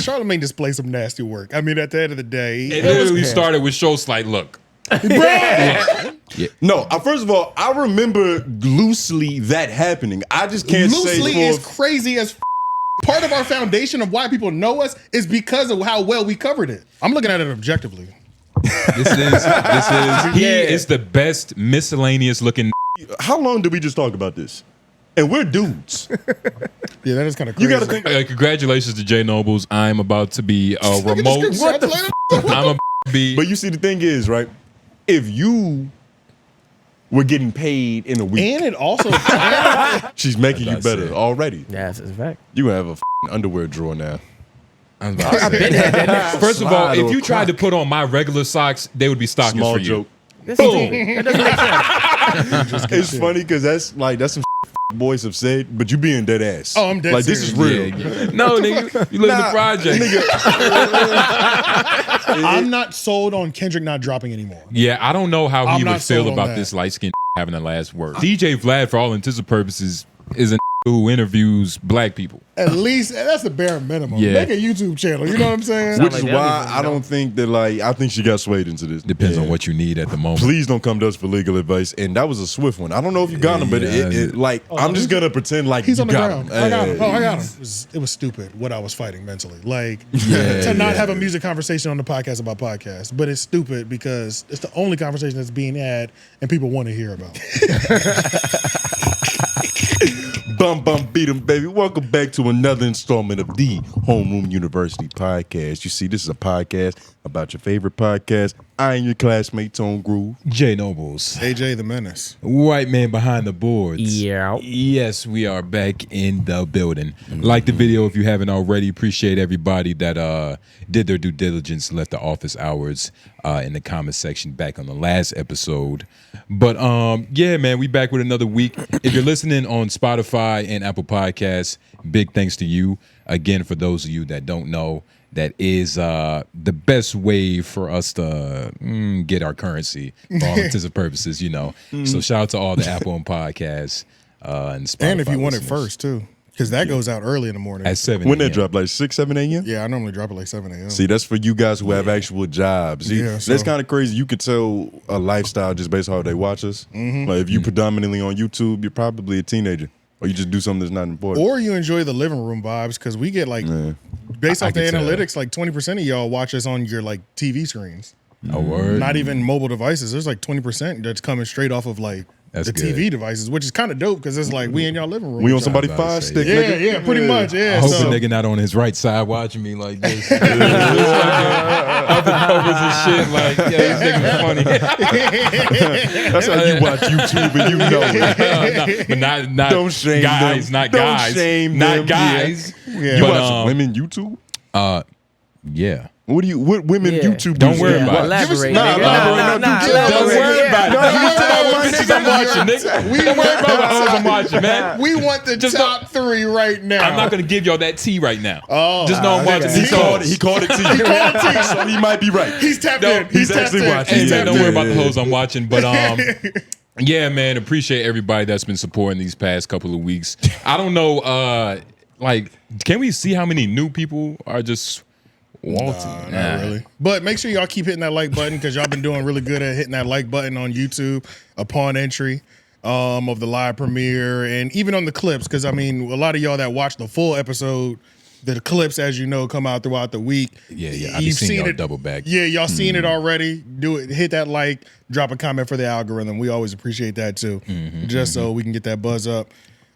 Charlamagne displays some nasty work. I mean, at the end of the day, it literally started with 𝔓𝔦𝔑 No, first of all, I remember loosely that happening. I just can't say loosely is crazy as part of our foundation of why people know us is because of how well we covered it. I'm looking at it objectively. He is the best miscellaneous looking. How long did we just talk about this? And we're dudes. Yeah, that is kind of crazy. You gotta think. Congratulations to J Nobles. I'm about to be remote. What the I'm a be. But you see, the thing is, right? If you were getting paid in a week, and it also she's making you better already. Yeah, that's a fact. You gonna have a underwear drawer now. I've been First of all, if you tried to put on my regular socks, they would be stockings Small for you. joke. Boom. That doesn't make sense. It's funny because that's some boys have said, but you being dead ass. Oh, I'm dead Like serious. this is real. Yeah. No, nigga, you live in the project. I'm not sold on Kendrick not dropping anymore. Yeah, I don't know how I'm he not would feel sold on about that. this light skin having the last word. DJ Vlad, for all intents and purposes, is a who interviews black people. At least that's the bare minimum. Yeah. Make a YouTube channel. You know what I'm saying? Which is why I don't think that, like, I think she got swayed into this. Depends on what you need at the moment. Please don't come to us for legal advice. And that was a swift one. I don't know if you got him, but I'm just gonna pretend like He's you on the got ground. him. I got him. Oh, I got him. It was stupid what I was fighting mentally. Like to not have a music conversation on the podcast about podcasts. But it's stupid because it's the only conversation that's being had and people want to hear about. Bum beat 'em, baby. Welcome back to another installment of the Homeroom University podcast. You see, this is a podcast about your favorite podcast. I am your classmate, Tone Groove. J Nobles. AJ the Menace. White man behind the boards. Yeah. Yes, we are back in the building. Like the video if you haven't already. Appreciate everybody that did their due diligence, left the office hours in the comment section back on the last episode. But yeah, man, we back with another week. If you're listening on Spotify and Apple Podcasts, big thanks to you. Again, for those of you that don't know, that is the best way for us to get our currency for all intents and purposes, you know. So shout out to all the Apple and Podcasts and Spotify. And if you want it listeners. first too. Because that goes out early in the morning. At 7 When that a.m. drop, like 6, 7 a.m.? Yeah, I normally drop it like 7 a.m. See, that's for you guys who have actual jobs. See, Yeah, that's so- kind of crazy. You could tell a lifestyle just based on how they watch us. Like if you predominantly on YouTube, you're probably a teenager. Or you just do something that's not important. Or you enjoy the living room vibes because we get like, based off the can tell. analytics, like 20% of y'all watch us on your like TV screens. A word. Not even mobile devices. There's like 20% that's coming straight off of like That's the good. TV devices, which is kind of dope because it's like we in y'all living room. We on with y'all. somebody about to fire say, stick, Yeah, nigga. yeah, pretty much. Yeah. I hope so, the nigga not on his right side watching me like this. Other covers and shit. Like, yeah, this nigga's funny. That's how you watch YouTube and you know it. But not Don't shame guys, them. not Don't guys. shame not them. guys. Yeah. You But, watch women YouTube? Yeah. What women Yeah. YouTube Don't do? worry about it. Elaborate. Nah, nigga. elaborate. Nah, Don't elaborate. worry about it. Don't worry about what bitches I'm watching, nigga. Don't worry about what hoes I'm watching, man. we want the Just top three right now. I'm not gonna give y'all that tea right now. Oh, just know I'm watching He these called hoes. it T. So he might be right. He's tapped No, in. He's tapped actually in. watching. Hey, He's man, tapped don't worry in. about the hoes I'm watching, but yeah, man, appreciate everybody that's been supporting these past couple of weeks. I don't know, like, can we see how many new people are just waltzing? Not really. But make sure y'all keep hitting that like button because y'all been doing really good at hitting that like button on YouTube upon entry of the live premiere and even on the clips because, I mean, a lot of y'all that watch the full episode, the clips, as you know, come out throughout the week. Yeah, I be seeing y'all double back. Yeah, y'all seen it already. Do it. Hit that like. Drop a comment for the algorithm. We always appreciate that too, just so we can get that buzz up,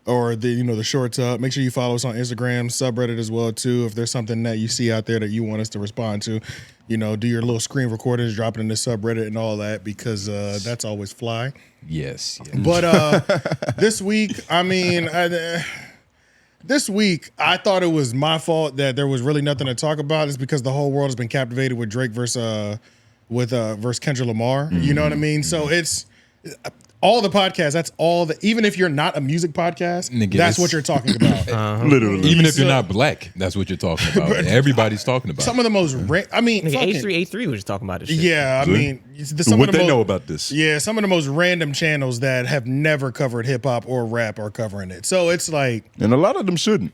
or the shorts up. Make sure you follow us on Instagram, subreddit as well too. If there's something that you see out there that you want us to respond to, do your little screen recordings, drop it in the subreddit and all that because that's always fly. Yes. But this week, I mean. This week, I thought it was my fault that there was really nothing to talk about. It's because the whole world has been captivated with Drake versus Kendrick Lamar. You know what I mean? So it's all the podcasts. That's all even if you're not a music podcast, Nigga, that's what you're talking about. Literally. Even if you're not black, that's what you're talking about. Everybody's talking about. Some of the most, Nigga, fucking- H3 was just talking about this shit. yeah, I mean, some What of the they most, know about this? Yeah, some of the most random channels that have never covered hip hop or rap are covering it. So it's like And a lot of them shouldn't.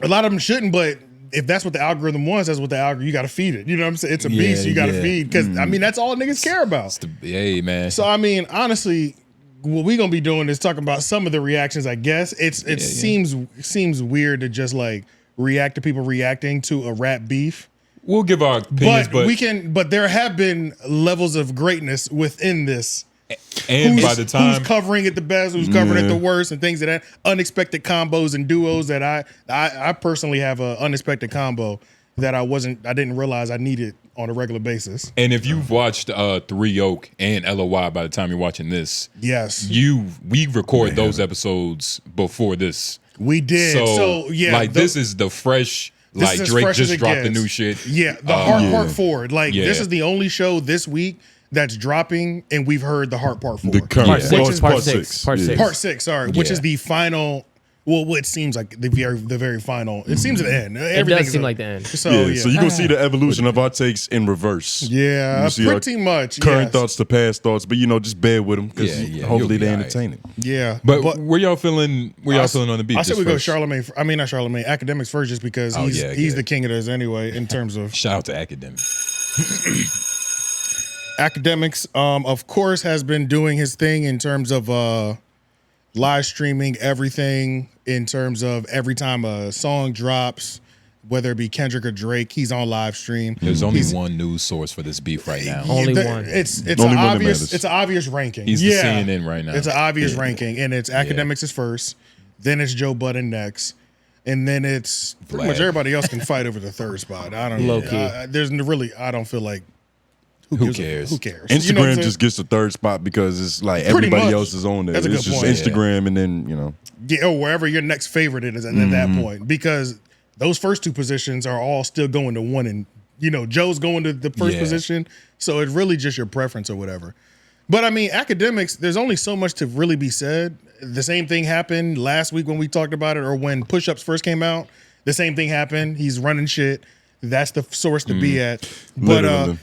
a lot of them shouldn't, but if that's what the algorithm wants, that's what the algorithm. You got to feed it. You know what I'm saying? It's a beast. You got to feed because I mean that's all niggas care about. Hey man. So I mean, honestly, what we gonna be doing is talking about some of the reactions. I guess it seems weird to just like react to people reacting to a rap beef. We'll give our opinions, but we can. But there have been levels of greatness within this. And by the time who's covering it the best, who's covering it the worst, and things of that unexpected combos and duos that I personally have an unexpected combo that I didn't realize I needed on a regular basis. And if you've watched 3 Oak and LOY by the time you're watching this, yes, we record those episodes before this. We did. So yeah, like this is the fresh. Like Drake just dropped the new shit. Yeah, the Heart Part 4. Like this is the only show this week that's dropping, and we've heard the Heart Part 4. The current, which is part 6. Part 6. Part 6. Sorry, which is the final. Well, it seems like the very final. It seems at the end. It does seem like the end. So so you're gonna see the evolution of our takes in reverse. Yeah, pretty much. Current thoughts to past thoughts, but just bear with them because hopefully they're entertaining. Yeah, but where y'all feeling? Where y'all feeling on the beat? I said we go Charlamagne. I mean not Charlamagne. Akademiks first, just because he's the king of this anyway. In terms of shout out to Akademiks. Akademiks, of course, has been doing his thing in terms of live streaming everything. In terms of every time a song drops, whether it be Kendrick or Drake, he's on live stream. There's only one news source for this beef right now. Only one. It's an obvious ranking. He's the CNN right now. It's an obvious ranking, and it's Akademiks is first, then it's Joe Budden next, and then it's pretty much everybody else can fight over the third spot. I don't know. Low key. I don't feel like. Who cares? Who cares? Instagram just gets the third spot because it's like everybody else is on there. That's a it's good just point. Instagram and then, or wherever your next favorite is at that point. Because those first two positions are all still going to one and Joe's going to the first position. So it's really just your preference or whatever. But I mean, Akademiks, there's only so much to really be said. The same thing happened last week when we talked about it, or when Push-Ups first came out. The same thing happened. He's running shit. That's the source to be at. But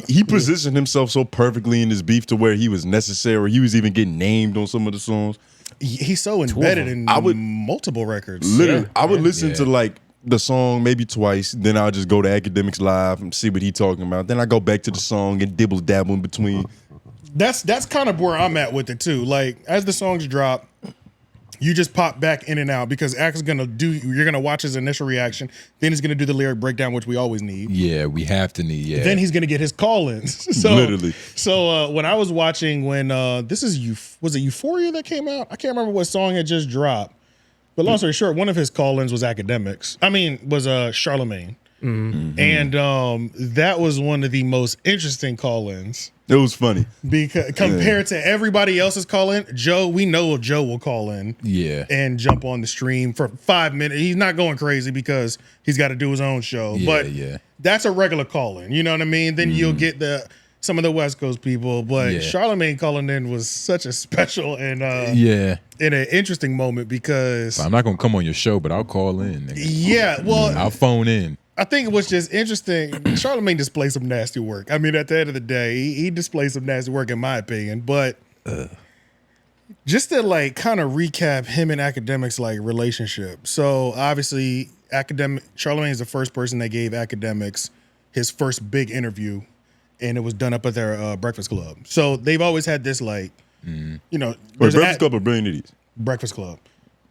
he positioned himself so perfectly in this beef to where he was necessary. He was even getting named on some of the songs. He's so embedded in multiple records. Literally, I would listen to like the song maybe twice, then I'll just go to Akademiks Live and see what he's talking about. Then I go back to the song and dibble dabble in between. That's kind of where I'm at with it too. Like as the songs drop, you just pop back in and out because Ak's you're gonna watch his initial reaction, then he's gonna do the lyric breakdown, which we always need. Yeah, we have to need. Yeah. Then he's gonna get his call-ins. So, literally. So when I was watching, was it Euphoria that came out? I can't remember what song had just dropped. But long story short, one of his call-ins was Akademiks. Was Charlamagne. Mm-hmm. And that was one of the most interesting call-ins. It was funny because compared to everybody else's call-in, we know Joe will call in, and jump on the stream for 5 minutes. He's not going crazy because he's got to do his own show, but that's a regular call-in. You know what I mean? Then you'll get some of the West Coast people, but Charlamagne calling in was such a special and an interesting moment because I'm not gonna come on your show, but I'll call in. Nigga. Yeah, well, I'll phone in. I think it was just interesting. Charlamagne displayed some nasty work. I mean, at the end of the day, he displayed some nasty work in my opinion. But just to like kind of recap him and Akademiks like relationship. So obviously, Charlamagne is the first person that gave Akademiks his first big interview, and it was done up at their Breakfast Club. So they've always had this like, Breakfast Club or Brilliant Idiots? Breakfast Club.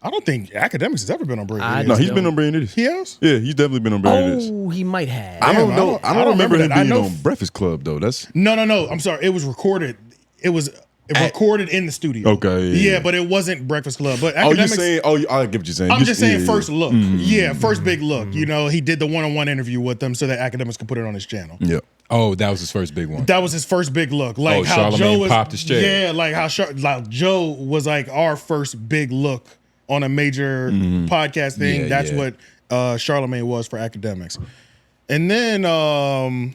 I don't think Akademiks has ever been on Brilliant Idiots. No, he's been on Brilliant Idiots. He has? Yeah, he's definitely been on Brilliant Idiots. Oh, he might have. I don't know. I don't remember him being on Breakfast Club though. That's no. I'm sorry. It was recorded. It was recorded in the studio. Okay. Yeah, but it wasn't Breakfast Club. But Akademiks, you're saying? I get what you're saying. I'm just saying first look. Yeah, first big look. He did the one-on-one interview with them so that Akademiks could put it on his channel. Yeah. Oh, that was his first big one. That was his first big look. Like how Charlamagne Joe was popped his chair. Yeah, like how Joe was like our first big look on a major podcast thing. Yeah, That's what Charlamagne was for Akademiks. And then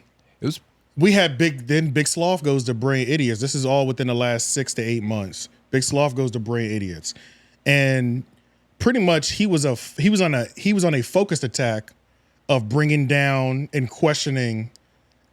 we had Big Sloth goes to Brilliant Idiots. This is all within the last 6 to 8 months. Big Sloth goes to Brilliant Idiots. And pretty much he was on a focused attack of bringing down and questioning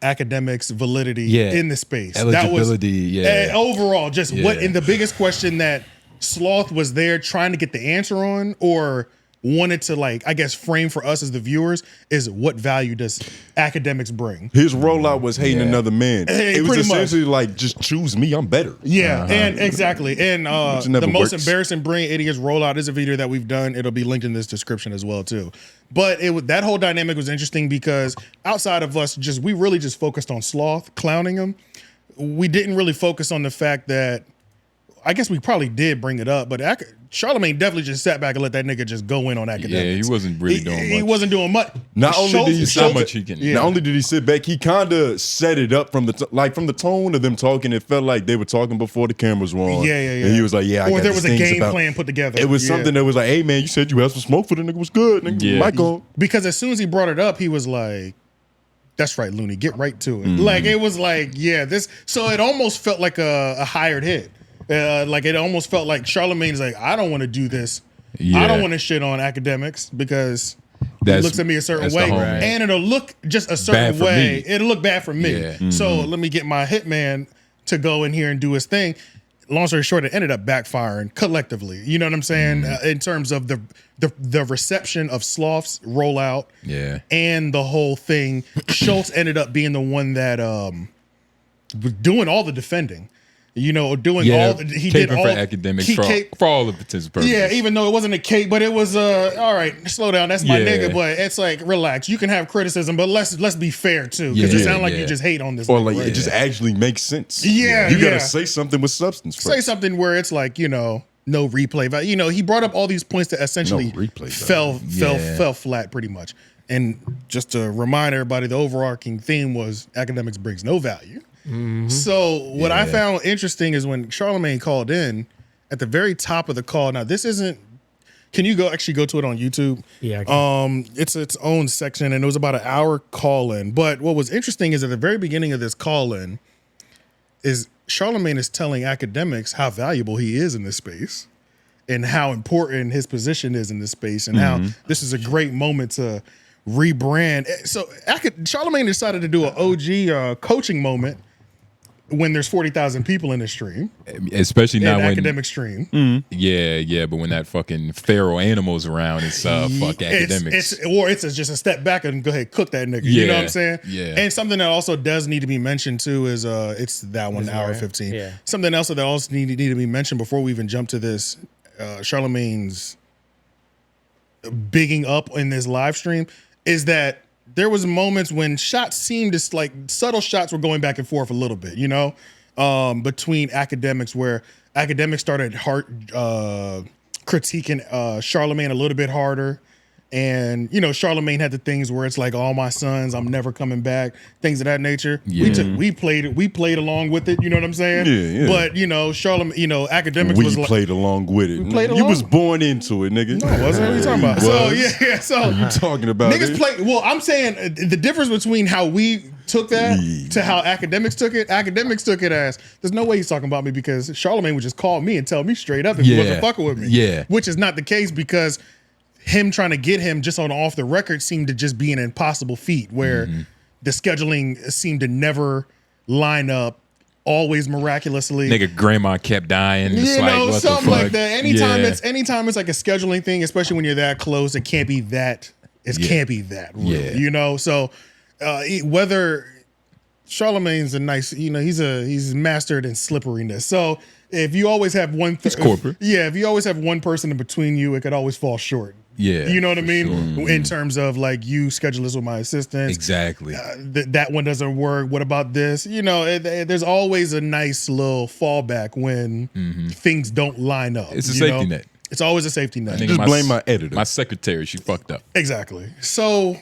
Akademiks' validity in the space. Eligibility, overall, what in the biggest question that Sloth was there trying to get the answer on, or wanted to like, I guess, frame for us as the viewers is what value does Akademiks bring? His rollout was hating another man. Hey, it was pretty essentially like, just choose me, I'm better. Yeah, and exactly. And never the most works. embarrassing Brilliant Idiots rollout is a video that we've done. It'll be linked in this description as well too. But that whole dynamic was interesting because outside of us, we really just focused on Sloth clowning him. We didn't really focus on the fact that, I guess we probably did bring it up, but Charlamagne definitely just sat back and let that nigga just go in on Akademiks. Yeah, he wasn't really doing much. He wasn't doing much. Not only did he Not much he can. Not only did he sit back, he kind of set it up from the tone of them talking. It felt like they were talking before the cameras were on. Yeah. And he was like, "Yeah, I or got there these was a things game about-" plan put together. It was something that was like, "Hey man, you said you had some smoke for the nigga. Was good. Nigga, Yeah. mic on." Because as soon as he brought it up, he was like, "That's right, Looney, get right to it." Like it was like, yeah, this. So it almost felt like a hired hit. Like it almost felt like Charlamagne's like, I don't want to do this. Yeah. I don't want to shit on Akademiks because he looks at me a certain that's the way, homie. and it'll look just a certain Bad for way. me. It'll look bad for me. Yeah. So let me get my hitman to go in here and do his thing. Long story short, it ended up backfiring collectively. You know what I'm saying? In terms of the reception of Sloth's rollout, and the whole thing. Schultz ended up being the one that was doing all the defending. You know, doing all he did all for Akademiks for all of intents and purposes. Yeah, even though it wasn't a cape, but it was all right. Slow down, that's my nigga. But it's like, relax. You can have criticism, but let's be fair too, because it sounds like you just hate on this. Or nigga, like right? it just actually makes sense. Yeah, you gotta say something with substance. Say something where it's like, you know, no replay value. You know, he brought up all these points that essentially fell flat pretty much. And just to remind everybody, the overarching theme was Akademiks brings no value. So what I found interesting is when Charlamagne called in at the very top of the call. Now this isn't. Can you go to it on YouTube? Yeah. It's its own section, and it was about an hour call in. But what was interesting is at the very beginning of this call in, is Charlamagne is telling Akademiks how valuable he is in this space, and how important his position is in this space, and how this is a great moment to rebrand. So Charlamagne decided to do an OG coaching moment when there's 40,000 people in the stream, especially now when Akademiks stream. But when that fucking feral animal's around, it's fuck Akademiks. It's just a step back and go ahead cook that nigga. You know what I'm saying? Yeah. And something that also does need to be mentioned too is it's that 1 hour 15. Yeah. Something else that also need to be mentioned before we even jump to this, Charlamagne's bigging up in this live stream is that there was moments when shots seemed to, like, subtle shots were going back and forth a little bit, you know, between Akademiks, where Akademiks started critiquing Charlamagne a little bit harder. And, you know, Charlamagne had the things where it's like, all my sons, I'm never coming back, things of that nature. Yeah. We played along with it, you know what I'm saying? Yeah. But, you know, Akademiks was like, played along with it. played You along? was born into it, nigga. no, wasn't what you talking about? So, yeah, so You talking about niggas it? play. Well, I'm saying the difference between how we took that to how Akademiks took it. Akademiks took it as, there's no way he's talking about me because Charlamagne would just call me and tell me straight up if he wasn't fucking with me. Yeah. Which is not the case because him trying to get him just on off the record seemed to just be an impossible feat where the scheduling seemed to never line up, always miraculously. Nigga, grandma kept dying. It's You like, know, what the something fuck? like that. Anytime Yeah. it's like a scheduling thing, especially when you're that close, it can't be that. It can't be that real, you know. So whether Charlamagne's a nice, you know, he's mastered in slipperiness. So if you always have one, It's corporate. if you always have one person in between you, it could always fall short. Yeah, You know what I for mean? sure. In terms of like, you schedule this with my assistants. Exactly. That one doesn't work. What about this? You know, there's always a nice little fallback when things don't line up. It's a you safety know? net. It's always a safety net. Nigga, Just blame my editor. My secretary, she fucked up. Exactly. So,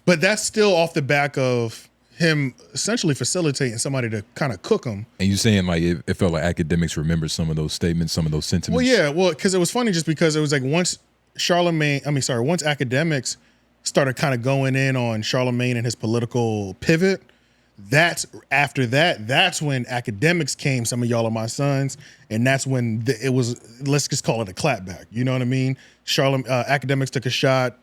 but that's still off the back of him essentially facilitating somebody to kind of cook him. And you saying like it felt like Akademiks remember some of those statements, some of those sentiments. Well, yeah. Well, because it was funny just because it was like once Akademiks started kind of going in on Charlamagne and his political pivot, that's when Akademiks came, some of y'all are my sons, and that's when it was, let's just call it a clapback. You know what I mean? Akademiks took a shot,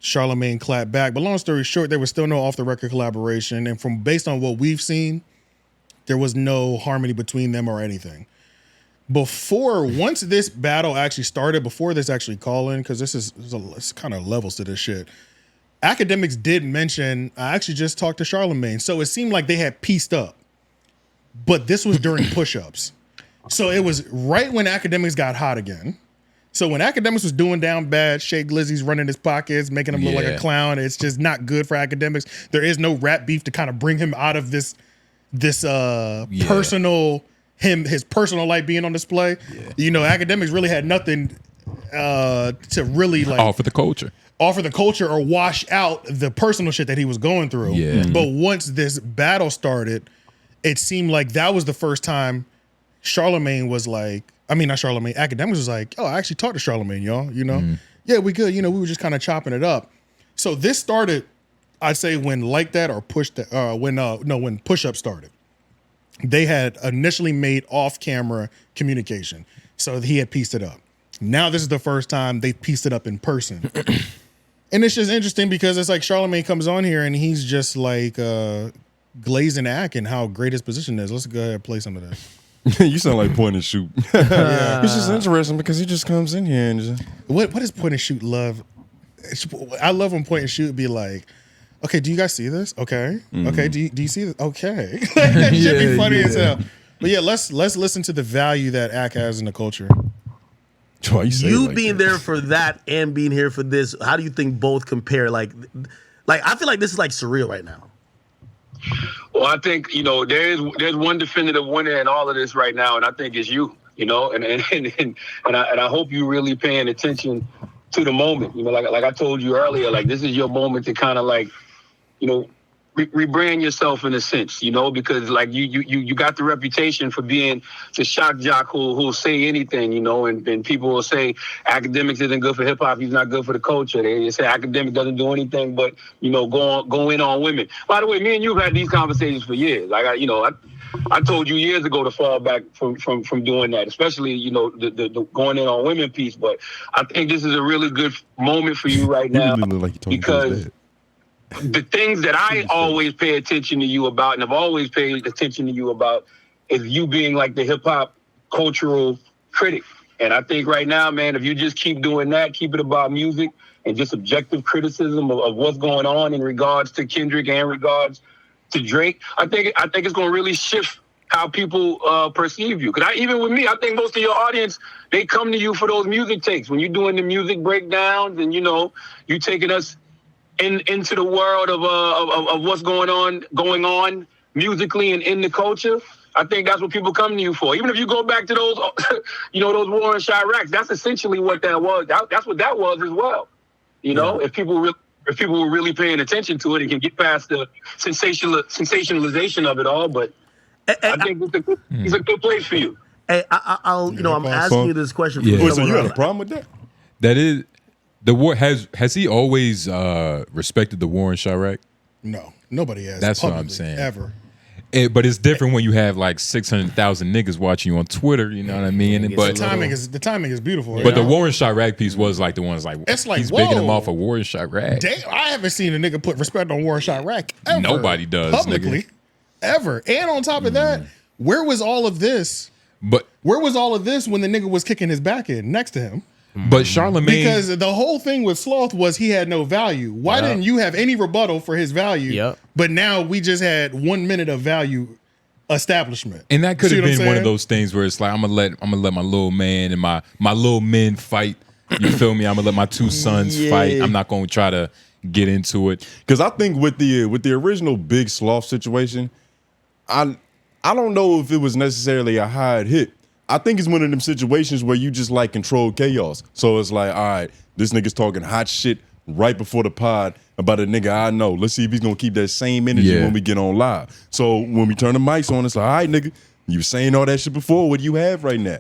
Charlamagne clapped back. But long story short, there was still no off the record collaboration, and based on what we've seen, there was no harmony between them or anything. once this battle actually started, before this actually call-in, because it's kind of levels to this shit. Akademiks did mention, I actually just talked to Charlamagne, so it seemed like they had pieced up, but this was during push-ups. So it was right when Akademiks got hot again. So when Akademiks was doing down bad, 𝔓𝔦𝔑𝔬𝔑's running his pockets, making him look like a clown. It's just not good for Akademiks. There is no rap beef to kind of bring him out of this personal, his personal life being on display. Yeah. You know, Akademiks really had nothing to really like offer the culture or wash out the personal shit that he was going through. Yeah. But once this battle started, it seemed like that was the first time Charlamagne was like, not Charlamagne, Akademiks was like, oh, I actually talked to Charlamagne, y'all, you know? Yeah, we good. You know, we were just kind of chopping it up. So this started, I'd say when Like That or Push That, when Push Up started. They had initially made off-camera communication. So he had pieced it up. Now this is the first time they pieced it up in person. And it's just interesting because it's like Charlamagne comes on here and he's just like glazing Ak and how great his position is. Let's go ahead and play some of this. You sound like point and shoot. It's just interesting because he just comes in here and just... What does point and shoot love? I love when point and shoot be like, okay, do you guys see this? Okay. Okay, do you see this? Okay. That should be funny as hell. But yeah, let's listen to the value that Ak has in the culture. You being there for that and being here for this, how do you think both compare? Like I feel like this is like surreal right now. Well, I think, you know, there's one definitive winner in all of this right now, and I think it's you, you know, and I hope you really paying attention to the moment. You know, like I told you earlier, like this is your moment to kind of like, you know, rebrand yourself in a sense, you know, because like you got the reputation for being the shock jock who'll say anything, you know, and people will say Akademiks isn't good for hip hop, he's not good for the culture. They say Akademiks doesn't do anything but, you know, go in on women. By the way, me and you've had these conversations for years. Like I told you years ago to fall back from doing that, especially, you know, the going in on women piece. But I think this is a really good moment for you right now because the things that I always pay attention to you about and have always paid attention to you about is you being like the hip hop cultural critic. And I think right now, man, if you just keep doing that, keep it about music and just objective criticism of what's going on in regards to Kendrick and regards to Drake, I think it's going to really shift how people perceive you. Because even with me, I think most of your audience, they come to you for those music takes. When you're doing the music breakdowns and, you know, you taking us into the world of what's going on musically and in the culture, I think that's what people come to you for. Even if you go back to those, you know, those War and Chirac, that's essentially what that was. That's what that was as well. You know, if people were really paying attention to it and can get past the sensationalization of it all. But I think it's a good place for you. Hey, I'm asking you this question. So you had a problem with that? That is. The war has he always respected the War in Chirac? No, nobody has. That's what I'm saying. Ever. But it's different when you have like 600,000 niggas watching you on Twitter. You know what I mean? But the timing is beautiful. But the War in Chirac piece was like the ones like it's like he's bigging him off of War in Chirac. Damn, I haven't seen a nigga put respect on War in Chirac ever. Nobody does publicly, nigga. Ever. And on top of that, where was all of this? Where was all of this when the nigga was kicking his back in next to him? But Charlamagne, because the whole thing with Sloth was he had no value. Why didn't you have any rebuttal for his value? Yep. But now we just had 1 minute of value establishment, and that could have been one of those things where it's like I'm gonna let my little man and my little men fight. You feel me? I'm gonna let my two sons fight. I'm not gonna try to get into it because I think with the original Big Sloth situation, I don't know if it was necessarily a hard hit. I think it's one of them situations where you just like controlled chaos. So it's like, all right, this nigga's talking hot shit right before the pod about a nigga I know. Let's see if he's gonna keep that same energy when we get on live. So when we turn the mics on, it's like, all right, nigga, you saying all that shit before. What do you have right now?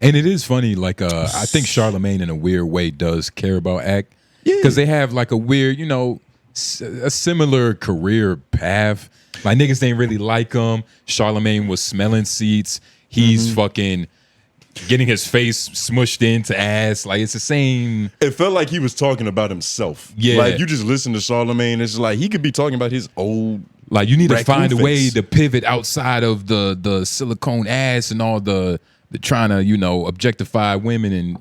And it is funny, like I think Charlamagne in a weird way does care about Ak. Because they have like a weird, you know, a similar career path. Like niggas didn't really like him. Charlamagne was smelling seats. He's fucking getting his face smushed into ass. Like it's the same. It felt like he was talking about himself. Yeah. Like you just listen to Charlamagne, it's like he could be talking about his old. Like you need to find a way to pivot outside of the silicone ass and all the they're trying to, you know, objectify women and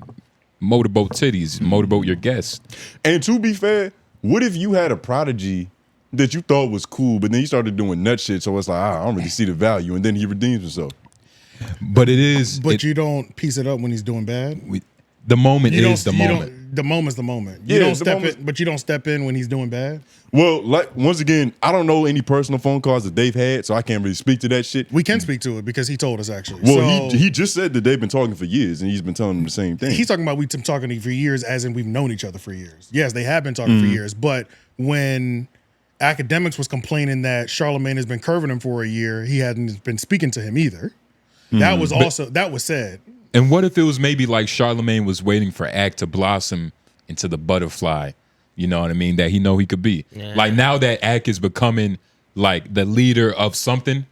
motorboat titties, motorboat your guests. And to be fair, what if you had a prodigy that you thought was cool, but then he started doing nut shit, so it's like, I don't really see the value, and then he redeems himself. But it is. But you don't piece it up when he's doing bad. The moment You is don't- the you moment. don't- The moment's the moment. Yeah, You don't the step moment- in, but you don't step in when he's doing bad. Well, like once again, I don't know any personal phone calls that they've had, so I can't really speak to that shit. We can speak to it because he told us actually. Well, So, he just said that they've been talking for years, and he's been telling them the same thing. he's talking about we've been talking for years, as in we've known each other for years. Yes, they have been talking Mm-hmm. for years, but when Akademiks was complaining that Charlamagne has been curving him for a year, he hadn't been speaking to him either. That was also that was said. And what if it was maybe like Charlamagne was waiting for Ak to blossom into the butterfly, you know what I mean, that he know he could be. Yeah. Like now that Ak is becoming like the leader of something,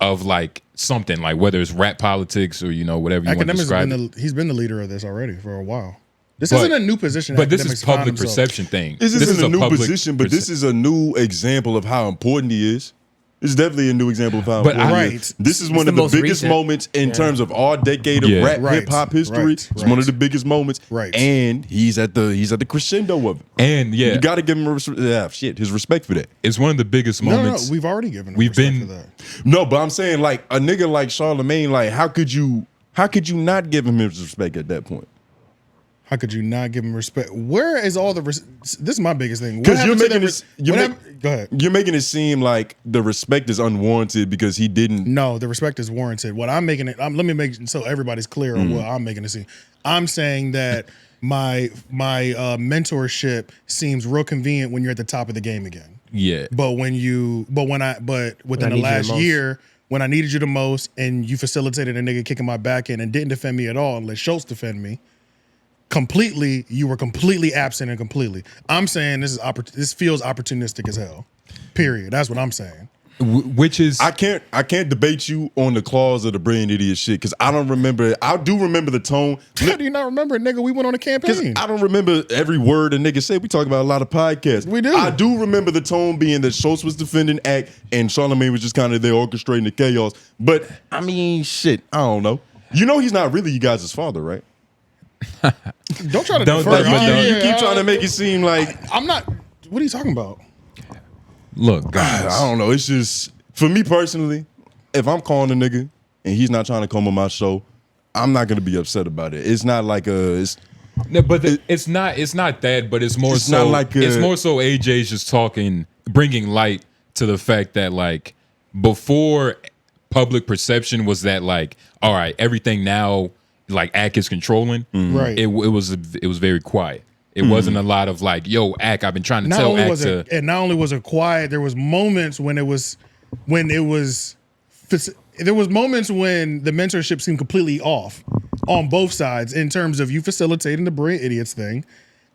like whether it's rap politics or, you know, whatever you want to Akademiks describe. he's been the leader of this already for a while. This But- isn't a new position. But this Akademiks is found public himself. perception thing. This isn't a new public position, but this is a new example of how important he is. It's definitely a new example of how But important he Right. is. This is It's one the of the most biggest recent. moments in terms of our decade of Yeah. rap Right, hip hop history. right, It's one right. of the biggest moments. Right. And he's at the crescendo of it. And yeah, You got to give him his respect for that. it's one of the biggest No, moments. we've already given him We've respect been- for that. No, but I'm saying like a nigga like Charlamagne, like how could you not give him his respect at that point? How could you not give him respect? Where is all the this is my biggest thing. What Because you're happened to making the this, what happened- go ahead. You're making it seem like the respect is unwarranted because he didn't. No, the respect is warranted. What I'm making it, let me make so everybody's clear on what I'm making it seem. I'm saying that my mentorship seems real convenient when you're at the top of the game again. yeah. But within I the need you the last most. year, when I needed you the most, and you facilitated a nigga kicking my back in and didn't defend me at all, and let Schultz defend me completely, you were completely absent and completely. I'm saying this feels opportunistic as hell. Period. That's what I'm saying. Which is I can't debate you on the clause of the brilliant idiot shit because I don't remember. I do remember the tone. How do you not remember, nigga? We went on a Because campaign. I don't remember every word a nigga said. We talk about a lot of podcasts. We do. I do remember the tone being that Schultz was defending Ak and Charlamagne was just kind of there orchestrating the chaos. But I mean, shit, I don't know. You know he's not really you guys' father, right? Don't try to Don't- defer. but don't- You keep trying to make it seem like I'm not. What are you talking about? look, guys. I don't know. It's just for me personally. If I'm calling a nigga and he's not trying to come on my show, I'm not gonna be upset about it. It's not like it's No, but it's not that, but it's more It's so not like it's a- more so AJ's just talking, bringing light to the fact that like before public perception was that like, all right, everything now like Ak is controlling. Right. It was very quiet. It wasn't a lot of like, yo, Ak, I've been trying to Not tell only Ak was to. it, and not only was it quiet, there was moments when there was moments when the mentorship seemed completely off on both sides in terms of you facilitating the brilliant idiots thing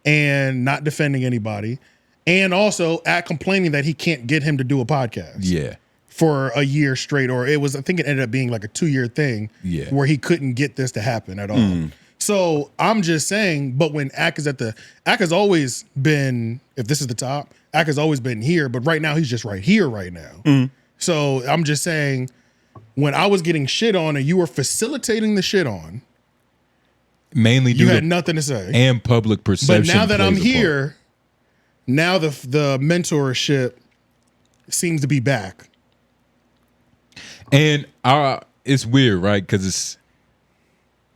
and not defending anybody, and also at complaining that he can't get him to do a podcast. Yeah. For a year straight, or I think it ended up being like a 2-year thing, Yeah. where he couldn't get this to happen at all. So I'm just saying, but when Ak has always been, if this is the top, Ak has always been here, but right now he's just right here right now. So I'm just saying, when I was getting shit on and you were facilitating the shit on, Mainly you due had to nothing to say. and public perception. But now that I'm plays a part. here, now the mentorship seems to be back. And it's weird, right? Because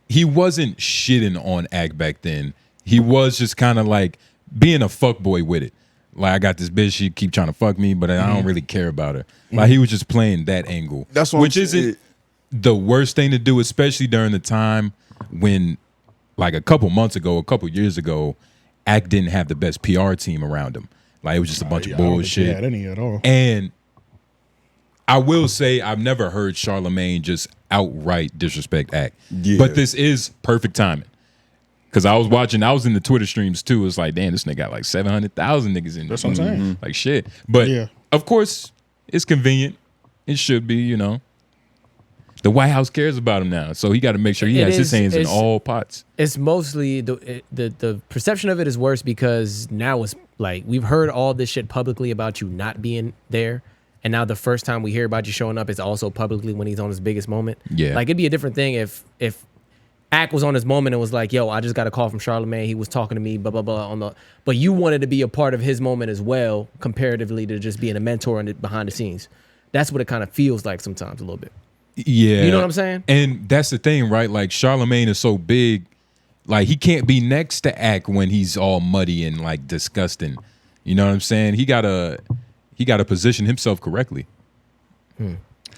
he wasn't shitting on Ak back then. He was just kind of like being a fuckboy with it. Like, I got this bitch, she keep trying to fuck me, but I don't really care about her. Like, he was just playing that angle. That's what which I'm isn't saying. the worst thing to do, especially during the time when, like a couple years ago, Ak didn't have the best PR team around him. Like, it was just a bunch of I don't think bullshit. he had any at all. And I will say I've never heard Charlamagne just outright disrespect Ak. Yeah. But this is perfect timing. Because I was in the Twitter streams too. It's like, damn, this nigga got like 700,000 niggas in. That's what I'm saying. Like shit. But Yeah. of course, it's convenient. It should be, you know. The White House cares about him now. So he got to make sure he It has his is- hands in it's- all pots. It's mostly the perception of it is worse because now it's like we've heard all this shit publicly about you not being there, and now the first time we hear about you showing up is also publicly when he's on his biggest moment. Yeah. Like, it'd be a different thing if Ak was on his moment and was like, yo, I just got a call from Charlamagne. He was talking to me, blah, blah, blah. But you wanted to be a part of his moment as well, comparatively to just being a mentor behind the scenes. That's what it kind of feels like sometimes a little bit. Yeah. You know what I'm saying? And that's the thing, right? Like, Charlamagne is so big, like, he can't be next to Ak when he's all muddy and, like, disgusting. You know what I'm saying? He gotta position himself correctly.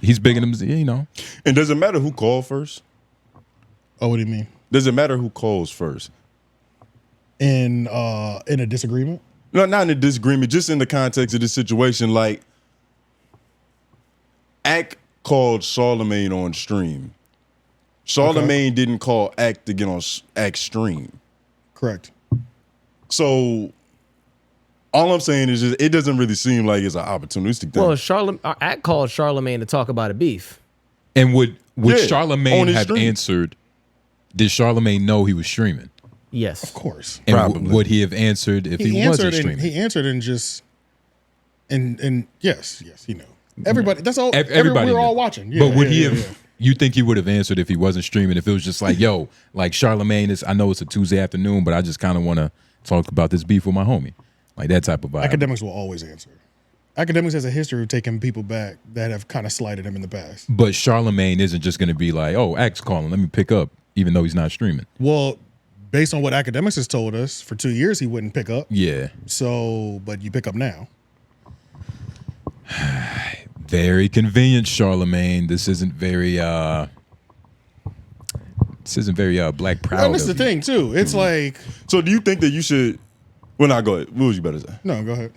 He's big in him, you know. And does it matter who called first? Oh, what do you mean? Does it matter who calls first? In a disagreement? No, not in a disagreement, just in the context of this situation. Like, Ak called Charlamagne on stream. Charlamagne didn't call Ak to get on Ak's stream. Correct. So all I'm saying is just, it doesn't really seem like it's an opportunistic thing. Well, Ak called Charlamagne to talk about a beef. And would Yeah, on Charlamagne his have stream. answered? Did Charlamagne know he was streaming? Yes. Of course. And Probably. would he have answered if he wasn't streaming? He answered and just and yes, he knew. Everybody, that's all. Everybody we're knew. all watching. Yeah, But would he yeah, have? yeah. You think he would have answered if he wasn't streaming? If it was just like, yo, like Charlamagne is. I know it's a Tuesday afternoon, but I just kind of want to talk about this beef with my homie, like that type of vibe. Akademiks will always answer. Akademiks has a history of taking people back that have kind of slighted him in the past. But Charlamagne isn't just going to be like, oh, Ak's calling, let me pick up, even though he's not streaming. Well, based on what Akademiks has told us, for 2 years he wouldn't pick up. Yeah. So, but you pick up now. Very convenient, Charlamagne. This isn't very black proud. And this is the of you. thing too. It's like, So do you think that you should? Well, not go ahead. What was you better say? no, go ahead.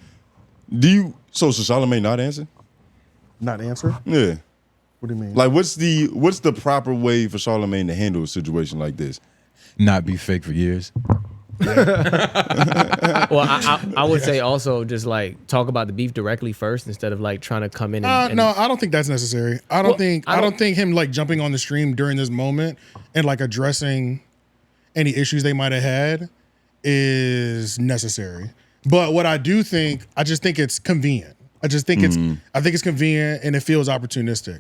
Do you? So should Charlamagne not answer? Not answer. Yeah. What do you mean? Like, what's the proper way for Charlamagne to handle a situation like this? Not be fake for years. Well, I would say also just like talk about the beef directly first instead of like trying to come in and No, I don't think that's necessary. I don't I don't- think him like jumping on the stream during this moment and like addressing any issues they might have had is necessary. But what I do think, I just think it's convenient. I think it's convenient and it feels opportunistic.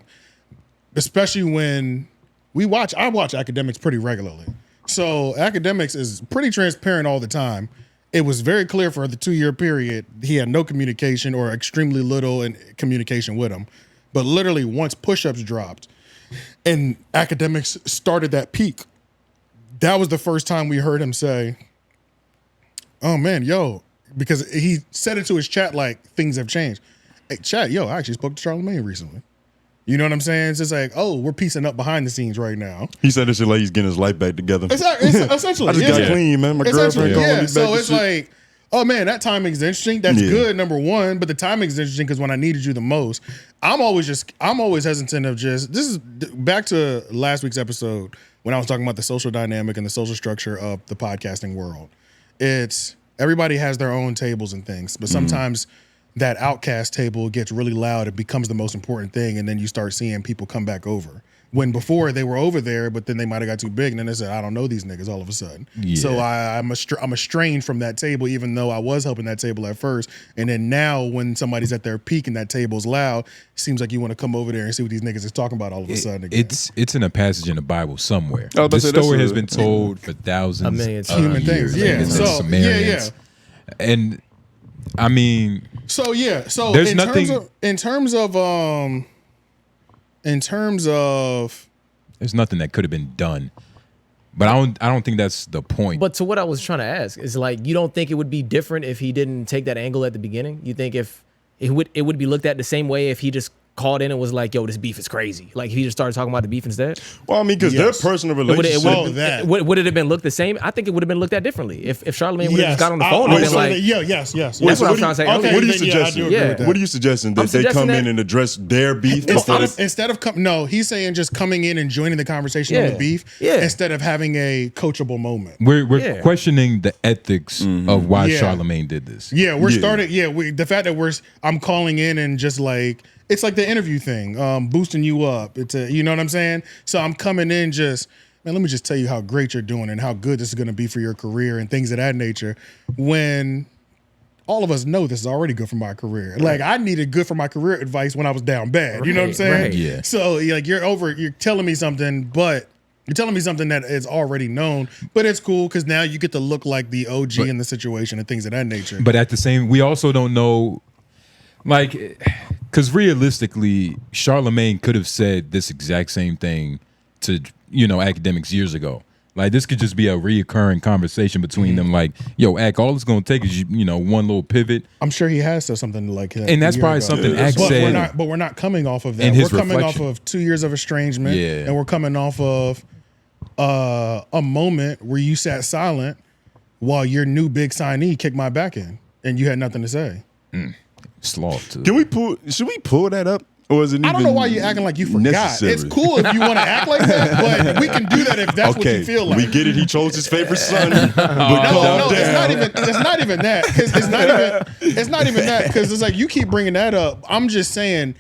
Especially when I watch Akademiks pretty regularly. So Akademiks is pretty transparent all the time. It was very clear for the 2-year period he had no communication or extremely little in communication with him. But literally once push-ups dropped and Akademiks started that peak, that was the first time we heard him say, oh man, yo, because he said it to his chat like things have changed. Hey, chat, yo, I actually spoke to Charlamagne recently. You know what I'm saying? It's just like, oh, we're piecing up behind the scenes right now. He said this shit like he's getting his life back together. It's essentially, I just got clean, man. My Essentially, girlfriend calling me yeah. back So and it's shit. like, oh man, that timing's interesting. That's Yeah. good, number one. But the timing's interesting because when I needed you the most, I'm always hesitant of just. This is back to last week's episode when I was talking about the social dynamic and the social structure of the podcasting world. It's everybody has their own tables and things, but sometimes that outcast table gets really loud. It becomes the most important thing, and then you start seeing people come back over. When before they were over there, but then they might have got too big, and then they said, "I don't know these niggas." All of a sudden, so I'm estranged from that table, even though I was helping that table at first. And then now, when somebody's at their peak and that table's loud, it seems like you want to come over there and see what these niggas is talking about all of a sudden. Again. It's in a passage in the Bible somewhere. I was about to This say, that's story a- has been told for thousands A million of times. Human years. things, yeah. It's So, the Sumerians. And I mean, So yeah, so There's in nothing- terms of there's nothing that could have been done. But I don't think that's the point. But to what I was trying to ask is like, you don't think it would be different if he didn't take that angle at the beginning? You think if it would be looked at the same way if he just called in and was like, yo, this beef is crazy. Like if he just started talking about the beef instead? Well, I mean, because Yes. their personal Would it, relationship. would it have been looked the same? I think it would have been looked at differently. If Charlamagne would have yes, just got on the I- phone I and would been say like, that- yes. That's what I'm trying to say. Okay, Okay, What are you then, yeah, I do suggesting? agree with that. What are you suggesting? That they suggesting come that- in and address their beef before this? Instead of no, he's saying just coming in and joining the conversation on Yeah. the beef, Yeah. instead of having a coachable moment. we're Yeah. questioning the ethics of why Yeah. Charlamagne did this. Yeah, we're Yeah. starting. Yeah, the fact that I'm calling in and just like it's like the interview thing, boosting you up. It's you know what I'm saying. So I'm coming in just, man, let me just tell you how great you're doing and how good this is going to be for your career and things of that nature. When all of us know this is already good for my career. Right. Like I needed good for my career advice when I was down bad. You know what I'm saying? Right. Yeah. So like you're telling me something, but you're telling me something that is already known, but it's cool because now you get to look like the OG in the situation and things of that nature. But at the same, we also don't know, like, because realistically, Charlamagne could have said this exact same thing to, Akademiks years ago. Like, this could just be a reoccurring conversation between them. Like, yo, Ak, all it's going to take is, one little pivot. I'm sure he has said something like that. And that's probably something Ak said. But we're not coming off of that. In his We're coming reflection. off of 2 years of estrangement. Yeah. And we're coming off of a moment where you sat silent while your new big signee kicked my back in and you had nothing to say. Sloth, too. Should we pull that up? Or is it I don't know why you're acting like you forgot. necessary? It's cool if you want to act like that, but we can do that if that's what you feel like. We get it. He chose his favorite son. No, it's not even that. Because it's not even that. Because it's like you keep bringing that up. I'm just saying,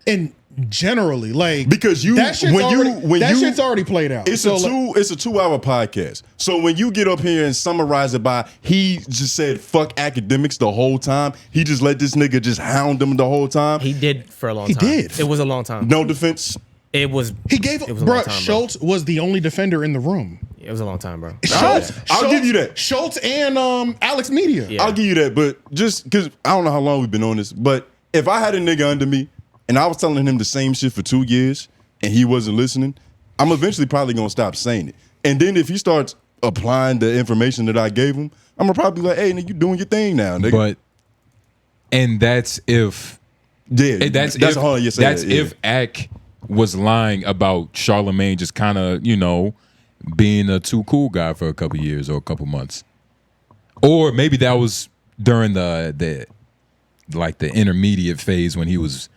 and generally, like because that shit's already played out. It's a 2-hour podcast. So when you get up here and summarize it by he just said fuck Akademiks the whole time, he just let this nigga just hound him the whole time. He did for a long time. He did. It was a long time. No defense. It was. It was a long time, Schultz was the only defender in the room. It was a long time, bro. I'll give you that. Schultz and Alex Media. Yeah. I'll give you that. But just because I don't know how long we've been on this, but if I had a nigga under me and I was telling him the same shit for 2 years and he wasn't listening, I'm eventually probably gonna stop saying it. And then if he starts applying the information that I gave him, I'm gonna probably be like, hey, nigga, you doing your thing now, nigga. And that's if if Ak was lying about Charlamagne just kind of, being a too cool guy for a couple years or a couple months. Or maybe that was during the intermediate phase when he was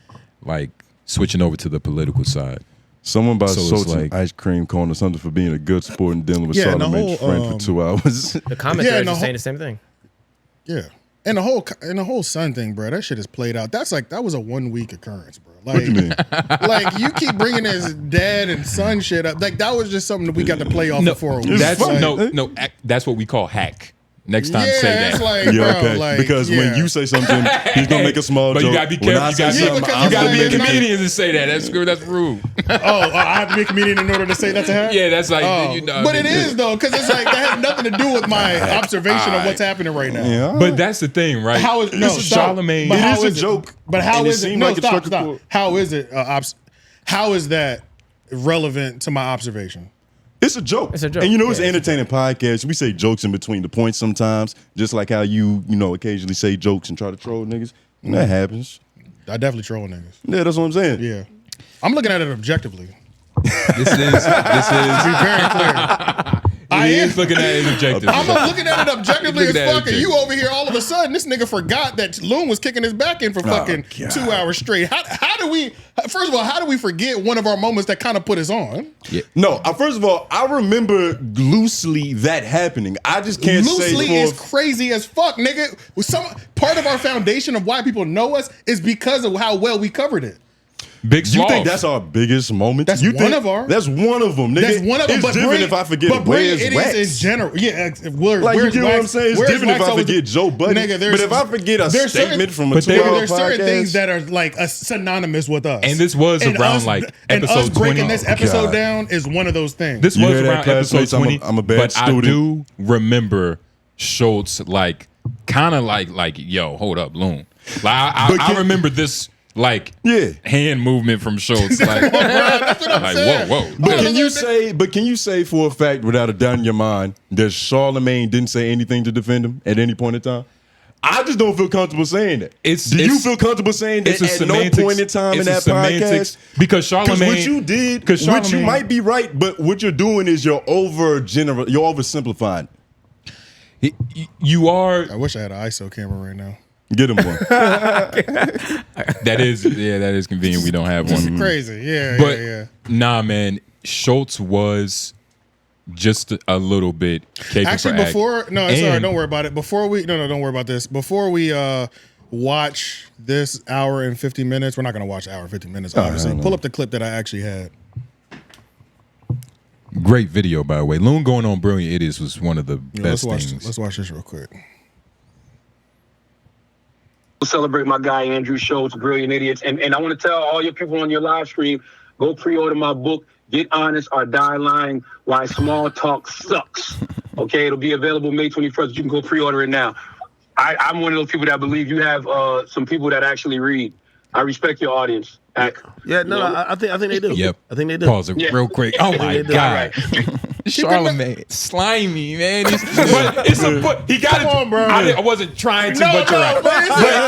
like switching over to the political side. Someone bought Schultz like, an ice cream cone or something for being a good sport and dealing with Charlamagne's friend for 2 hours. The commentaries are saying the same thing. Yeah. And the whole son thing, bro, that shit is played out. That was a 1 week occurrence, bro. Like, What you mean? Like you keep bringing this dad and son shit up. Like that was just something that we got to play off for a week. That's what we call hack. Next time, say that. It's like, Yeah, bro, okay. like, Because when you say something, he's gonna make a small But joke. you gotta be When careful. I You say gotta, something, because you I'm gotta gonna be a make it comedian to say that. That's rude. I have to be a comedian in order to say that's a hack? Yeah, that's like But it is though, because it's like that has nothing to do with my observation of what's happening right now. Yeah. But that's the thing, right? How is Charlamagne? But It how is a is it? joke, But how and it is it? seemed No, like it stop, struck a stop. chord. How is it? How is that relevant to my observation? It's a joke. It's a joke. And it's Yeah, an entertaining podcast. We say jokes in between the points sometimes, just like how you occasionally say jokes and try to troll niggas. And that happens. I definitely troll niggas. Yeah, that's what I'm saying. Yeah, I'm looking at it objectively. This is Be very clear. I he am is looking at it objectively. I'm looking at it objectively as Looking at it fuck, and you over here all of a sudden, this nigga forgot that Loon was kicking his back in for fucking God. 2 hours straight. How do we, first of all, how do we forget one of our moments that kind of put us on? No, first of all, I remember loosely that happening. I just can't Loosely say is crazy as fuck, nigga. Some part of our foundation of why people know us is because of how well we covered it. Big You Sloth. think that's our biggest moment? That's you one of our- That's one of them, nigga. That's one of them. It's But different bring, if I forget but bring where's it Wax. is in general. Yeah, Like, you get what I'm saying? It's different if I forget Joe Budden. Nigga, But if I forget a there's statement from a but they 2 hour there's certain podcast, things that are like synonymous with us. And this was around, us, like, and episode us breaking 20. this episode God. down is one of those things. This You was hear that, around episode classmates? 20. I'm a bad but student. I do remember Schultz kind of like, yo, hold up, Loon. Like I remember this hand movement from Schultz. Like, whoa. But can you say for a fact, without a doubt in your mind, that Charlamagne didn't say anything to defend him at any point in time? I just don't feel comfortable saying that. Do you feel comfortable saying that at no point in time in that podcast? Because Charlamagne, what you did, which you might be right, but what you're doing is you're oversimplifying. You are. I wish I had an ISO camera right now. Get him one. That is convenient. We don't have one. It's crazy. Yeah, But nah, man, Schultz was just a little bit capable. Actually, it's all right. Don't worry about it. Before we don't worry about this. Before we watch this hour and 50 minutes, we're not gonna watch hour and 50 minutes. Obviously, pull up the clip that I actually had. Great video, by the way. Loon going on Brilliant Idiots was one of the best things. Let's watch this real quick. celebrate my guy Andrew Schultz, Brilliant Idiots. And I want to tell all your people on your live stream, go pre-order my book, Get Honest or Die Lying, Why Small Talk Sucks. Okay, it'll be available May 21st. You can go pre-order it now. I'm one of those people that believe you have some people that actually read. I respect your audience. Yeah, no, I think they do. Yep. I think they do. Pause it real quick. Oh my God. Charlamagne, slimy, man. But he got it. Come on, bro. I wasn't trying to, but you're right.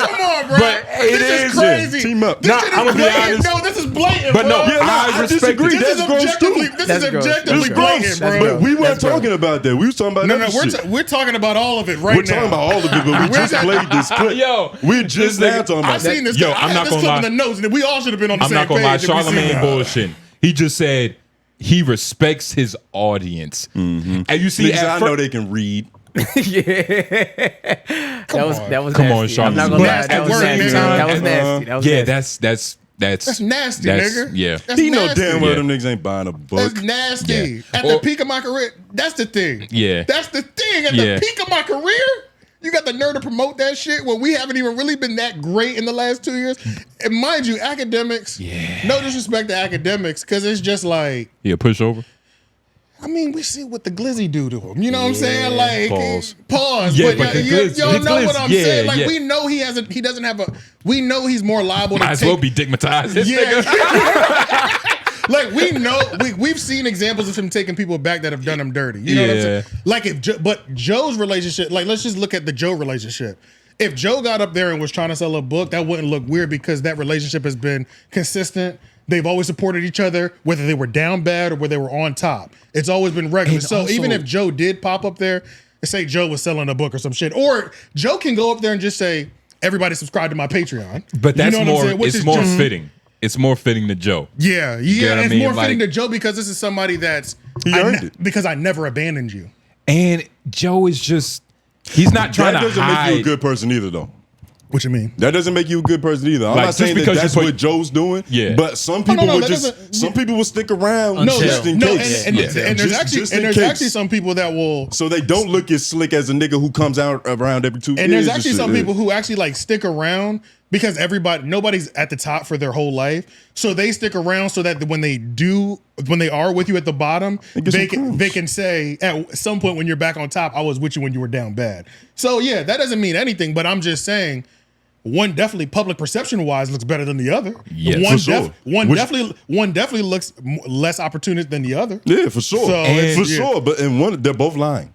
Come on, bro. But it this is crazy. Team up. This Nah, shit is I'm gonna be blatant. honest. No, this is blatant, But bro. no, I respect disagree. it. That's gross too. This That's is gross. objectively That's gross. blatant, That's bro. But we weren't That's talking about that. We was talking about No, other shit. we're talking about all of it right We're now. talking about all of it, but we just played this clip. Yo, We're just now talking I about that. seen this. Yo, I I'm had not this gonna clip lie. in the notes, and we all should have been on the I'm same not gonna lie. page. if we seen Charlamagne that. bullshit. He just said he respects his audience, and you see, Niggas, I at know they can read. That was Come on, nasty. I'm not Charlamagne. gonna lie. Nasty That was word, nasty. nigga. That was nasty. That was yeah, nasty. that's nasty, that's- nigga. Yeah, That's He know nasty. damn well Yeah. them niggas ain't buying a book. That's nasty. Yeah. At Or- the peak of my career, that's the thing. Yeah. That's the thing. At Yeah. the peak of my career, you got the nerve to promote that shit when we haven't even really been that great in the last 2 years. And mind you, Akademiks, no disrespect to Akademiks, because it's just like, yeah. Push over. I mean, we see what the Glizzy do to him. You know what I'm saying? Like, Pause. Yeah, but but the y'all know what I'm yeah, saying? Like, yeah. we know he doesn't have a. We know he's more liable Might to as take. well be digmatized. This Yeah. nigga. Like, we know we've seen examples of him taking people back that have done him dirty. You know what I'm Yeah. saying? Like but Joe's relationship, like let's just look at the Joe relationship. If Joe got up there and was trying to sell a book, that wouldn't look weird because that relationship has been consistent. They've always supported each other, whether they were down bad or whether they were on top. It's always been regular. And So also- even if Joe did pop up there and say Joe was selling a book or some shit, or Joe can go up there and just say, everybody subscribe to my Patreon. But that's you know what I'm more. saying? Which It's is more just- fitting. It's more fitting to Joe. Yeah, get what I it's mean? more fitting Like- to Joe because this is somebody that's He earned it. because I never abandoned you. And Joe is just—he's not trying That to doesn't hide. make you a good person either, though. What you mean? That doesn't make you a good person either. I'm Like, not just saying that because you that's put- what Joe's doing. Yeah. But some no, people no, would that just doesn't- some people will stick around No, just in no, case. and Just there's in case. actually some people that will. So they don't look as slick as a nigga who comes out around every 2 years. And there's and actually shit. some people who actually like stick around because nobody's at the top for their whole life. So they stick around so that when they are with you at the bottom, get some they cruise. can say at some point when you're back on top, I was with you when you were down bad. So yeah, that doesn't mean anything, but I'm just saying one definitely public perception wise looks better than the other. Yes, one for sure. one definitely looks less opportunist than the other. Yeah, for sure. So it's- for yeah. sure. But they're both lying.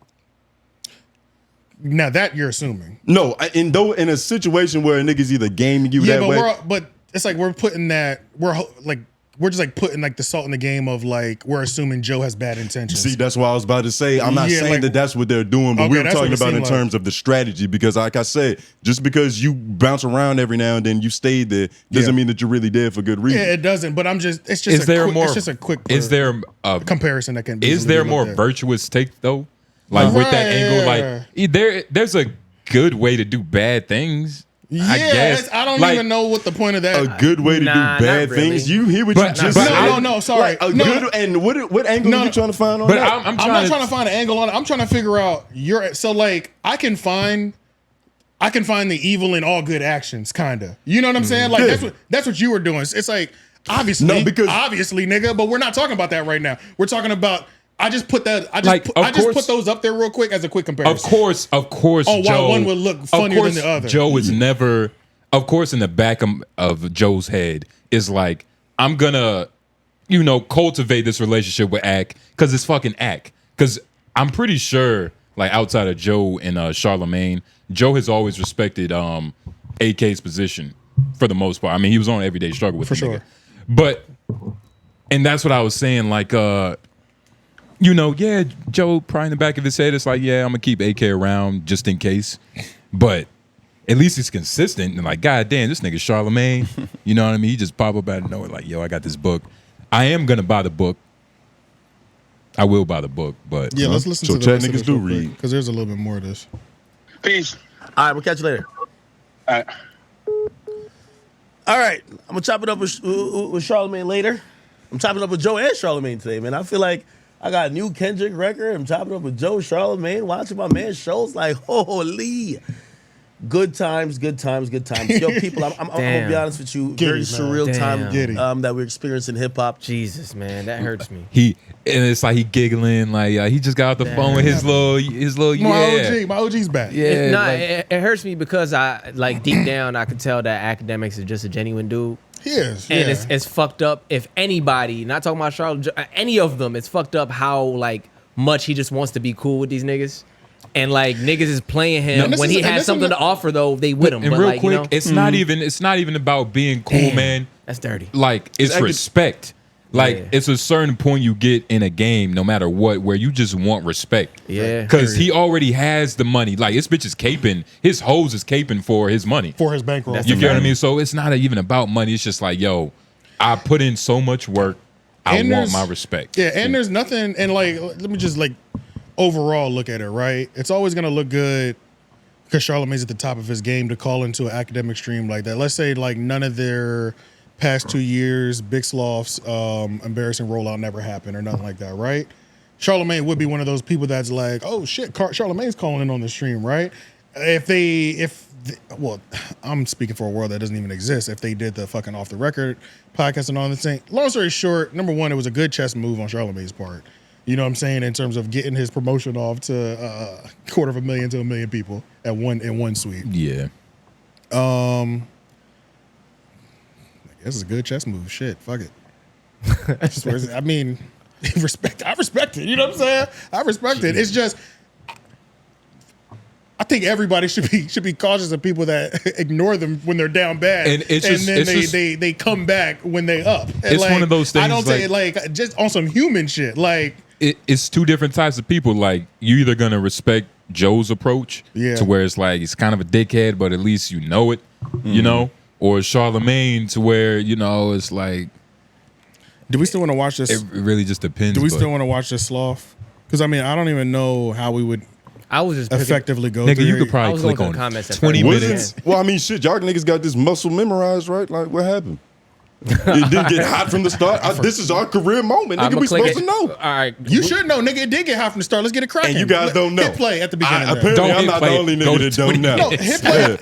Now that you're assuming. No, in a situation where a nigga's either gaming you Yeah, that way. but it's like we're putting that we're just like putting like the salt in the game of like we're assuming Joe has bad intentions. See, that's what I was about to say. I'm not Yeah, saying like- that that's what they're doing, but Okay, we were that's what talking it about seemed in like. terms of the strategy. Because, like I said, just because you bounce around every now and then, you stayed there, doesn't Yeah. mean that you're really there for good reason. Yeah, it doesn't. But it's just Is there more? it's just a quick Is there a comparison that can. Is easily there be more looked at. virtuous take though? Like with that angle, like there's a good way to do bad things. Yeah, I guess. I don't Like, even know what the point of that. A good way to Nah, do not bad really. things. You hear what But- you just but said? I- no, sorry. Like, No. good, and what angle No, are you trying to find on But that? I'm I'm not trying to to find an angle on it. I'm trying to figure out so like I can find the evil in all good actions, kind of. You know what I'm saying? Like Yeah. that's what you were doing. It's like obviously, No, because- obviously, nigga. But we're not talking about that right now. We're talking about. I just put that. I Like, of just course- put those up there real quick as a quick comparison. Of course. Oh, why Joe, one would look of funnier than course the other. Joe is never. Of course, in the back of Joe's head is like, I'm gonna, cultivate this relationship with Ak because it's fucking Ak. Because I'm pretty sure, like outside of Joe and Charlamagne, Joe has always respected AK's position for the most part. I mean, he was on Everyday Struggle with For the nigga. sure. But, and that's what I was saying, like, Joe probably in the back of his head, it's like, yeah, I'm gonna keep AK around just in case. But at least he's consistent and like, God damn, this nigga Charlamagne, you know what I mean? He just pop up out of nowhere like, yo, I got this book. I am gonna buy the book. I will buy the book, but Yeah, let's listen So to the chat rest of niggas this do real quick, read. because there's a little bit more of this. Peace. All right, we'll catch you later. All right. All right, I'm gonna chop it up with Charlamagne later. I'm chopping up with Joe and Charlamagne today, man. I feel like I got a new Kendrick record. I'm chopping up with Joe, Charlamagne, watching my man shows like, holy. Good times. Yo, people, I'm gonna be honest with you. Very surreal time that we're experiencing hip hop. Jesus, man, that hurts me. And it's like he giggling, like he just got off the phone with his little My OG's back. Yeah, it hurts me because I like deep down I could tell that Akademiks is just a genuine dude. He is, and it's fucked up. If anybody, not talking about Charlotte, any of them, it's fucked up how like much he just wants to be cool with these niggas. And like niggas is playing him when he has something to offer though, they with him. And but real like, quick, you know, it's not even about being cool, man. That's dirty. Like it's respect. Like it's a certain point you get in a game, no matter what, where you just want respect. Yeah. Because he already has the money. Like his bitch is caping, his hoes is caping for his money. For his bankroll. You get what I mean? So it's not even about money. It's just like, yo, I put in so much work. I want my respect. Yeah, and there's nothing, and like, let me just like overall look at it, right? It's always gonna look good because Charlamagne's at the top of his game to call into an academic stream like that. Let's say like none of their past 2 years, Big Sloth's embarrassing rollout never happened or nothing like that, right? Charlamagne would be one of those people that's like, oh shit, Charlamagne's calling in on the stream, right? Well, I'm speaking for a world that doesn't even exist. If they did the fucking off the record podcast and all this thing, long story short, number one, it was a good chess move on Charlamagne's part. You know what I'm saying? In terms of getting his promotion off to $250,000 to $1 million people in one sweep. Yeah. I guess it's a good chess move. Shit, fuck it. I mean, I respect it. You know what I'm saying? I respect it. It's just, I think everybody should be cautious of people that ignore them when they're down bad, and then they come back when they up. And it's like, one of those things. I don't say like just on some human shit. Like it's two different types of people. Like you either gonna respect Joe's approach, to where it's like he's kind of a dickhead, but at least you know it, you know, or Charlamagne to where you know it's like. Do we still want to watch this? It really just depends. Do we still want to watch this sloth? Because I mean, I don't even know how we would. I was just effectively go. Nigga, you could probably click on comments 20 minutes. Well, I mean, shit, y'all niggas got this muscle memorized, right? Like, what happened? It didn't get hot from the start. This is our career moment, nigga. We supposed to know. All right, you should know, nigga. It did get hot from the start. Let's get it cracking. And you guys don't know. Hit play at the beginning. Apparently, I'm not the only nigga that don't know. No, hit play at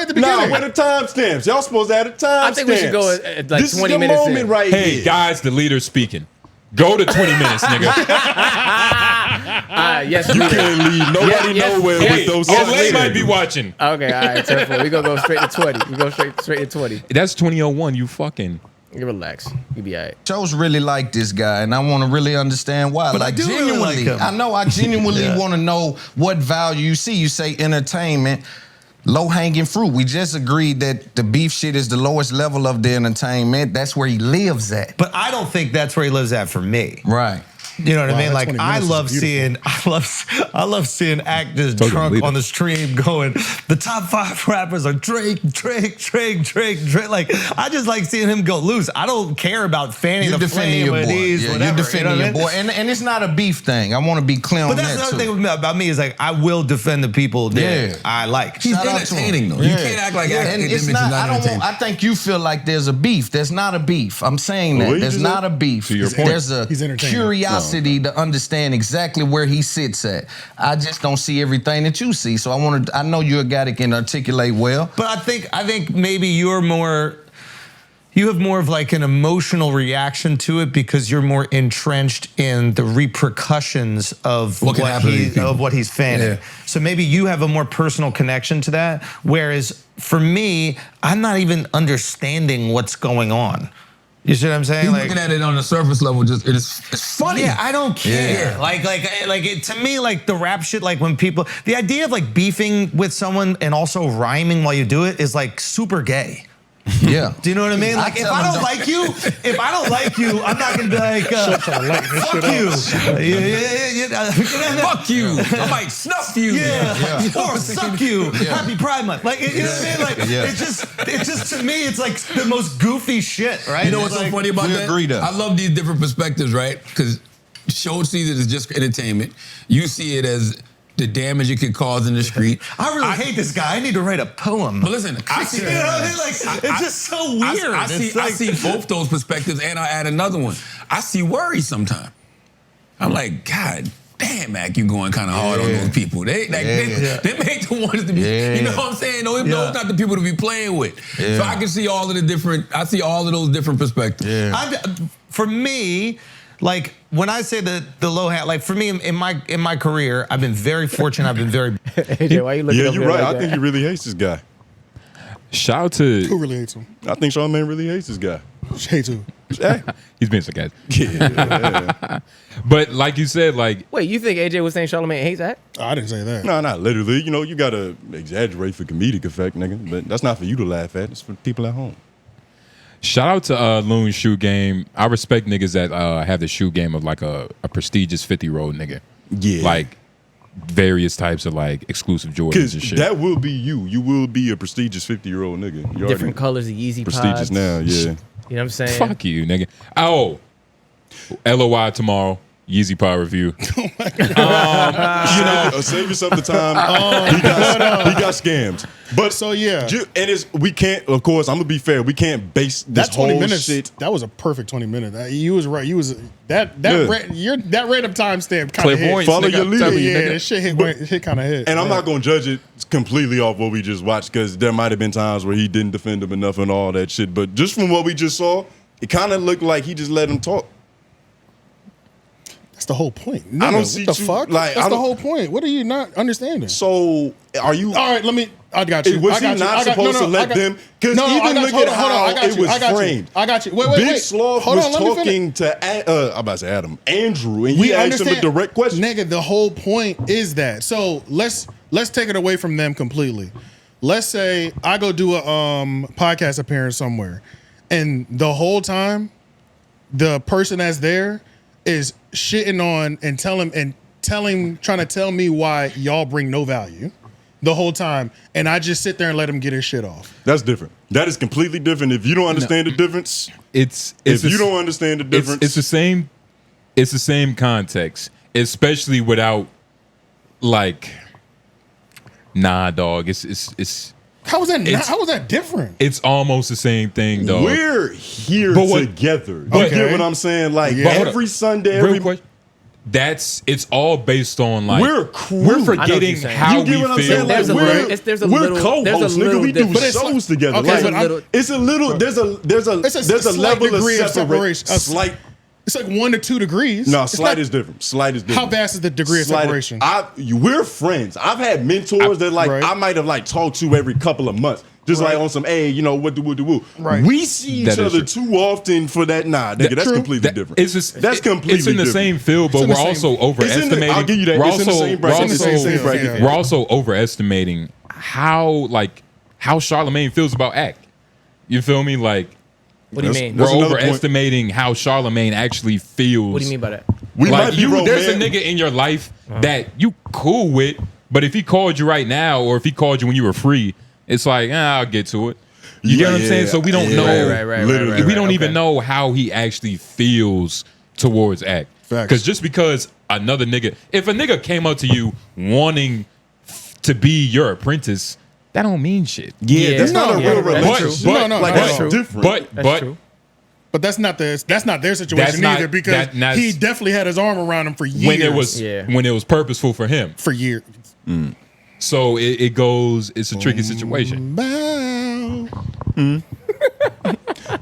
the beginning. Nah, where the timestamps? Y'all supposed to add a timestamp. I think we should go at like this 20 is minutes. This moment right hey, here. guys, the leader's speaking. Go to 20 minutes, nigga. Yes, you can't leave nobody nowhere with those. LA might be watching. Okay, all right, careful. We gonna go straight to 20. We go straight to 20. That's 2001. You fucking. You relax. You be all right. Shows really like this guy, and I want to really understand why. But like I do genuinely, really like him. I know I genuinely want to know what value you see. You say entertainment, low-hanging fruit. We just agreed that the beef shit is the lowest level of the entertainment. That's where he lives at. But I don't think that's where he lives at for me. Right. You know what I mean? that Like 20 I minutes love is seeing, I love seeing actors drunk on the stream going, the top 5 rappers are Drake. Like I just like seeing him go loose. I don't care about fanning You're the defending flame your or boy. these, Yeah, whatever. you're defending your boy, and it's not a beef thing. I want to be clear on But that that's too. another thing about me is like I will defend the people that I like. He's Shout out to entertaining him. though. You can't act like And Akademiks it's is not. not entertaining. I think you feel like there's a beef. There's not a beef. I'm saying that. What you There's just not said? a beef. To your point. There's a He's entertaining. curiosity to understand exactly where he sits at. I just don't see everything that you see. So I know you're a guy that can articulate well. But I think maybe you have more of like an emotional reaction to it because you're more entrenched in the repercussions of What can happen to these people. what he's fanning. Yeah. So maybe you have a more personal connection to that. Whereas for me, I'm not even understanding what's going on. You see what I'm saying? He's Like, looking at it on the surface level, it's funny. yeah, I don't care. Yeah. Like it, to me, like the rap shit, like when people, the idea of like beefing with someone and also rhyming while you do it is like super gay. Yeah. Do you know what I mean? Like if I don't like you, I'm not gonna be like, fuck you. Fuck you. I might snuff you. Or suck you. Happy Pride Month. Like, you know what I mean? Like, it's just to me, it's like the most goofy shit, right? You know what's so funny about we that? agree though. I love these different perspectives, right? Because Show sees it as just entertainment. You see it as the damage it could cause in the street. I really hate this guy. I need to write a poem. But listen, I see. You know what I mean? Like, it's just so weird. I see both those perspectives, and I'll add another one. I see worry sometimes. I'm like, God damn, Mac, you going kind of hard on those people. They make the ones to be, you know what I'm saying? Those not the people to be playing with. So I can see all of those different perspectives. For me, like when I say the low hat, like for me in my career, I've been very fortunate. I've been very. AJ, why you looking up you're there right. like I think that? he really hates this guy. Shout out to Who really hates him? I think Charlamagne really hates this guy. Hates who? Hey. he's being sarcastic. Yeah. But like you said, like Wait, you think AJ was saying Charlamagne hates that? Oh, I didn't say that. No, not literally. You know, you gotta exaggerate for comedic effect, nigga. But that's not for you to laugh at. It's for people at home. shout out to Loon's shoe game. I respect niggas that have the shoe game of like a prestigious 50-year-old nigga. Yeah. Like various types of like exclusive Jordans Because and shit. that will be you. You will be a prestigious 50-year-old nigga. You're Different already colors of Yeezy prestigious pods. now, yeah. You know what I'm saying? Fuck you, nigga. Oh, LOI tomorrow. Yeezy Pod review. You know, save yourself the time. He got scammed. But So, yeah. we can't. Of course, I'm gonna be fair. We can't base this That 20 whole minutes, shit. that was a perfect 20 minutes. You was right. You was that random timestamp kind of Clairvoyance, hit. Follow nigga, your I'm lead. telling you, Yeah, nigga. that shit hit kind of hit. And I'm not gonna judge it completely off what we just watched because there might have been times where he didn't defend him enough and all that shit. But just from what we just saw, it kind of looked like he just let him talk. That's the whole point. I don't Nigga, see what the you- fuck. like, That's I the don't- whole point. What are you not understanding? So are you? All right, I got you. Was I got he you. not I got- supposed to let them? Because even look at how it was framed. I got you. Wait. Big Sloth Hold was on, let me finish. talking to I'm about to say Andrew, and We he asked him a understand. direct question. Nigga, the whole point is that. So let's take it away from them completely. Let's say I go do a podcast appearance somewhere, and the whole time, the person that's there is shitting on and trying to tell me why y'all bring no value the whole time, and I just sit there and let him get his shit off. That's different. That is completely different. If you don't understand the difference, If you don't understand the difference, it's the same. It's the same context, especially without like, nah, dog. It's How was that different? it's almost the same thing, dog. we're here But what- together. You but- get what I'm saying? Like Yeah. every Sunday, Real every quick, it's all based on like we're crew. we're I know what forgetting you're saying. how You get we what I'm feel. saying? Like There's a we're little- there's a little- co-hosts, there's a nigga. little We do difference. shows together. Okay, Like, but I'm- it's a little. There's a slight level degree of of separation. separation. A slight. It's like 1 to 2 degrees. No, It's slight not- is different. Slight is different. How vast is the degree of Slight- separation? We're friends. I've had mentors that like Right. I might have like talked to every couple of months. Just Right. like on some, hey, you know, what do. Right. We see each That is other true. too often for that. Nah, nigga, that's True. completely That- different. It's just that's completely It's in the different. same field, but in we're the same- also overestimating. I'll give you that. We're It's in the also same bracket. we're It's in the also- same bracket. yeah. we're also overestimating how Charlamagne feels about Act. You feel me? Like What do you That's- mean? we're That's another overestimating how Charlamagne actually feels. What do you mean by that? We like might be there's a romantic. nigga in your life that you cool with, but if he called you right now, or if he called you when you were free, it's like, I'll get to it. You get what I'm saying? So we don't know. Right, Literally. We don't okay. even know how he actually feels towards Act. Facts. Because just because another nigga, if a nigga came up to you wanting to be your apprentice, that don't mean shit. Yeah, that's not a yeah, real that's relationship. true. No, like that's that's true. different. That's true. But that's not their situation That's not- either, because that's- he definitely had his arm around him for years. when it was purposeful for him. for years. So it goes. It's a tricky situation. Bow.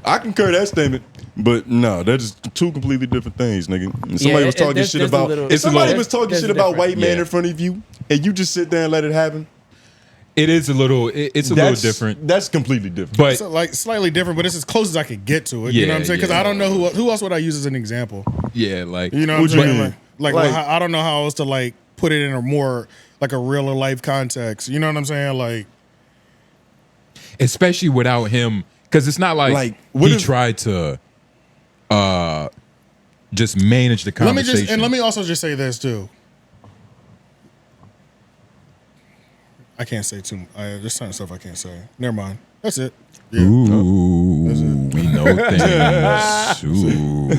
I concur that statement, but no, that is two completely different things, nigga. And somebody Yeah, was talking there's- shit there's a about. little- If somebody there's- was talking there's shit about different. white man Yeah. in front of you, and you just sit there and let it happen, It is a little. It's a little different. That's completely different. But So like slightly different, but it's as close as I could get to it. You know Yeah, what I'm saying? Because yeah. I don't know who else would I use as an example. yeah, like You know what What I'm you saying? mean? Like Like- I don't know how else to like put it in a more like a realer life context. You know what I'm saying? Like especially without him, because it's not like what he if- tried to just manage the conversation. let me also just say this too. I can't say too. There's certain stuff I can't say. Never mind. That's it. Yeah. Ooh, we know things. Ooh.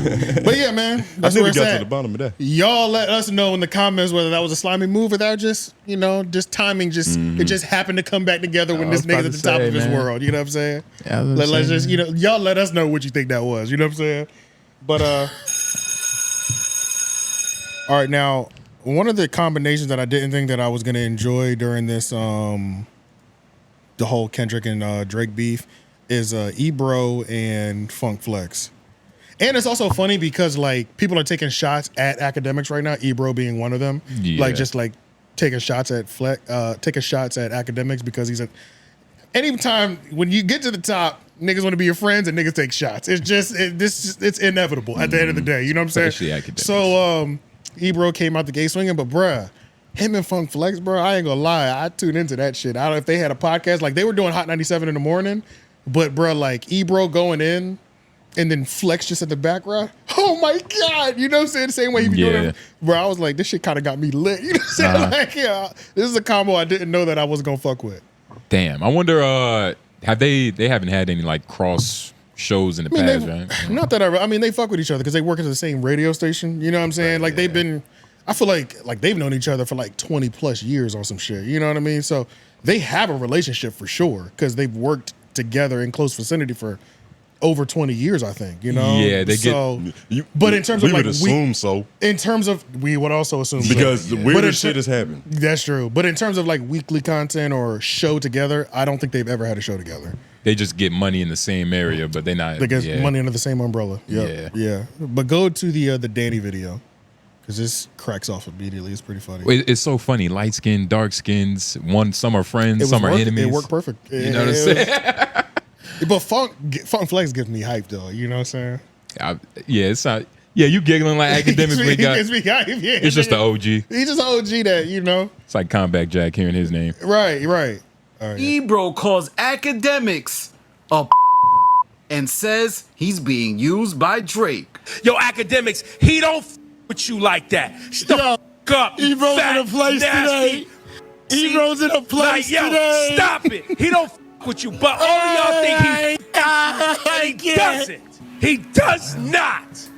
But yeah, man, I that's think where we it's got to at. the bottom of that. Y'all let us know in the comments whether that was a slimy move or that just, just timing. It just happened to come back together when I this was about nigga's at to the top say, of his man. world. You know what I'm saying? Yeah, I was about to Let's say, just, y'all let us know what you think that was. You know what I'm saying? But all right, now one of the combinations that I didn't think that I was gonna enjoy during this the whole Kendrick and Drake beef is Ebro and Funk Flex. And it's also funny because like people are taking shots at Akademiks right now, Ebro being one of them. Yeah. Like just like taking shots at Akademiks because he's anytime when you get to the top, niggas want to be your friends and niggas take shots. It's just it's inevitable at the end of the day. You know what I'm saying? Especially Akademiks. So Ebro came out the gate swinging, but bruh, him and Funk Flex, bro, I ain't gonna lie, I tuned into that shit. I don't know if they had a podcast, like they were doing Hot 97 in the morning, but bruh, like Ebro going in and then Flex just in the background. Oh my God, you know what I'm saying? The same way he be doing it. Bro, I was like, this shit kind of got me lit. You know what I'm saying? Like, yeah, this is a combo I didn't know that I wasn't gonna fuck with. Damn, I wonder, have they haven't had any like cross shows in the past, right? Not that I mean, they fuck with each other because they work at the same radio station. You know what I'm saying? Like they've been, I feel like they've known each other for like 20 plus years on some shit. You know what I mean? So they have a relationship for sure because they've worked together in close vicinity for over 20 years, I think. You know? Yeah, they but in terms of we like would assume so. In terms of we would also assume because so. the weirdest shit has happened. That's true. But in terms of like weekly content or show together, I don't think they've ever had a show together. They just get money in the same area, but they not. They get money under the same umbrella. Yep. Yeah. But go to the Danny video because this cracks off immediately. It's pretty funny. It's so funny. Light skin, dark skins. Some are friends, some are enemies. It worked perfect. You know what I'm saying? But Funk Flex gives me hype though. You know what I'm saying? It's not. Yeah, you giggling like Akademiks. He gives me hype. Yeah, it's just the OG. He's just an OG that, you know. It's like Combat Jack hearing his name. Right. All right. Ebro calls Akademiks a and says he's being used by Drake. Yo, Akademiks, he don't with you like that. Shut the up. Ebro's in a place today. Ebro's in a place today. Stop it. He don't with you, but all of y'all think he doesn't. He does not.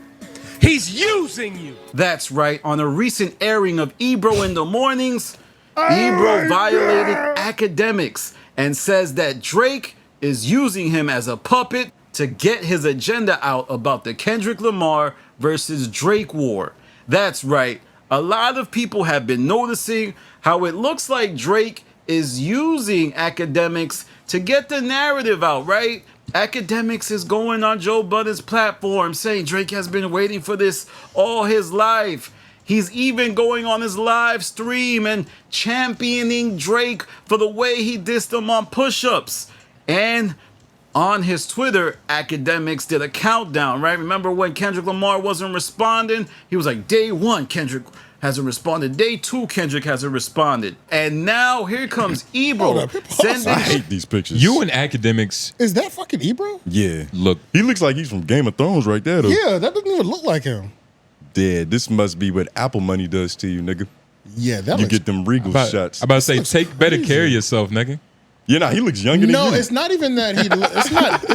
He's using you. That's right. On a recent airing of Ebro in the Mornings, Ebro violated Akademiks and says that Drake is using him as a puppet to get his agenda out about the Kendrick Lamar versus Drake war. That's right. A lot of people have been noticing how it looks like Drake is using Akademiks to get the narrative out, right? Akademiks is going on Joe Budden's platform saying Drake has been waiting for this all his life. He's even going on his live stream and championing Drake for the way he dissed him on push-ups. And on his Twitter, Akademiks did a countdown, right? Remember when Kendrick Lamar wasn't responding? He was like, day 1, Kendrick hasn't responded. Day 2, Kendrick hasn't responded. And now here comes Ebro. I hate these pictures. You and Akademiks. Is that fucking Ebro? Yeah. Look. He looks like he's from Game of Thrones right there, though. Yeah, that doesn't even look like him. Yeah, this must be what Apple money does to you, nigga. Yeah, that you looks, get them regal shots. I'm about to say, take better care of yourself, nigga. Yeah, nah, he looks younger than you. No, it's not even that it's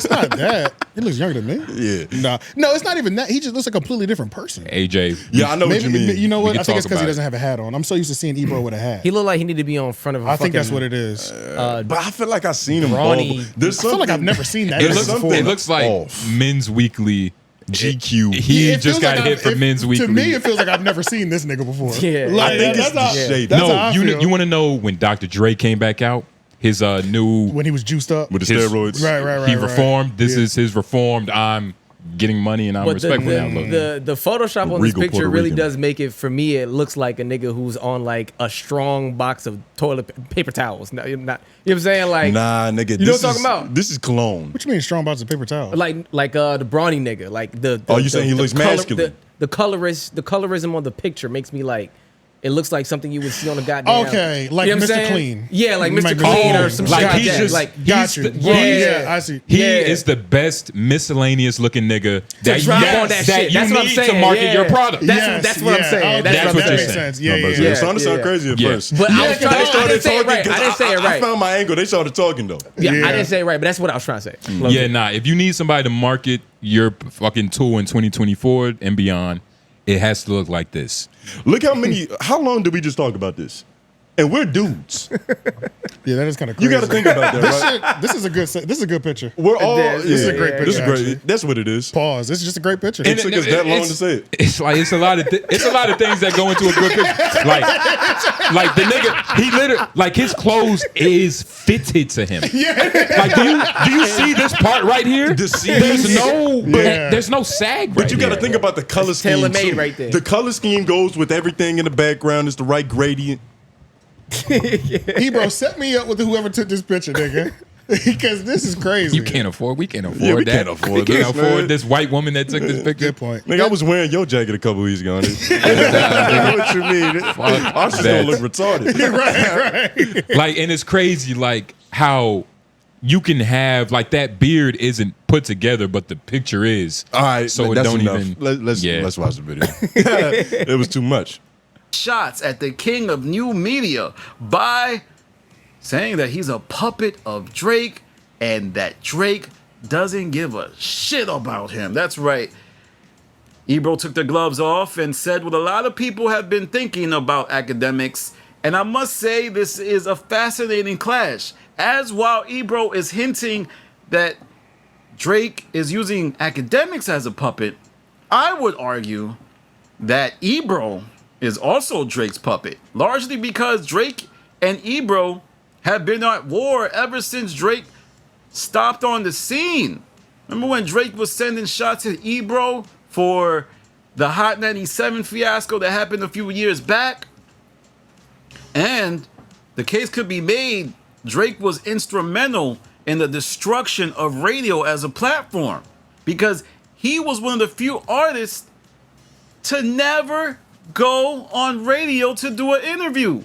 not that. He looks younger than me. Yeah. No, it's not even that. He just looks a completely different person. AJ. Yeah, I know what you mean. You know what? I think it's because he about doesn't have a hat on. I'm so used to seeing Ebro with a hat. He looked like he needed to be on front of a I think that's what it is. But I feel like I've seen him Brawny. bald. There's I feel like I've never seen that. It looks like Men's Weekly. GQ. He It just feels got like hit for Men's Weekly. To me, it feels like I've never seen this nigga before. Yeah. Like, I think that's it's how- shade. that's how No, I feel. you want to know when Dr. Dre came back out? His new when he was juiced up with the steroids. Right. He reformed. This is his reformed. I'm getting money and I'm But respectful now. Look. the Photoshop on this Regal picture Puerto really Rican. does make it, for me, it looks like a nigga who's on like a strong box of paper towels. No, you know what I'm saying? Like, Nah, nigga. You know what I'm talking about? This is cologne. What you mean strong box of paper towel? like the brawny nigga. Like the Oh, you saying he looks masculine? The colorism on the picture makes me like, it looks like something you would see on a goddamn. Okay, like you know what I'm Mr. saying? Clean. Yeah, like Mike Mr. Clean or Clean. some Like, shit like he's that. just- Like, Got you. yeah. I see. He Yeah. is the best miscellaneous looking nigga that drop you, on that shit. you That's what I'm need saying. to market Yeah. your product. That's what I'm saying. Okay, That's what what that you're makes saying. sense. Yeah. It started to sound yeah. crazy at Yeah. first. But I was Yeah, trying. they I started didn't say it right. I didn't say it I right. found my angle. They started talking though. Yeah, Yeah. I didn't say it right, but that's what I was trying to say. Yeah, nah. If you need somebody to market your fucking tool in 2024 and beyond, it has to look like this. Look how long did we just talk about this? and we're dudes. Yeah, that is kind of crazy. You got to think about that, right? This is a good picture. We're all. This is a great picture. This is great. actually. That's what it is. Pause. This is just a great picture. It took us that long to say it. It's like it's a lot of things that go into a good picture. Like the nigga, he literally like his clothes is fitted to him. Yeah. Like do you see this part right here? There's no sag. But you got to think about the color scheme. Tailor-made right there. The color scheme goes with everything in the background. It's the right gradient. Ebro, set me up with whoever took this picture, nigga. Because this is crazy. We can't afford we that. can't afford we can't this, afford man. this white woman that took this picture. Good point. Nigga, I was wearing your jacket a couple weeks ago. What you mean? I just gonna look retarded. right. Like, and it's crazy, like how you can have like that beard isn't put together, but the picture is. All right, so it that's don't enough. even. Let's watch the video. It was too much. Shots at the king of new media by saying that he's a puppet of Drake and that Drake doesn't give a shit about him. That's right. Ebro took the gloves off and said what a lot of people have been thinking about Akademiks. And I must say, this is a fascinating clash. As while Ebro is hinting that Drake is using Akademiks as a puppet, I would argue that Ebro is also Drake's puppet, largely because Drake and Ebro have been at war ever since Drake stopped on the scene. Remember when Drake was sending shots at Ebro for the Hot 97 fiasco that happened a few years back? And the case could be made, Drake was instrumental in the destruction of radio as a platform because he was one of the few artists to never go on radio to do an interview.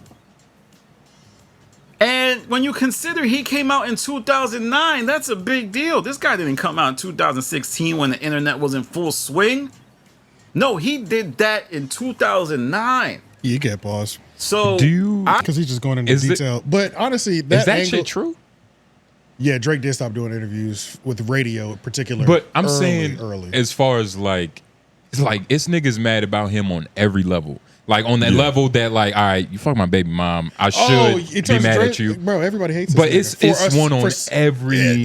And when you consider he came out in 2009, that's a big deal. This guy didn't come out in 2016 when the internet was in full swing. No, he did that in 2009. You can't pause. So, because he's just going into detail. But honestly, is that shit true? Yeah, Drake did stop doing interviews with radio in particular. But I'm saying, early. as far as like, it's niggas mad about him on every level. Like on that level that like, all right, you fuck my baby mom, I should be mad at you, bro. Everybody hates this but nigga. it's one on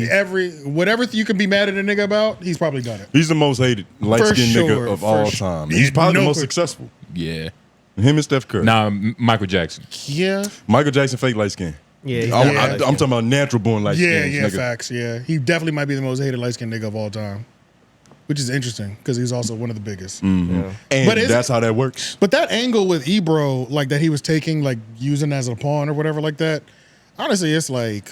every whatever you can be mad at a nigga about, he's probably done it. He's the most hated light-skinned nigga of all time. He's probably the most successful. Yeah, him and Steph Curry. Nah, Michael Jackson. Yeah, Michael Jackson fake light skin. Yeah, I'm talking about natural born light skin. Yeah, facts. Yeah, he definitely might be the most hated light skinned nigga of all time. Which is interesting because he's also one of the biggest. Mm-hmm. Yeah. And that's how that works. But that angle with Ebro, like that he was taking, like using as a pawn or whatever like that, honestly, it's like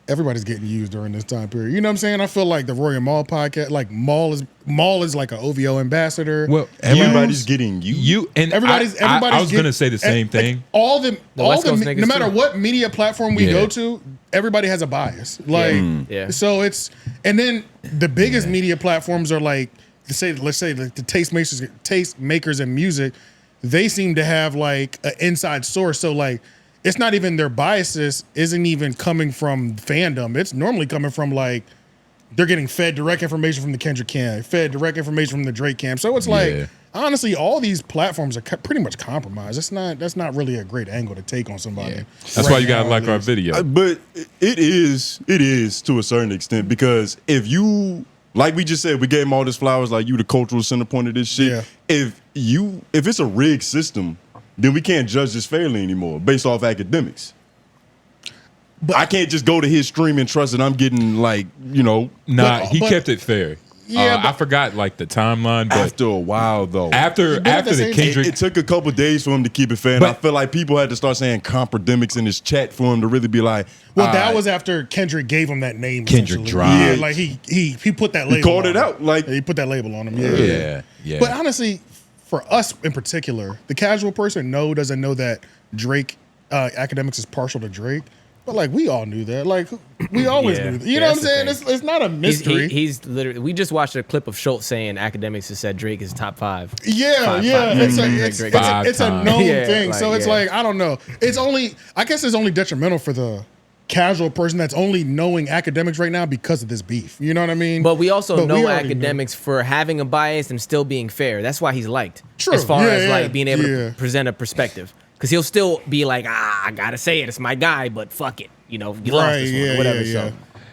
everybody's getting used during this time period. You know what I'm saying? I feel like the Roy and Mal podcast, like Mal is like an OVO ambassador. Well, everybody's getting used. Everybody's I was gonna say the same thing. All the no matter what media platform we go to, everybody has a bias. Like, so it's, and then the biggest media platforms are like, let's say the taste makers in music, they seem to have like an inside source. So like, it's not even their biases isn't even coming from fandom. It's normally coming from like, they're getting fed direct information from the Kendrick camp, fed direct information from the Drake camp. So it's like, honestly, all these platforms are pretty much compromised. That's not really a great angle to take on somebody. Yeah. That's why you gotta like our video. But it is to a certain extent because if you, like we just said, we gave him all this flowers, like you the cultural center point of this shit. Yeah. If it's a rigged system, then we can't judge this fairly anymore based off academics. But I can't just go to his stream and trust that I'm getting like, Nah, he kept it fair. Yeah, I forgot like the timeline, but after a while though, after the Kendrick, it took a couple days for him to keep it fair. And I feel like people had to start saying comprademics in his chat for him to really be like. Well, that was after Kendrick gave him that name. Kendrick dropped. Yeah, like he put that label. He called it out. Like he put that label on him. Yeah. But honestly, for us in particular, the casual person doesn't know that Drake Akademiks is partial to Drake. But like we all knew that. Like we always knew that. You know what I'm saying? It's not a mystery. He's literally. We just watched a clip of Schultz saying Akademiks has said Drake is top 5. Yeah. It's a known thing. So it's like I don't know. I guess it's only detrimental for the casual person that's only knowing Akademiks right now because of this beef. You know what I mean? But we also know Akademiks for having a bias and still being fair. That's why he's liked. True. As far as like being able to present a perspective. Because he'll still be like, I gotta say it, it's my guy, but fuck it, you know, you lost this one or whatever. So.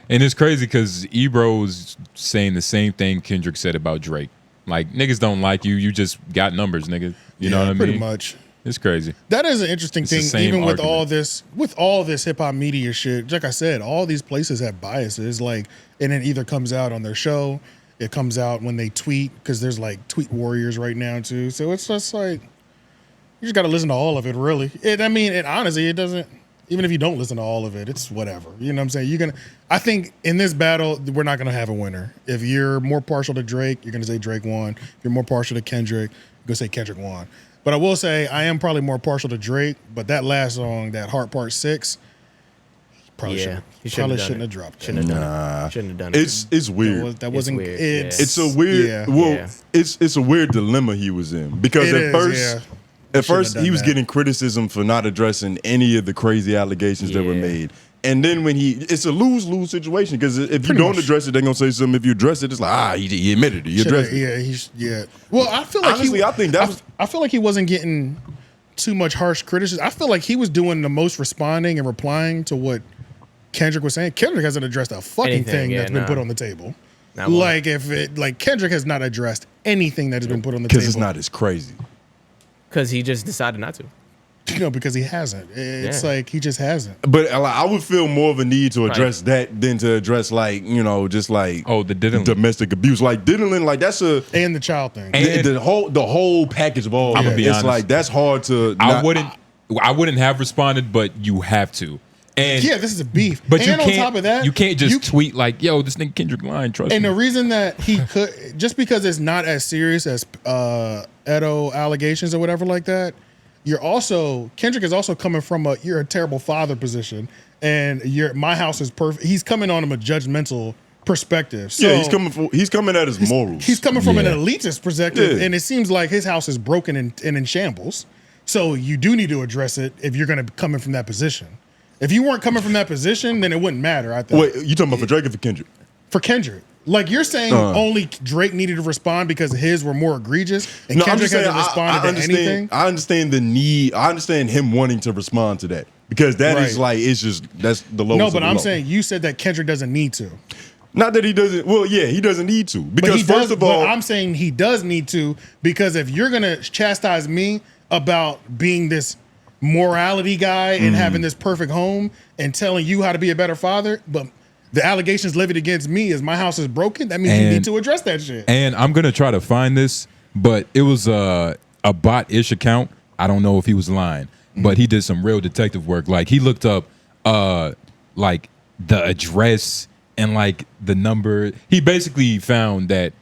And it's crazy because Ebro's saying the same thing Kendrick said about Drake. Like, niggas don't like you. You just got numbers, nigga. You know what I mean? Pretty much. It's crazy. That is an interesting thing, even with argument. all this hip hop media shit. Like I said, all these places have biases. Like, and it either comes out on their show, it comes out when they tweet, because there's like tweet warriors right now too. So it's just like you just got to listen to all of it, really. Honestly, it doesn't. Even if you don't listen to all of it, it's whatever. You know what I'm saying? I think in this battle, we're not gonna have a winner. If you're more partial to Drake, you're gonna say Drake won. If you're more partial to Kendrick, you're gonna say Kendrick won. But I will say I am probably more partial to Drake. But that last song, that Heart Part 6, probably shouldn't have dropped it. Shouldn't have done it. It's weird. That wasn't. weird. It's a weird. It's a weird dilemma he was in, because at first he was getting criticism for not addressing any of the crazy allegations that were made. And then when it's a lose-lose situation, because if you don't address it, they're gonna say something. If you address it, it's like, he admitted it. He addressed it. Yeah. Well, I feel like honestly, I feel like he wasn't getting too much harsh criticism. I feel like he was doing the most responding and replying to what Kendrick was saying. Kendrick hasn't addressed a fucking thing that's been put on the table. Kendrick has not addressed anything that has been put on the table. Because it's not as crazy. Because he just decided not to. Because he hasn't. It's like he just hasn't. But I would feel more of a need to address that than to address the diddling, domestic abuse, like diddling, like that's and the child thing, and the whole package of all. I'm gonna be honest. Like that's hard to. I wouldn't have responded, but you have to. And this is a beef. But and on top of that, you can't just tweet like, "Yo, this nigga Kendrick lying." Trust me. And the reason that he could, just because it's not as serious as Edo allegations or whatever like that, Kendrick is also coming from you're a terrible father position, and my house is perfect. He's coming on him a judgmental perspective. So he's coming at his morals. He's coming from an elitist perspective, and it seems like his house is broken and in shambles. So you do need to address it if you're going to come in from that position. If you weren't coming from that position, then it wouldn't matter, I think. Wait, you talking about for Drake or for Kendrick? For Kendrick. Like, you're saying only Drake needed to respond because his were more egregious, and Kendrick hasn't responded to anything? I understand the need. I understand him wanting to respond to that, because that is like, that's the lowest. No, but I'm low. saying you said that Kendrick doesn't need to. Not that he doesn't. Well, yeah, he doesn't need to. Because first of all, I'm saying he does need to, because if you're going to chastise me about being this morality guy and having this perfect home and telling you how to be a better father, but the allegations levied against me is my house is broken, that means you need to address that shit. And I'm gonna try to find this, but it was a bot-ish account. I don't know if he was lying, but he did some real detective work. Like, he looked up like the address and like the number. He basically found that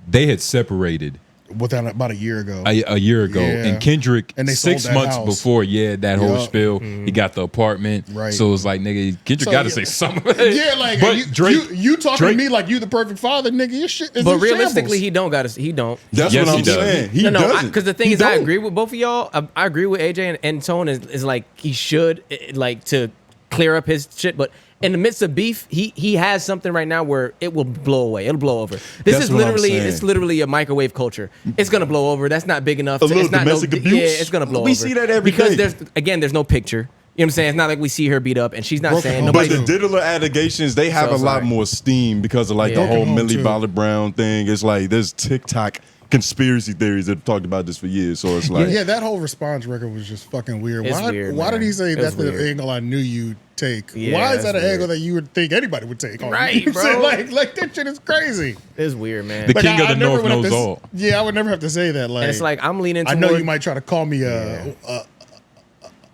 they had separated about a year ago. A year ago. Yeah. And Kendrick, and they 6 months house before, that whole spill, he got the apartment. Right. So it was like, nigga, Kendrick got to say something. Yeah, like, but Drake, you talking to me like you the perfect father, nigga. Your shit is But in realistically, shambles. he don't. That's what I'm saying. He doesn't. Because the thing is, I agree with both of y'all. I agree with AJ and Tone is like, he should, like, to clear up his shit, but in the midst of beef, he has something right now where it will blow away. It'll blow over. It's literally a microwave culture. It's gonna blow over. That's not big enough. A little domestic abuse. Yeah, it's gonna blow over. We see that every day. Because there's no picture. You know what I'm saying? It's not like we see her beat up and she's not saying But nobody. the diddler allegations, they have a lot more steam because of like the whole Millie Bobby Brown thing. It's like there's TikTok conspiracy theories that have talked about this for years. So it's like, that whole response record was just fucking weird. It's weird, why did he say that's the weird. angle I knew you'd take? Yeah, why is that an weird. angle that you would think anybody would take? Right, you know what I'm bro. saying? Like that shit is crazy. It's weird, man. The king of the North knows all. Yeah, I would never have to say that. Like, And it's like, I'm leaning I toward. know you might try to call me a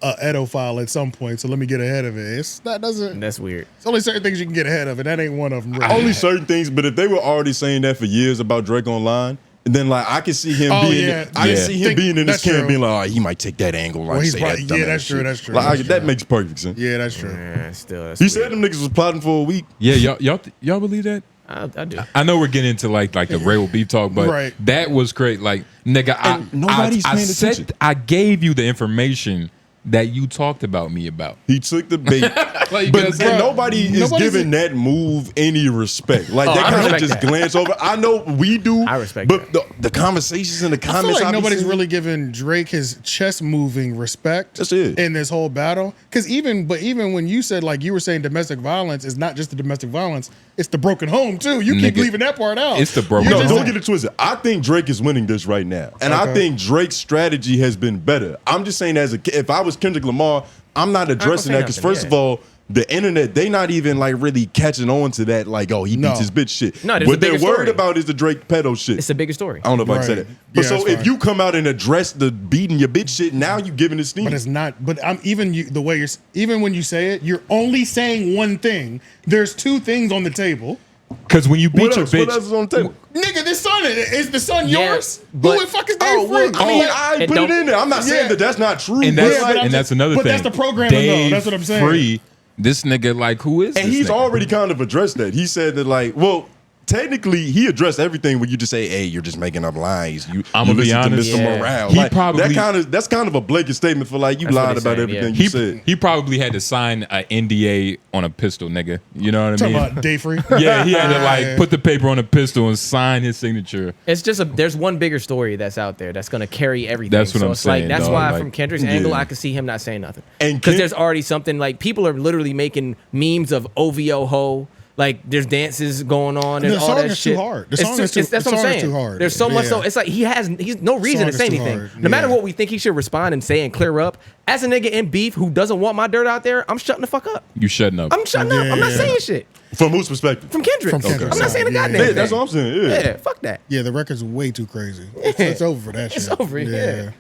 edophile at some point, so let me get ahead of it. That's weird. It's only certain things you can get ahead of, and that ain't one of them. Really. only certain things. But if they were already saying that for years about Drake online, and then like I can see him being in this camp, being like, he might take that angle. Like, say that dumbass that's true. shit. That's true. Like, that makes perfect sense. Yeah, that's true. Yeah, still. That's He weird. said them niggas was plotting for a week. Yeah, y'all believe that? I do. I know we're getting into like the real beef talk, but that was great. Like, nigga, nobody's paying attention. I gave you the information that you talked about me about. He took the bait. Like, but nobody is giving that move any respect. Like, they kind of just glance over. I know we do. I respect but the conversations in the comments. I feel like nobody's really giving Drake his chest moving respect in this whole battle. Because even when you said, like, you were saying domestic violence is not just the domestic violence, it's the broken home too. You keep leaving that part out. It's the broken home. No, don't get it twisted. I think Drake is winning this right now. And I think Drake's strategy has been better. I'm just saying, if I was Kendrick Lamar, I'm not addressing that because first of all, the internet, they not even like really catching on to that, like, oh, he beats his bitch shit. No, what they're worried about is the Drake pedo shit. It's a bigger story. I don't know if I can say that. But so if you come out and address the beating your bitch shit, now you giving it steam. But it's not. But I'm even when you say it, you're only saying one thing. There's two things on the table. Because when you beat your bitch, what else is on the table? Nigga, this son is the son yours? Who the fuck is Dave Free? I put it in there. I'm not saying that that's not true. And that's another thing. But that's the programming though. That's what I'm saying. Free. This nigga, like, who is? And this he's nigga? already kind of addressed that. He said that, like, well, technically, he addressed everything when you just say, "Hey, you're just making up lies." I'm gonna be honest. To Mr. Morale. He like, probably that's kind of a blanket statement for like you lied about everything you said. He probably had to sign an NDA on a pistol, nigga. You know what I mean? Talking about Dave Free. Yeah, he had to like put the paper on a pistol and sign his signature. It's just there's one bigger story that's out there that's gonna carry everything. That's what I'm saying. Like, that's dog. why Like, from Kendrick's angle, I could see him not saying nothing. And because there's already something like people are literally making memes of OVO ho. Like there's dances going on and the all song that is shit. Too hard. The song is too, that's the what I'm song saying. is too hard. There's so much. So it's like he's no reason to say anything. No matter what we think he should respond and say and clear up. As a nigga in beef who doesn't want my dirt out there, I'm shutting the fuck up. You shutting up. I'm shutting up. I'm not saying shit. From whose perspective? From Kendrick. From Kendrick. I'm not saying a goddamn thing. That's what I'm saying. Yeah, fuck that. Yeah, the record's way too crazy. It's over for that shit. It's over. Yeah.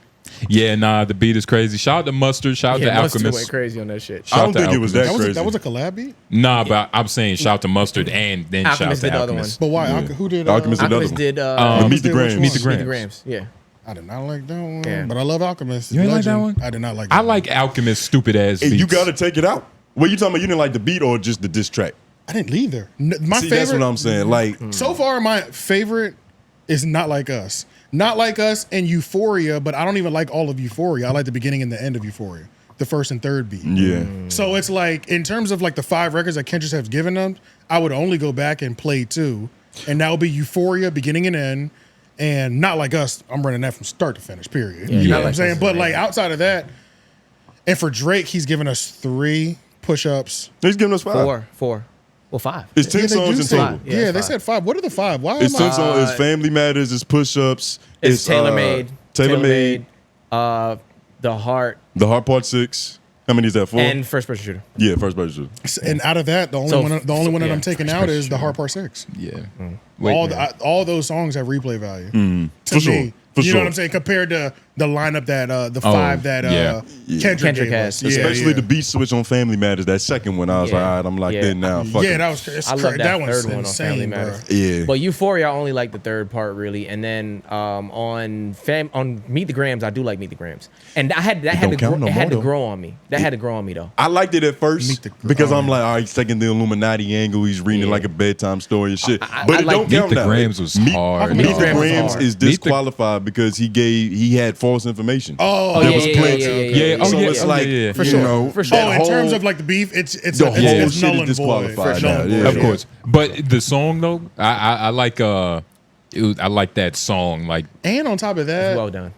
Yeah, nah, the beat is crazy. Shout out to Mustard. Shout out to Mustard Alchemist. went crazy on that shit. I don't think it was that crazy. That was a collab beat? Nah, but I'm saying shout out to Mustard and then shout out Alchemist to did the other Alchemist. But why? Who did? Alchemist did Alchemist did Meet the Grams. Meet the Grams. Yeah. I did not like that one, Yeah. but I love Alchemist. You ain't like that one? I did not like that I like Alchemist stupid ass Hey, beats. you got to take it out. What you talking about? You didn't like the beat or just the diss track? I didn't leave there. My See, favorite. that's what I'm saying. Like, so far, my favorite is Not Like Us. Not Like Us and Euphoria, but I don't even like all of Euphoria. I like the beginning and the end of Euphoria, the first and third beat. yeah. So it's like, in terms of like the 5 records that Kendrick has given them, I would only go back and play 2. And that would be Euphoria, beginning and end. And Not Like Us, I'm running that from start to finish, period. Yeah, you know Not what I'm Like saying? Us But is like outside of that, and for Drake, he's given us 3 push-ups. He's giving us 5. 4. Well, 5. It's 10 songs in total. Yeah, it's they 5. said 5. What are the 5? Why It's am 10 songs. It's Family Matters. It's push-ups. It's tailor-made. Tailor-made. The Heart. The Heart Part 6. How many is that for? And First Person Shooter. Yeah, first person. And out of that, the only one that I'm taking out is the Hard Part 6. Yeah. All those songs have replay value. For sure. For you sure. know what I'm saying? Compared to the lineup that the 5 that Kendrick gave has. us. Especially the beat switch on Family Matters. That second one, I was like, all right, I'm locked in now. Fuck yeah, it. that was crazy. I love that one's third one on Family insane, bro. Matters. Yeah. But Euphoria, I only like the third part really, and then on Meet the Grams, I do like Meet the Grams, and it had to grow on me. That had to grow on me though. I liked it at first because I'm like, all right, he's taking the Illuminati angle. He's reading like a bedtime story and shit. But it don't count Meet the now. Grams was hard. Meet the Grams is disqualified because he had false information. Oh, that was planted. Yeah. So it's like, for you sure. know, For sure. in terms of like the beef, it's the whole it's shit null is and void. disqualified now. Yeah. Of course. But the song though, I like I like that song. Like, And on top of that, Well done.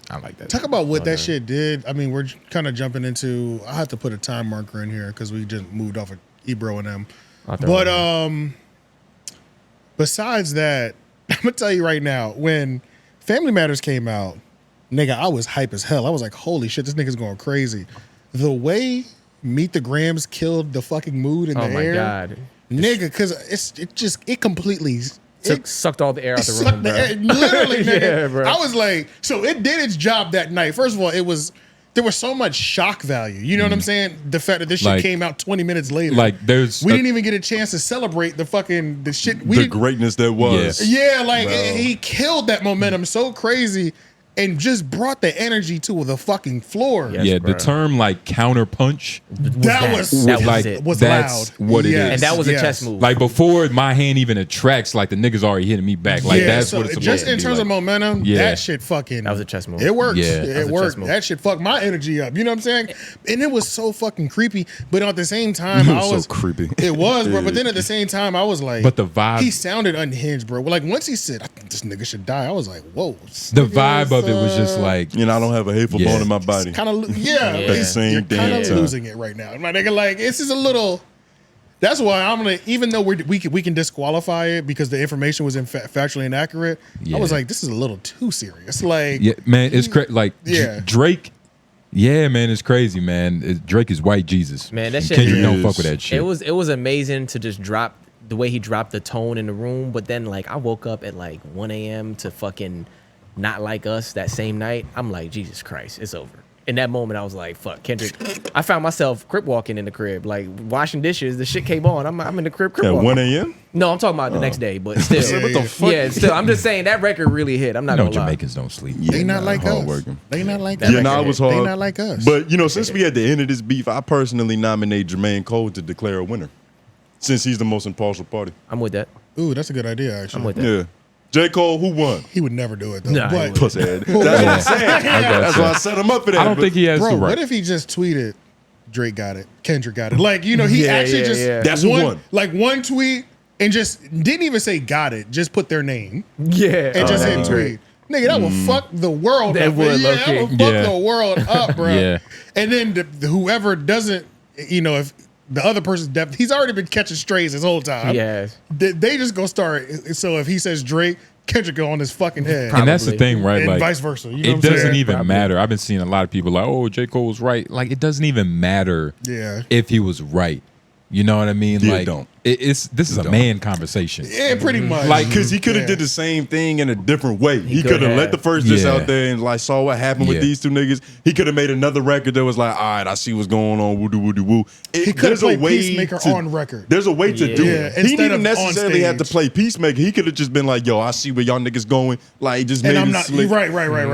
I like that. talk about what that shit did. I mean, we're kind of jumping into. I have to put a time marker in here because we just moved off of Ebro and them. But besides that, I'm gonna tell you right now, when Family Matters came out, nigga, I was hype as hell. I was like, holy shit, this nigga's going crazy. The way Meet the Grams killed the fucking mood in the air. Oh my god, nigga, because it completely sucked all the air out the room, bro. Literally, nigga. Yeah, bro. I was like, so it did its job that night. First of all, there was so much shock value. You know what I'm saying? The fact that this shit came out 20 minutes later. Like, we didn't even get a chance to celebrate the shit. The greatness that was. Yeah, like he killed that momentum so crazy. and just brought the energy to the fucking floor. Yes, yeah, bro. the term like counter punch. That was like it. was that's loud. what it Yes, is. And that was a yes. chess move. Like before my hand even attracts, like the niggas already hitting me back. Like that's so what it's supposed just to in be terms like. of momentum, Yeah. that shit fucking That was a chess move. It works. Yeah. That was It a chess worked. move. That shit fucked my energy up. You know what I'm saying? And it was so fucking creepy. But at the same time, It I was was so creepy. It was, bro. Yeah. But then at the same time, I was like, But the vibe- he sounded unhinged, bro. Like once he said, "I think this nigga should die," I was like, whoa. The vibe of it was just like, You know, I don't have a hateful Yeah. bone in my body. kind of yeah. At the same You're damn kind of time. losing it right now, my nigga. Like this is a little. That's why I'm gonna, even though we can disqualify it because the information was factually inaccurate. Yeah. I was like, this is a little too serious. Like, yeah, man, it's crazy. Like Yeah. Drake, yeah, man, it's crazy, man. Drake is white Jesus. Man, that And shit Kendrick is- don't fuck with that shit. It was amazing to just drop the way he dropped the tone in the room. But then like I woke up at like 1 a.m. to fucking Not Like Us that same night. I'm like, Jesus Christ, it's over. In that moment, I was like, fuck, Kendrick. I found myself crip walking in the crib, like washing dishes. The shit came on. I'm in the crib At walking. 1 a.m.? No, I'm talking about the next day, but still. What the fuck? Yeah, still. I'm just saying that record really hit. I'm not no gonna lie. Jamaicans don't sleep. they not like us. hardworking. They not like That us. Yeah, no, it was hard. They not like us. But, you know, since we at the end of this beef, I personally nominate Jermaine Cole to declare a winner since he's the most impartial party. I'm with that. Ooh, that's a good idea. Actually, I'm with that. Yeah. J. Cole, who won? he would never do it though. Nah, he but wouldn't. Pussy head. That's what I'm saying. That's why I set him up for that. I don't But think he has bro, the right. what if he just tweeted, Drake got it, Kendrick got it? Like, you know, he actually just That's who won. like one tweet and just didn't even say got it, just put their name Yeah. and just that'd hit be great. tweet. Nigga, that would fuck the world That up. would, Yeah, that low-key. would fuck Yeah. the world up, bro. Yeah. And then whoever doesn't, you know, if the other person's deaf, he's already been catching strays this whole time. Yes. They just gonna start. So if he says Drake, Kendrick go on his fucking head. And that's the Probably. thing, right? And Like vice versa. You know it what I'm doesn't saying? even Probably. matter. I've been seeing a lot of people like, "Oh, J. Cole was right." Like it doesn't even matter Yeah. if he was right. You know what I mean? Yeah, like don't. This is a man conversation. Yeah, pretty much. Like, cause he could have Yeah. did the same thing in a different way. He could could have have. let the first disc Yeah. out there and like saw what happened with Yeah. these two niggas. He could have made another record that was like, all right, I see what's going on. Woo doo woo doo woo. He could have There's a played way Peacemaker to- on record. There's a way to Yeah. do Yeah, it. He instead didn't even of on necessarily have to stage. play Peacemaker. He could have just been like, yo, I see where y'all niggas going. Like, just And made I'm it not slick. right.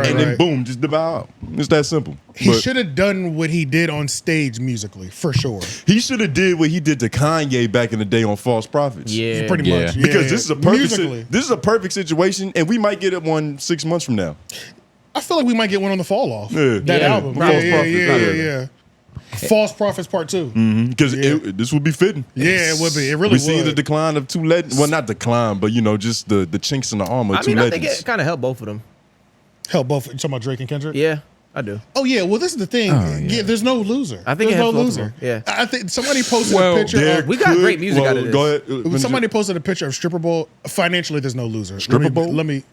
And then boom, just devour. It's that simple. He But should have done what he did on stage musically, for sure. he should have did what he did to Kanye back in the day on False Prophets. Yeah. Pretty Yeah. much. Because Yeah. this is a perfect musically. this is a perfect situation, and we might get it one 6 months from now. I feel like we might get one on the Fall Off. Yeah. That Yeah. album. False Yeah, Prophets. yeah, Yeah. yeah. False Prophets Part 2. Because this would be fitting. Yeah, it would be. It really we see the would. decline of two legends. Well, not decline, but you know, just the chinks in the armor of I two mean, I think legends. it kind of helped both of them. Hell, both. You talking about Drake and Kendrick? Yeah, I do. Oh yeah. Well, this is the thing. Yeah. There's no loser. I think there's it no helped both of loser. them. Yeah. I think somebody posted Well, a picture. There Of, We got great music out of this. Go ahead. somebody posted a picture of Stripper Bowl. Financially, there's no loser. Stripper Bowl? Let me.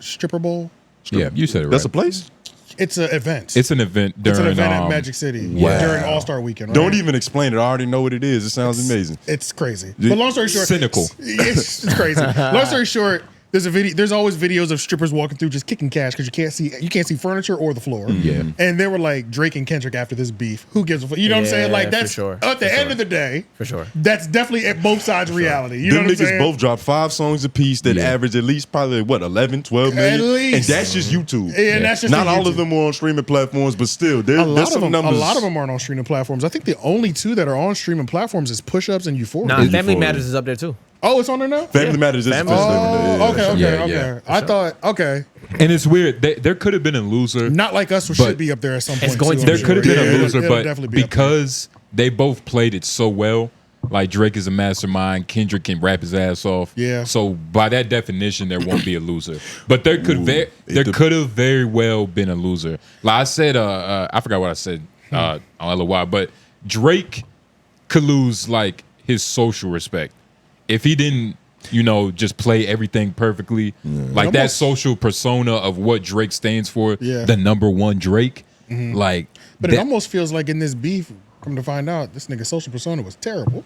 Stripper Bowl. Yeah, you said it right. That's a place? It's an event. It's an event It's during an event at Magic City during All Star Weekend. Right? Don't even explain it. I already know what it is. It sounds amazing. It's crazy. But long story short, Cynical. It's crazy. Long story short, there's a video. There's always videos of strippers walking through just kicking cash because you can't see furniture or the floor. Yeah. And they were like Drake and Kendrick after this beef. Who gives a fuck? You know what I'm saying? Yeah, Like for that's sure. at the For end sure. of the day. For sure. That's definitely at both sides reality. You know Them what I'm niggas saying? both dropped 5 songs apiece that Yeah. average at least probably, what, 11, 12 million? At least. And that's just YouTube. Yeah, and that's just Not on all of YouTube. them were on streaming platforms, but still, A there's lot some of them. numbers. A lot of them aren't on streaming platforms. I think the only two that are on streaming platforms is Push Ups and Euphoria. Nah, Family Euphoria. Matters is up there too. Oh, it's on there now. Family Matters is Family- officially Oh, on there. okay. Yeah, Okay. yeah. I thought okay. And it's weird. There could have been a loser. Not like us, But should be up there at some point. going too, to I'm There could have sure. been Yeah, a it'll- loser, it'll but definitely be up there. because they both played it so well, like Drake is a mastermind, Kendrick can rap his ass off. Yeah. So by that definition, there won't be a loser. But there could have very well been a loser. Like I said, I forgot what I said on LOY, but Drake could lose like his social respect if he didn't, you know, just play everything perfectly. Like that Almost- social persona of what Drake stands for, Yeah. the #1 Drake. Like, But that- it almost feels like in this beef, come to find out, this nigga's social persona was terrible.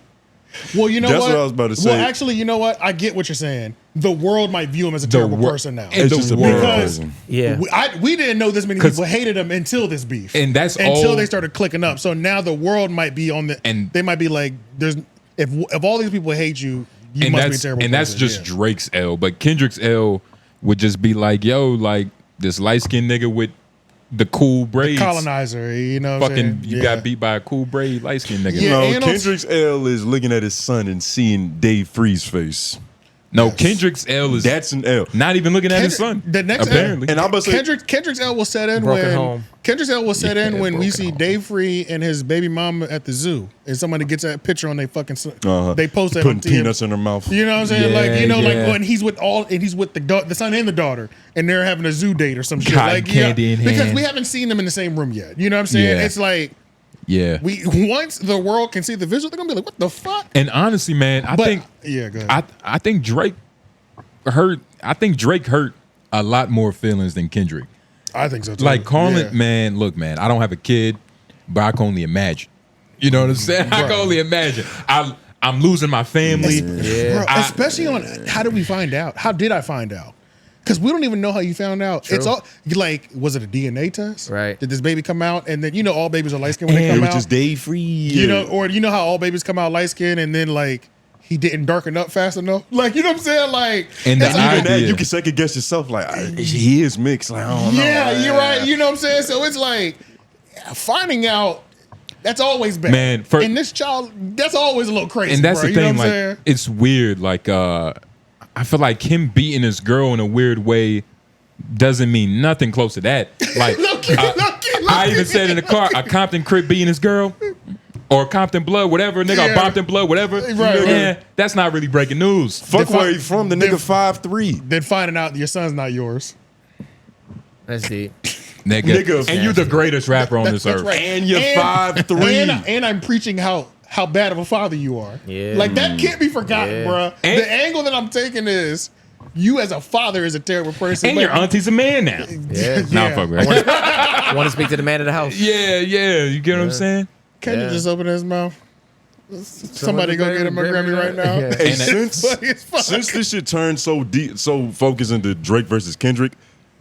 Well, you know That's what? what I was about to say. Well, actually, you know what? I get what you're saying. The world might view him as a terrible wor- person now. and It's the just a world. bad Because person. Yeah. we didn't know this many 'Cause- people hated him until this beef, And that's until all- they started clicking up. So now the world might be on the, And- they might be like, "There's if all these people hate you, you and must be a that's terrible." and that's person. just Yeah. Drake's L. But Kendrick's L would just be like, yo, like this light skinned nigga with the cool braids. The colonizer, you know what I'm saying? You got beat by a cool braid light skinned nigga. Yeah, Kendrick's L is looking at his son and seeing Dave Free's face. No, Kendrick's L is that's an L. Not even looking at his son. The next apparently. L, and I'm say Kendrick's L will set in when Kendrick's L will set in when we see Dave Free and his baby mama at the zoo, and somebody gets that picture on their fucking. They post that putting peanuts in their mouth. You know what I'm saying? Like when he's with the son and the daughter, and they're having a zoo date or some shit. Cotton candy in because hand. we haven't seen them in the same room yet. You know what I'm saying? Yeah. It's like. Yeah. Once the world can see the visual, they're gonna be like, "What the fuck?" And honestly, man, I think go ahead. I think Drake hurt. I think Drake hurt a lot more feelings than Kendrick. I think so too. Like Carlin, man, look, man, I don't have a kid, but I can only imagine. You know what I'm saying? I can only imagine. I'm losing my family. Bro, especially on how did we find out? How did I find out? Because we don't even know how you found out. True. It's all like, was it a DNA test? Right. Did this baby come out? And then all babies are light skinned when they come It was out. just Dave Free. You know, or how all babies come out light skinned and then like he didn't darken up fast enough. Like, you know what I'm saying? Like, and even that you can second guess yourself. Like, he is mixed. Like, I don't know. Yeah, you're right. You know what I'm saying? So it's like finding out. That's always bad. Man, and this child, that's always a little crazy. And that's bro. the You know thing, what I'm like saying? it's weird. Like I feel like him beating his girl in a weird way doesn't mean nothing close to that. Like I even said in the car, a Compton Crip beating his girl. Or Compton Blood, whatever, nigga, or Bompton Blood, whatever. Right. That's not really breaking news. Fuck where he from, the nigga 5'3". Then finding out your son's not yours. That's deep. Nigga. And you the greatest rapper on this earth. Right. And you're 5'3". And I'm preaching how bad of a father you are. Yeah. Like that can't be forgotten, Yeah. bro. And- the angle that I'm taking is you as a father is a terrible person. And but your auntie's a man now. Yeah. Nah, fuck right. Want to speak to the man of the house? Yeah. You get what I'm saying? Kendrick just open his mouth. Somebody go get him a Grammy right now. Yeah. Hey, Funny as fuck. since this shit turned so deep, so focused into Drake versus Kendrick,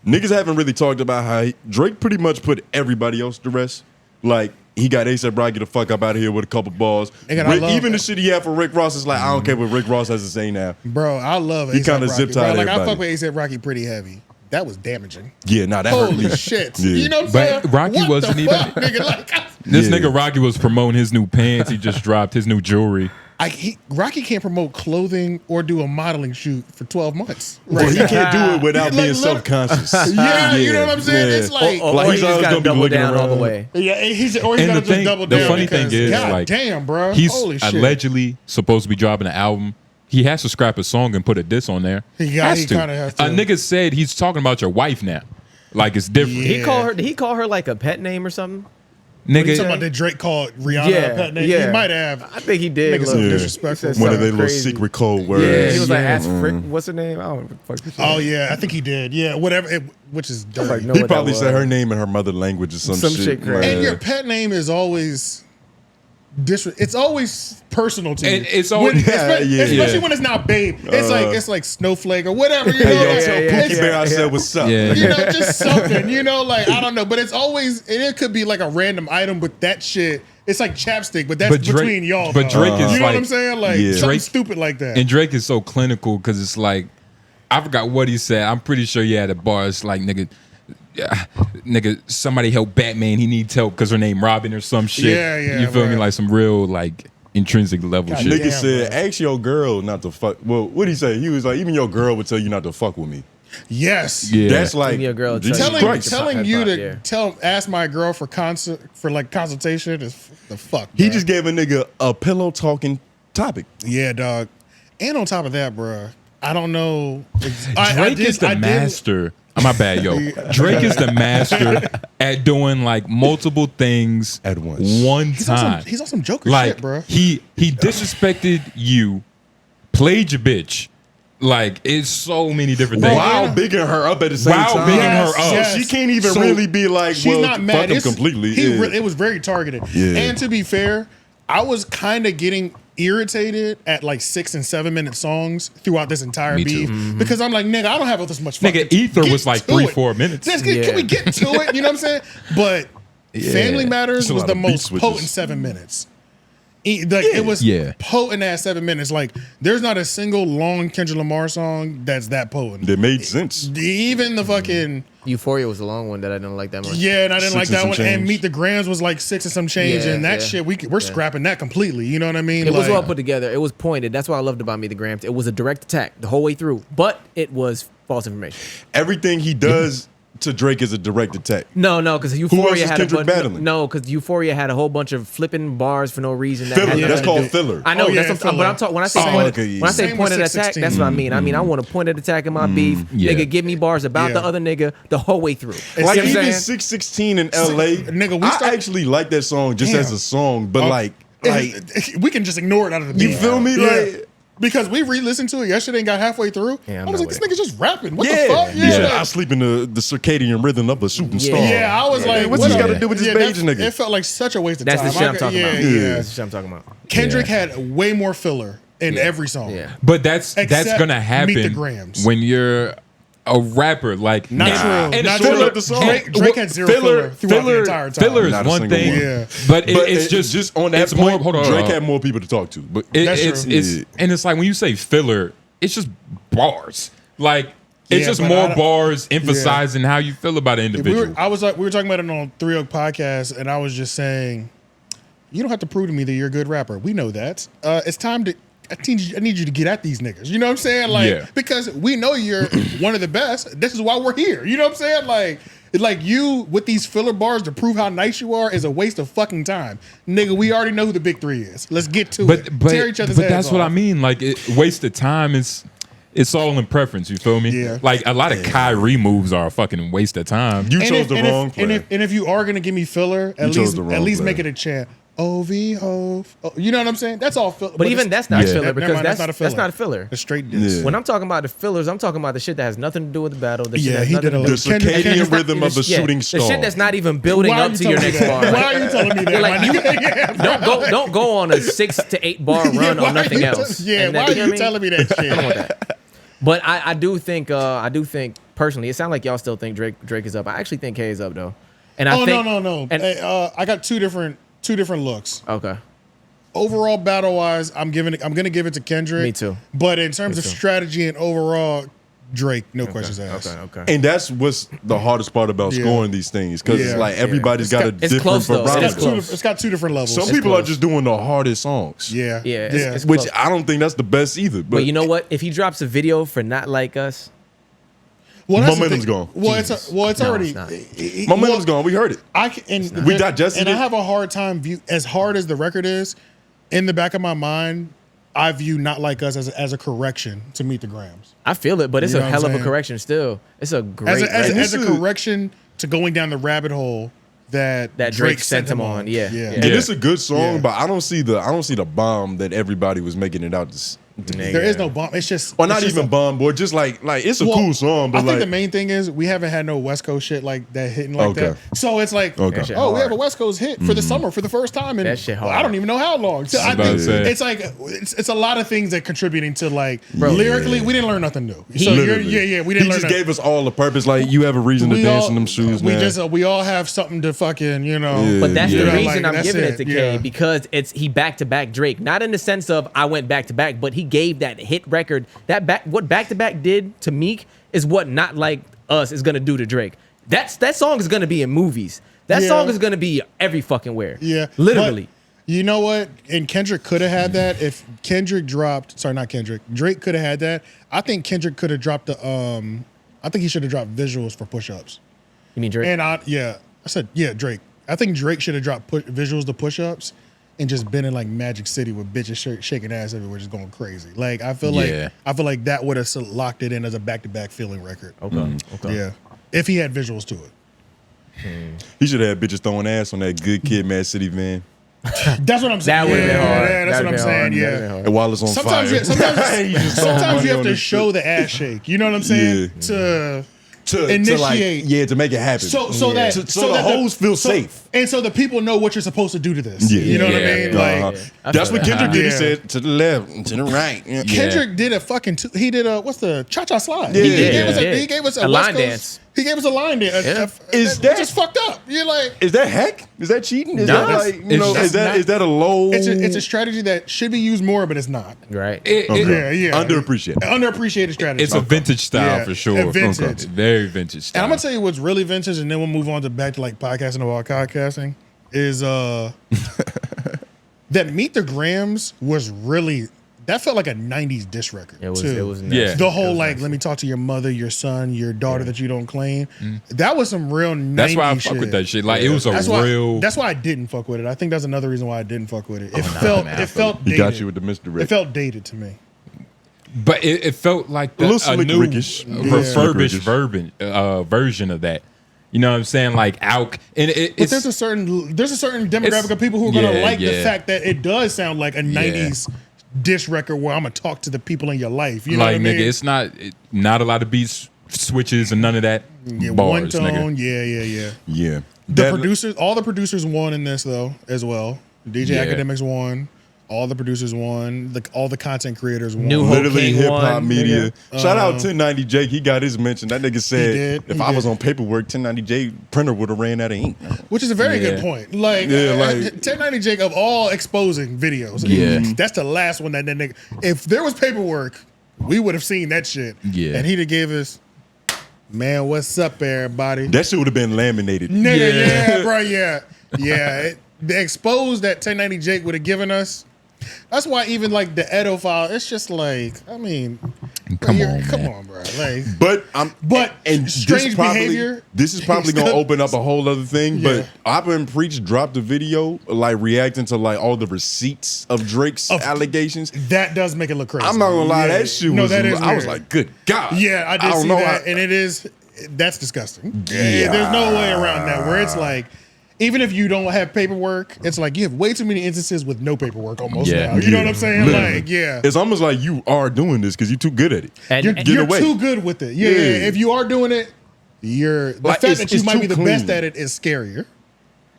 niggas haven't really talked about how Drake pretty much put everybody else to rest. Like, he got A$AP Rocky the fuck up out of here with a couple balls. Nigga, I love Even that. the shit he had for Rick Ross is like, I don't care what Rick Ross has to say now. Bro, I love He A$AP kinda Rocky, zip-tied bro. Like, I everybody. fuck with A$AP Rocky pretty heavy. That was damaging. Yeah, nah, that hurt Holy me. shit. Yeah. You know what I'm But saying? Rocky What wasn't the even- fuck, nigga? Like, This Yeah. nigga Rocky was promoting his new pants. He just dropped his new jewelry. Rocky can't promote clothing or do a modeling shoot for 12 months. Well, he can't do it without Like, being look- self-conscious. Yeah, you know what I'm saying? It's like, Or Like, he he's just always got to gonna be double looking down all the around. way. yeah, he's And got to just thing- double the down. funny thing because, is, God like, damn, bro. He's Holy shit. allegedly supposed to be dropping an album. He has to scrap a song and put a diss on there. He kinda has to. A nigga said he's talking about your wife now. Like it's different. Yeah. Did he call her like a pet name or something? You talking Nigga, about that Drake called Rihanna Yeah, a pet name? yeah. He might have. I think he did. Niggas look. so Yeah. disrespectful. He said One of their little crazy. secret code words. Yeah, he was like, Yeah. "Ask Frick, what's her name?" I don't know what the fuck he said. Oh, yeah, I think he did. Yeah, whatever, which is dirty. like, no. He what that probably said was. her name in her mother language or some Some shit crazy. And man. your pet name is always it's always personal to you. And it's always- especially when it's not babe. It's like Snowflake or whatever. You know, Hey, yo, like, tell yeah, Pookie Bear I said what's up. Yeah. you know, just something. You know, like I don't know, but it's always and it could be like a random item, but that shit. It's like chapstick, but that's But Drake- between y'all. but though. Drake is you know what like- I'm saying? Like Yeah. something Drake- stupid like that. and Drake is so clinical because it's like I forgot what he said. I'm pretty sure he had a bar. It's like nigga, somebody help Batman. He needs help because her name Robin or some shit. Yeah, You feel me? right. Like some real like intrinsic level shit. Nigga Damn, said, bro. ask your girl not to fuck. Well, what'd he say? He was like, even your girl would tell you not to fuck with me. yes. Yeah. That's like, Even your girl will Jesus tell you. Christ. Telling you Yeah. to ask my girl for consultation is the fuck. He bruh. just gave a nigga a pillow talking topic. Yeah, dog. And on top of that, bruh, I don't know. Drake is the master. Oh, my bad, yo. Drake is the master at doing like multiple things At once. one He's on time. some Joker like shit, bruh. he disrespected you, played your bitch. Like it's so many different things. While bigging her up at the same While time. bigging her up. Yes. She can't even So really be like, She's well, not mad. fuck him It's- completely. he Yeah. it was very targeted. Yeah. And to be fair, I was kind of getting irritated at like 6 and 7 minute songs throughout this entire Me too. beef because I'm like, nigga, I don't have this much fucking Nigga, Ether get was like to 3-4 it. minutes. Can we get to it? You know what I'm saying? But Family Matters It's a was lot the of beat most switches. potent 7 minutes. It was potent at 7 minutes. Like, there's not a single long Kendrick Lamar song that's that potent. That made sense. Even the fucking Euphoria was the long one that I didn't like that much. Yeah, and I didn't like that one. Change. And Meet the Grams was like 6 and some change, and that shit we're scrapping that completely. You know what I mean? It was well put together. It was pointed. That's what I loved about Meet the Grams. It was a direct attack the whole way through, but it was false information. Everything he does to Drake is a direct attack. No, because Euphoria had Kendrick battling? because Euphoria had a whole bunch of flipping bars for no reason. That's called filler. I know. That's what, but I'm talking when I say pointed attack. That's what I mean. I mean I want a pointed attack in my beef. Nigga, give me bars about the other nigga the whole way through. Like even 616 in LA, nigga. I actually like that song just as a song, but like we can just ignore it out of the beat. You feel me? Like. Because we re-listened to it yesterday and got halfway through. I was like, this nigga's just rapping. What the fuck? I sleep in the circadian rhythm of a shooting star. Yeah, I was like, what's this got to do with this beige nigga? It felt like such a waste of time. That's the shit I'm talking about. That's the shit I'm talking about. Kendrick had way more filler in every song. Yeah. But that's gonna happen Meet the Grams. when you're a rapper. Like not true. Not true. Drake had zero filler throughout the entire time. Filler is one thing, but it's just on that point. Drake had more people to talk to, but it's like when you say filler, it's just bars. Like it's just more bars emphasizing how you feel about an individual. We were talking about it on 3 Oak Podcast, and I was just saying, you don't have to prove to me that you're a good rapper. We know that. It's time to. I need you to get at these niggas. You know what I'm saying? Like, because we know you're one of the best. This is why we're here. You know what I'm saying? Like you with these filler bars to prove how nice you are is a waste of fucking time. Nigga, we already know who the big 3 is. Let's get to it. Tear each other's heads that's off. what I mean. Like, waste of time is. It's all in preference, you feel me? Yeah. Like, a lot of Kyrie moves are a fucking waste of time. You chose the wrong player. And if you are gonna give me filler, at least make it a chant. OVO. You know what I'm saying? That's all filler. But even that's not filler because that's not a filler. That's not a filler. It's straight diss. When I'm talking about the fillers, I'm talking about the shit that has nothing to do with the battle. The shit he did the circadian rhythm of a shooting star. The shit that's not even building up to your next bar. Why are you telling me that? Don't go on a 6 to 8 bar run on nothing else. Why are you telling me that shit? I don't want that. But I do think personally, it sounds like y'all still think Drake is up. I actually think K is up though. And I think no. I got two different looks. Okay. Overall, battle wise, I'm gonna give it to Kendrick. Me too. But in terms of strategy and overall, Drake, no questions asked. Okay. And that's what's the hardest part about scoring these things because it's like everybody's got a different barometer. It's got 2 different levels. Some people are just doing the hardest songs. It's which close. I don't think that's the best either. But you know what? If he drops a video for Not Like Us. Momentum's gone. It's already. Momentum's gone. We heard it. We digested it. And I have a hard time as hard as the record is, in the back of my mind, I view Not Like Us as a correction to Meet the Grams. I feel it, but it's a hell of a correction still. It's a great as a correction to going down the rabbit hole that Drake sent him on. Yeah. And it's a good song, but I don't see the bomb that everybody was making it out to. There is no bomb. It's just, or not even bomb, boy. Just like it's a cool song. But I think the main thing is we haven't had no West Coast shit like that hitting like that. So it's like, we have a West Coast hit for the summer for the first time, and that shit hard. I don't even know how long. So I think it's like it's a lot of things that contributing to like lyrically, we didn't learn nothing new. So we didn't. He learn just gave us all a purpose. Like you have a reason to dance in them shoes. We all have something to fucking But that's the reason I'm giving it to K because he back to back Drake, not in the sense of I went back to back, but he gave that hit record what back to back did to Meek is what Not Like Us is gonna do to Drake. That song is gonna be in movies. That song is gonna be every fucking where. Yeah, literally. But you know what? And Kendrick could have had that if Kendrick dropped. Sorry, not Kendrick. Drake could have had that. I think Kendrick could have dropped the. I think he should have dropped visuals for push-ups. You mean Drake? And I said Drake. I think Drake should have dropped visuals to push-ups. And just been in like Magic City with bitches shaking ass everywhere, just going crazy. Like I feel like that would have locked it in as a back-to-back feeling record. Okay. Yeah, if he had visuals to it. He should have had bitches throwing ass on that Good Kid, Mad City van. That's what I'm saying. That would have been hard. Yeah, that's what I'm saying. Yeah. And while it's on fire. Sometimes you have to show the ass shake. You know what I'm saying? To initiate, to make it happen. So that the hoes feel safe. And so the people know what you're supposed to do to this. You know what I mean? That's what Kendrick did. He said to the left, to the right. Kendrick did a fucking. He did a what's the cha-cha slide? He gave us a line West Coast, dance. He gave us a line there. Is that just fucked up? You're like, is that heck? Is that cheating? Is No, that like is that a low? it's a strategy that should be used more, but it's not. Right. Underappreciated. Underappreciated strategy. It's a vintage style for sure. Vintage. Very vintage style. And I'm gonna tell you what's really vintage, and then we'll move on to back to like podcasting about podcasting. Is that Meet the Grams was really. That felt like a 90s diss record. It was yeah. The whole like, let me talk to your mother, your son, your daughter that you don't claim. That was some real 90s That's why I shit. fuck with that shit. Like it was that's real. Why, that's why I didn't fuck with it. I think that's another reason why I didn't fuck with it. It felt dated. He got you with the misdirect. It felt dated to me. But it felt like a new refurbished version of that. You know what I'm saying? Like Auk, and but there's a certain demographic of people who are gonna like the fact that it does sound like a 90s diss record where I'm gonna talk to the people in your life. You know what I mean? Nigga, it's not a lot of beats, switches, and none of that. Yeah, Bars, one tone. nigga. Yeah. All the producers won in this though as well. DJ Akademiks won. All the producers won. All the content creators won. Literally hip hop media. Shout out 1090 Jake. He got his mention. That nigga said if I was on paperwork, 1090 Jake printer would have ran out of ink. Which is a very good point. Like 1090 Jake of all exposing videos. That's the last one that nigga. If there was paperwork, we would have seen that shit. Yeah. And he'd have gave us, man, what's up, everybody? That shit would have been laminated. Nigga, bro, yeah. The expose that 1090 Jake would have given us. That's why even like the Edo file, it's just like, I mean, come on, bro. Like, but strange behavior. This is probably gonna open up a whole other thing. But Oppa and Preach dropped a video like reacting to like all the receipts of Drake's allegations. That does make it look crazy. I'm not gonna lie, that shit was. I was like, good God. Yeah, I did see that, and that's disgusting. Yeah, there's no way around that. Where it's like. Even if you don't have paperwork, it's like you have way too many instances with no paperwork almost now. You know what I'm saying? Like, It's almost like you are doing this because you're too good at it. And you're too good with it. Yeah. If you are doing it, the fact that you might be the best at it is scarier.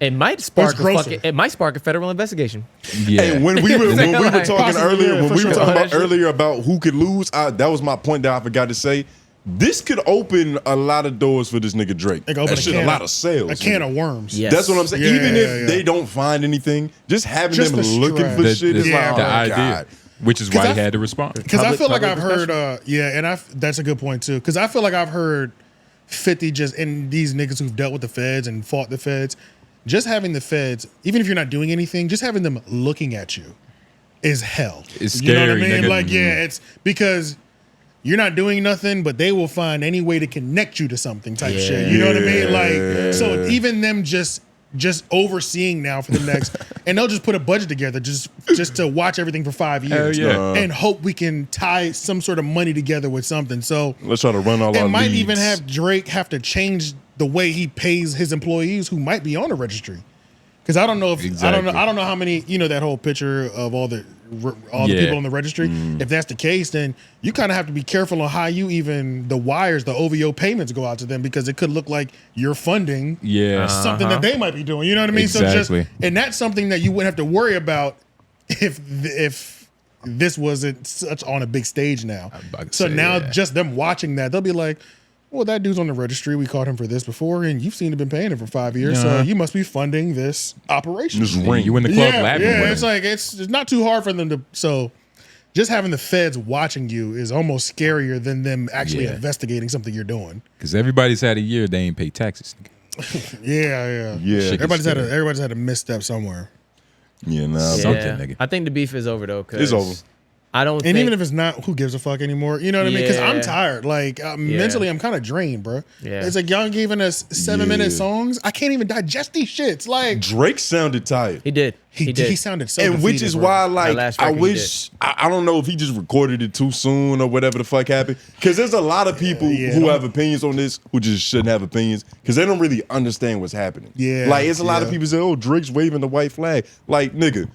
It might spark a federal investigation. Yeah. And when we were talking earlier, about who could lose, that was my point that I forgot to say. This could open a lot of doors for this nigga Drake. That shit, a lot of sales. A can of worms. Yes. That's what I'm saying. Even if they don't find anything, just having them looking for shit is like, the idea. Which is why he had to respond. Because I feel like I've heard, that's a good point too. Because I feel like I've heard 50 and these niggas who've dealt with the feds and fought the feds, just having the feds, even if you're not doing anything, just having them looking at you is hell. It's scary. You know what I mean? Nigga. Like, it's because you're not doing nothing, but they will find any way to connect you to something type shit. You know what I mean? Like, so even them just overseeing now for the next, and they'll just put a budget together just to watch everything for 5 years and hope we can tie some sort of money together with something. So let's try to run all our might leads. even have Drake have to change the way he pays his employees who might be on the registry. Because I don't know if I don't know how many, that whole picture of all the people on the registry. If that's the case, then you kind of have to be careful on how the wires, the OVO payments go out to them, because it could look like you're funding something that they might be doing. You know what I mean? Exactly. And that's something that you wouldn't have to worry about if this wasn't such on a big stage now. So now just them watching that, they'll be like, well, that dude's on the registry. We caught him for this before, and you've seen him been paying him for 5 years, so you must be funding this operation. This ring. You in the club laughing with it's him. like it's not too hard for them to. So, just having the feds watching you is almost scarier than them actually investigating something you're doing. Because everybody's had a year they ain't paid taxes. Yeah. Everybody's had a misstep somewhere. Something, nigga. I think the beef is over though. It's over. I don't. And even if it's not, who gives a fuck anymore? You know what I mean? Because I'm tired. Like mentally, I'm kind of drained, bro. Yeah. It's like y'all giving us 7-minute songs. I can't even digest these shits. Like Drake sounded tired. He did. He sounded so. And defeated, which is bro. why, like, I wish I don't know if he just recorded it too soon or whatever the fuck happened. Because there's a lot of people who have opinions on this who just shouldn't have opinions because they don't really understand what's happening. Yeah, like it's a lot of people say, "Oh, Drake's waving the white flag." Like, nigga.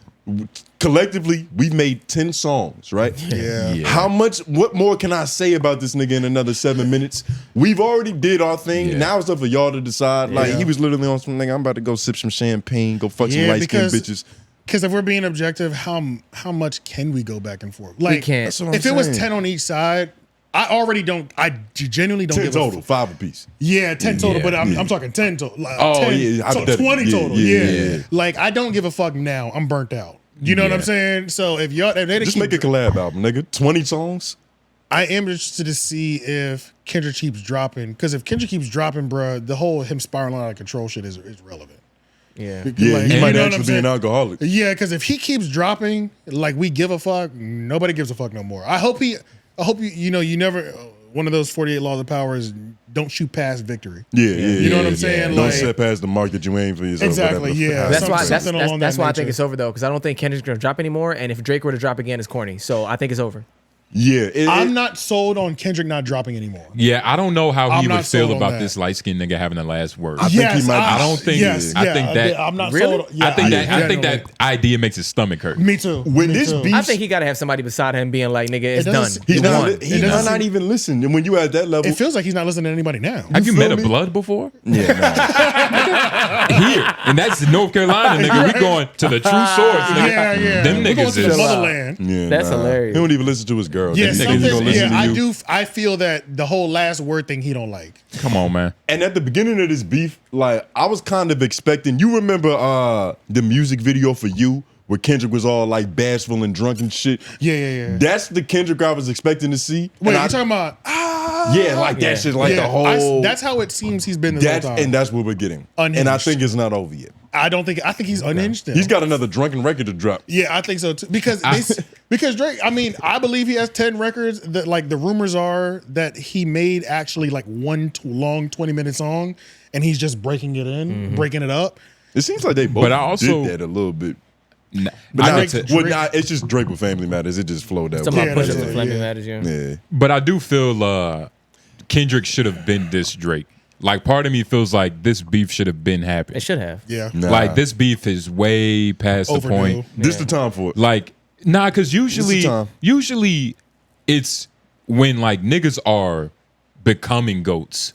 Collectively, we've made 10 songs, right? Yeah. What more can I say about this nigga in another 7 minutes? We've already did our thing. Yeah. Now it's up for y'all to decide. Like, he was literally on some nigga, I'm about to go sip some champagne, go fuck some light-skinned bitches. Because if we're being objective, how much can we go back and forth? Like, we can't. That's what I'm if it was saying. 10 on each side, I already don't. I genuinely don't 10 give total, a 5 apiece. Yeah, 10 total, but I'm talking 10 total. Like 10, so 20 total. Yeah. Like I don't give a fuck now. I'm burnt out. You know what I'm saying? So if they just make a collab album, nigga. 20 songs. I am interested to see if Kendrick keeps dropping. Because if Kendrick keeps dropping, bruh, the whole him spiraling out of control shit is relevant. Yeah. He might actually be an alcoholic. Yeah, because if he keeps dropping, like we give a fuck, nobody gives a fuck no more. I hope you never, one of those 48 laws of power is don't shoot past victory. You know what I'm saying? Don't like, set past the mark that you aim for yourself. Exactly, yeah. That's why I think it's over though, because I don't think Kendrick's gonna drop anymore, and if Drake were to drop again, it's corny. So I think it's over. Yeah, I'm not sold on Kendrick not dropping anymore. Yeah, I don't know how he would feel about that. this light skinned nigga having the last word. I think he might. I don't think. I think that. I'm not really. sold. Yeah, I think that idea makes his stomach hurt. Me too. When this beef, I think he got to have somebody beside him being like, "Nigga, it's done." He's not even listening. And when you at that level, it feels like he's not listening to anybody now. Have you met a blood before? Yeah, here, and that's North Carolina, nigga. We going to the true source, nigga. Yeah. Them We're going niggas to the is motherland. Yeah, That's hilarious. He don't even listen to his girl. Yeah, Them niggas gonna listen to you. I feel that the whole last word thing he don't like. Come on, man. And at the beginning of this beef, like I was kind of expecting. You remember the music video for You, where Kendrick was all like bashful and drunk and shit? Yeah. That's the Kendrick I was expecting to see. Wait, you talking about? Yeah, like that shit, like the whole. That's how it seems he's been this whole time. And that's what we're getting. Unhinged. And I think it's not over yet. I think he's unhinged. He's got another drunken record to drop. Yeah, I think so too. Because Drake, I mean, I believe he has 10 records. That like the rumors are that he made actually like one long 20-minute song, and he's just breaking it in, breaking it up. It seems like they both did that a little bit. It's just Drake with Family Matters. It just flowed that way. Push up with Family Matters, yeah. But I do feel Kendrick should have been this Drake. Like, part of me feels like this beef should have been happening. It should have. Yeah. Like, this beef is way past the point. This the time for it. Like, nah, because usually it's when like niggas are becoming goats.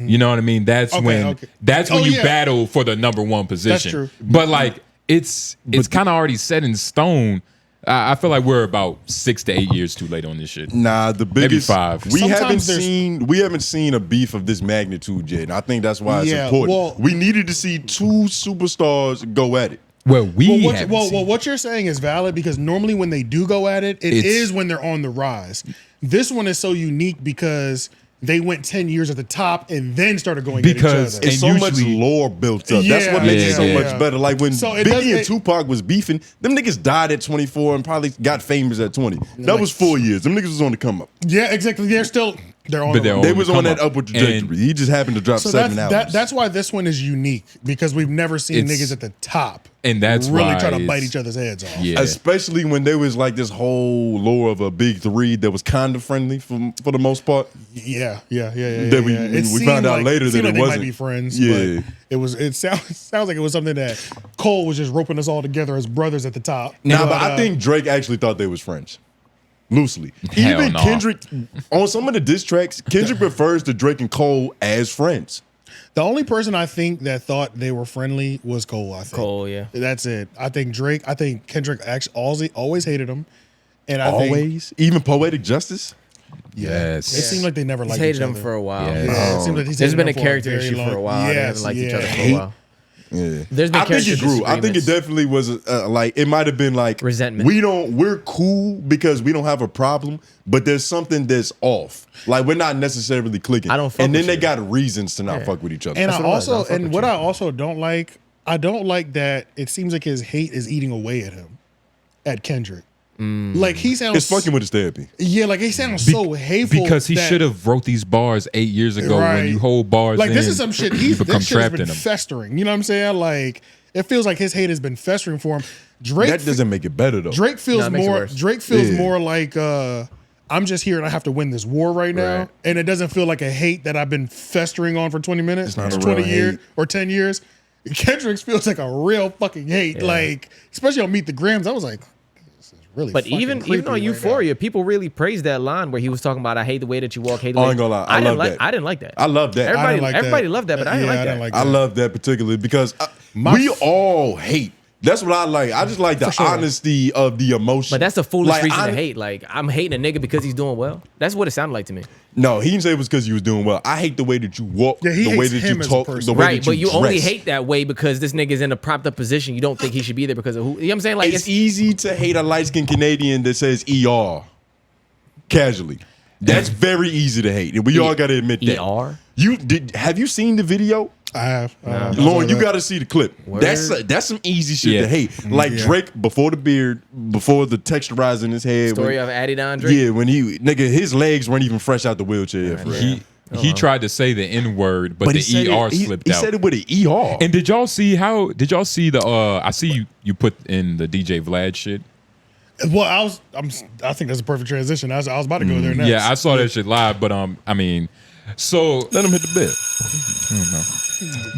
You know what I mean? That's when you battle for the number one position. That's true. But like it's kind of already set in stone. I feel like we're about 6 to 8 years too late on this shit. Nah, the biggest maybe 5. We haven't seen a beef of this magnitude yet. And I think that's why it's important. Well, we needed to see 2 superstars go at it. What you're saying is valid, because normally when they do go at it, it is when they're on the rise. This one is so unique because they went 10 years at the top and then started going at each other. It's so much lore built up. That's what makes it so much better. Like when Biggie and Tupac was beefing, them niggas died at 24 and probably got famous at 20. That was 4 years. Them niggas was on the come up. Yeah, exactly. They're on they was on that upward trajectory. He just happened to drop 7 albums. That's why this one is unique, because we've never seen niggas at the top. And that's really why trying to bite each other's heads off. Yeah. Especially when there was like this whole lore of a big 3 that was kind of friendly for the most part. Yeah. That we found out later that it they wasn't. Might be friends. Yeah. But it sounds like it was something that Cole was just roping us all together as brothers at the top. Nah, but I think Drake actually thought they was friends. Loosely. Even Kendrick, on some of the diss tracks, Kendrick refers to Drake and Cole as friends. The only person I think that thought they were friendly was Cole, I think. Cole, yeah. That's it. I think Kendrick actually always hated him. And I always? Even Poetic Justice? Yes. It seemed like they never liked he's each other. hated him for a while. Yes. Yeah, it seemed like there's been a character issue for a while. They haven't liked each other for a while. Yeah, there's been I think it grew. I think it definitely was like it might have been like resentment. We're cool because we don't have a problem, but there's something that's off. Like we're not necessarily clicking. I don't. Fuck and then with they you. got reasons to not fuck with each other. And I also don't like that it seems like his hate is eating away at him, at Kendrick. Like he sounds. It's fucking with his therapy. Yeah, like he sounds so hateful because he should have wrote these bars 8 years ago. Right. When you hold bars, like this is some shit. This This shit has trapped been in him. festering. You know what I'm saying? Like it feels like his hate has been festering for him. Drake. That doesn't make it better though. Drake feels more. Drake feels Yeah. more like I'm just here and I have to win this war right now, Right. and it doesn't feel like a hate that I've been festering on for 20 minutes, It's not a 20 real years hate. or 10 years. Kendrick's feels like a real fucking hate. Yeah. Like especially on Meet the Grams, I was like. Really But even on Euphoria, people really praised that line where he was talking about, "I hate the way that you walk." Hate the way. I ain't gonna lie, I love that. I didn't like that. I love that. Everybody loved that, but I didn't like that. I love that particularly because we all hate That's what I like. I just like the honesty of the emotion. But that's a foolish reason to hate. Like, I'm hating a nigga because he's doing well. That's what it sounded like to me. No, he didn't say it was because he was doing well. I hate the way that you walk, the way that you talk, the way that you but you dress. only hate that way because this nigga's in a propped up position. You don't think he should be there because of who. You know what I'm saying? Like, it's easy to hate a light-skinned Canadian that says ER casually. That's very easy to hate. And we all got to admit that. ER? Have you seen the video? I have. Lauren, you got to see the clip. That's some easy shit to hate. Like Drake before the beard, before the texturizer in his head. Story of 𝙿𝙾𝚃𝚃 Drake? Yeah, when his legs weren't even fresh out the wheelchair. He tried to say the N-word, but the ER slipped out. He said it with an ER. And did y'all see the I see you put in the DJ Vlad shit? Well, I think that's a perfect transition. I was about to go there next. Yeah, I saw that shit live, but I mean, so let him hit the bed. I don't know.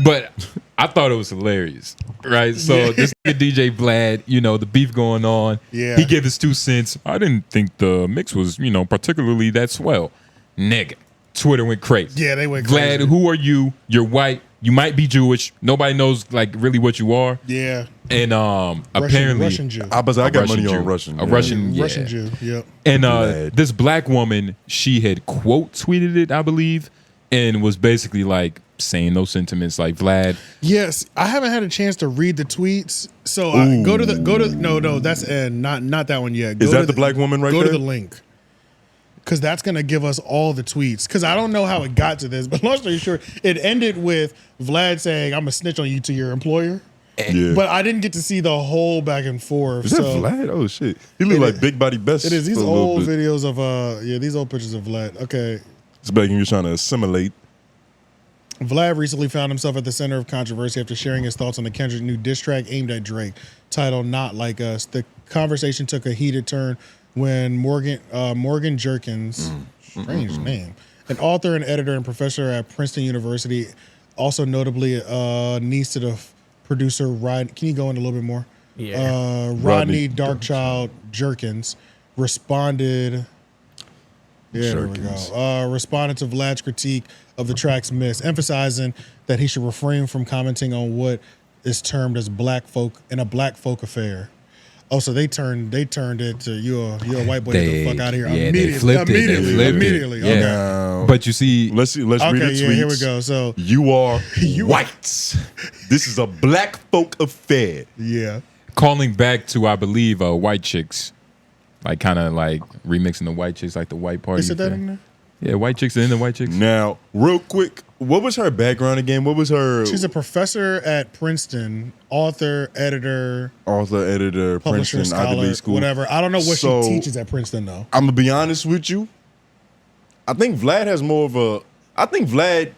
But I thought it was hilarious, right? So this DJ Vlad, the beef going on. Yeah. He gave his 2 cents. I didn't think the mix was, particularly that swell. Nigga. Twitter went crazy. Yeah, they went Vlad, crazy. who are you? You're white. You might be Jewish. Nobody knows like really what you are. Yeah. And apparently Russian Jew. I got money on Russian. A Russian Jew. Yep. And this black woman, she had quote tweeted it, I believe, and was basically like saying those sentiments like Vlad. Yes, I haven't had a chance to read the tweets, so go to no, that's not that one yet. Is that the black woman right there? Go to the link, because that's gonna give us all the tweets. Because I don't know how it got to this, but long story short, it ended with Vlad saying, "I'm gonna snitch on you to your employer." Yeah. But I didn't get to see the whole back and forth. Is that Vlad? Oh shit, he look like Big Body Best. It is. These old videos of these old pictures of Vlad. Okay. It's back when you're trying to assimilate. Vlad recently found himself at the center of controversy after sharing his thoughts on the Kendrick new diss track aimed at Drake, titled "Not Like Us." The conversation took a heated turn when Morgan Jerkins, strange name, an author and editor and professor at Princeton University, also notably niece to the producer Rod. Can you go in a little bit more? Yeah. Rodney Darkchild Jerkins responded. Yeah, there we go. Responded to Vlad's critique of the track's miss, emphasizing that he should refrain from commenting on what is termed as black folk affair. Oh, so they turned it to you're a white boy, get the fuck out of here. They flipped it. Immediately. Yeah. Okay. But you see, let's read the tweets. Yeah, here we go. So you are white. This is a black folk affair. Yeah. Calling back to, I believe, white chicks. Like kind of like remixing the white chicks, like the white party. They said that in there? Yeah, white chicks are in the white chicks. Now, real quick, what was her background again? What was her? She's a professor at Princeton, author, editor, publisher, Princeton, scholar, Ivy League school. Whatever. I don't know what she teaches at Princeton though. I'm gonna be honest with you. I think Vlad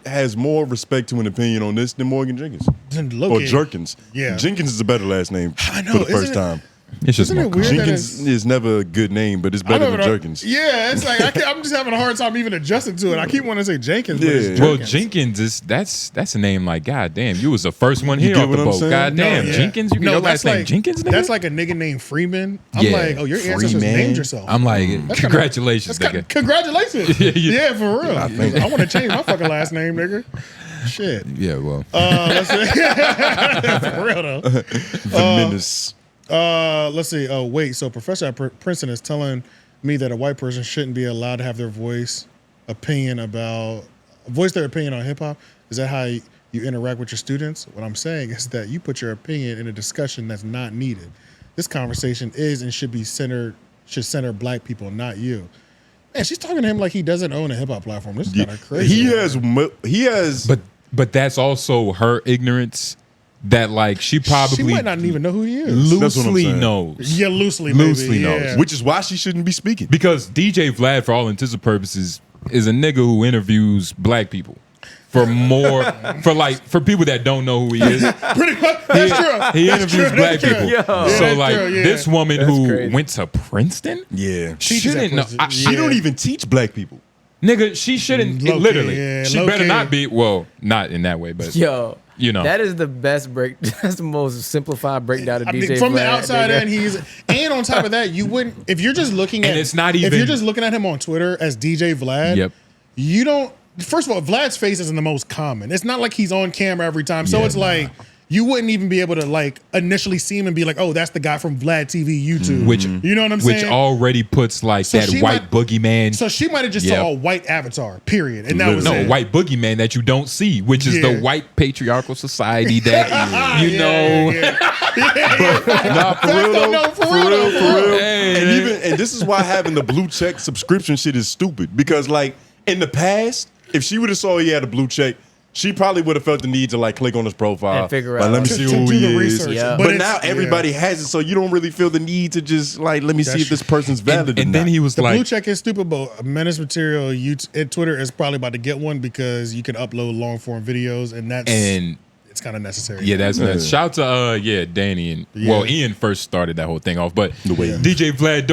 has more respect to an opinion on this than Morgan Jenkins. Or Jerkins. Yeah. Jenkins is a better last name I know, for the first time. It's just Isn't it weird Jenkins is never a good name, but it's better than Jerkins. Yeah, it's like I'm just having a hard time even adjusting to it. I keep wanting to say Jenkins, but it's Jerkins. Well, Jenkins is that's a name like goddamn. You was the first one here off the boat. Goddamn, Jenkins. You get your last name Jenkins. Nigga? That's like a nigga named Freeman. I'm like, oh, your ancestors named yourself. I'm like, congratulations, nigga. Congratulations. Yeah, for real. I want to change my fucking last name, nigga. Shit. Yeah, well. Let's see. For real though. The Menace. Let's see. Oh, wait. So Professor at Princeton is telling me that a white person shouldn't be allowed to have their voice their opinion on hip hop. Is that how you interact with your students? What I'm saying is that you put your opinion in a discussion that's not needed. This conversation is and should center black people, not you. Man, she's talking to him like he doesn't own a hip hop platform. This is kind of crazy. He has. But that's also her ignorance. That like she might not even know who he is. Loosely knows. Yeah, loosely knows. Which is why she shouldn't be speaking. Because DJ Vlad, for all intents and purposes, is a nigga who interviews black people. For people that don't know who he is. Pretty much. That's true. He interviews black people. So like true, this woman who went to Princeton? Yeah. She shouldn't know. She don't even teach black people. Nigga, she shouldn't literally. She better not be, well, not in that way, but you know. That is the best that's the most simplified breakdown of DJ from Vlad, the outside end, and on top of that, you wouldn't, if you're just looking at, it's not even, if you're just looking at him on Twitter as DJ Vlad, you don't, first of all, Vlad's face isn't the most common. It's not like he's on camera every time. So it's like, you wouldn't even be able to like initially see him and be like, oh, that's the guy from Vlad TV YouTube. Which you know what I'm saying? Which already puts like So that she white boogeyman. So she might have just saw a white avatar, period. And that was no it. white boogeyman that you don't see, which is the white patriarchal society that you know. Nah, for real though. For real. Hey. And this is why having the blue check subscription shit is stupid. Because like in the past, if she would have saw he had a blue check, she probably would have felt the need to like click on his profile And figure like, out. let me see To who do he the is. research. Yeah. But it's- now everybody has it, so you don't really feel the need to just like let me see if this person's valid. And or then not. he was The like, blue check is stupid, but Menace Material and Twitter is probably about to get one because you can upload long form videos, and it's kind of necessary. yeah, that's nuts. Shout out to Danny and well, Ian first started that whole thing off, but DJ Vlad,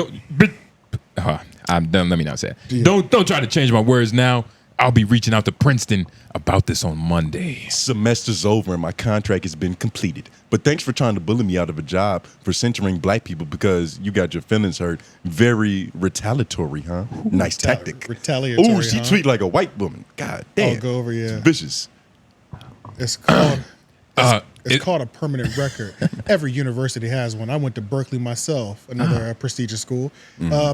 I'm done. Let me not say it. Yeah. Don't try to change my words now. I'll be reaching out to Princeton about this on Monday. Semester's over and my contract has been completed. But thanks for trying to bully me out of a job for censoring black people because you got your feelings hurt. Very retaliatory, huh? Nice tactic. Retaliatory. Ooh, she tweet like a white woman. God damn. Go over, yeah. It's vicious. It's called. It's called a permanent record. Every university has one. I went to Berkeley myself, another prestigious school.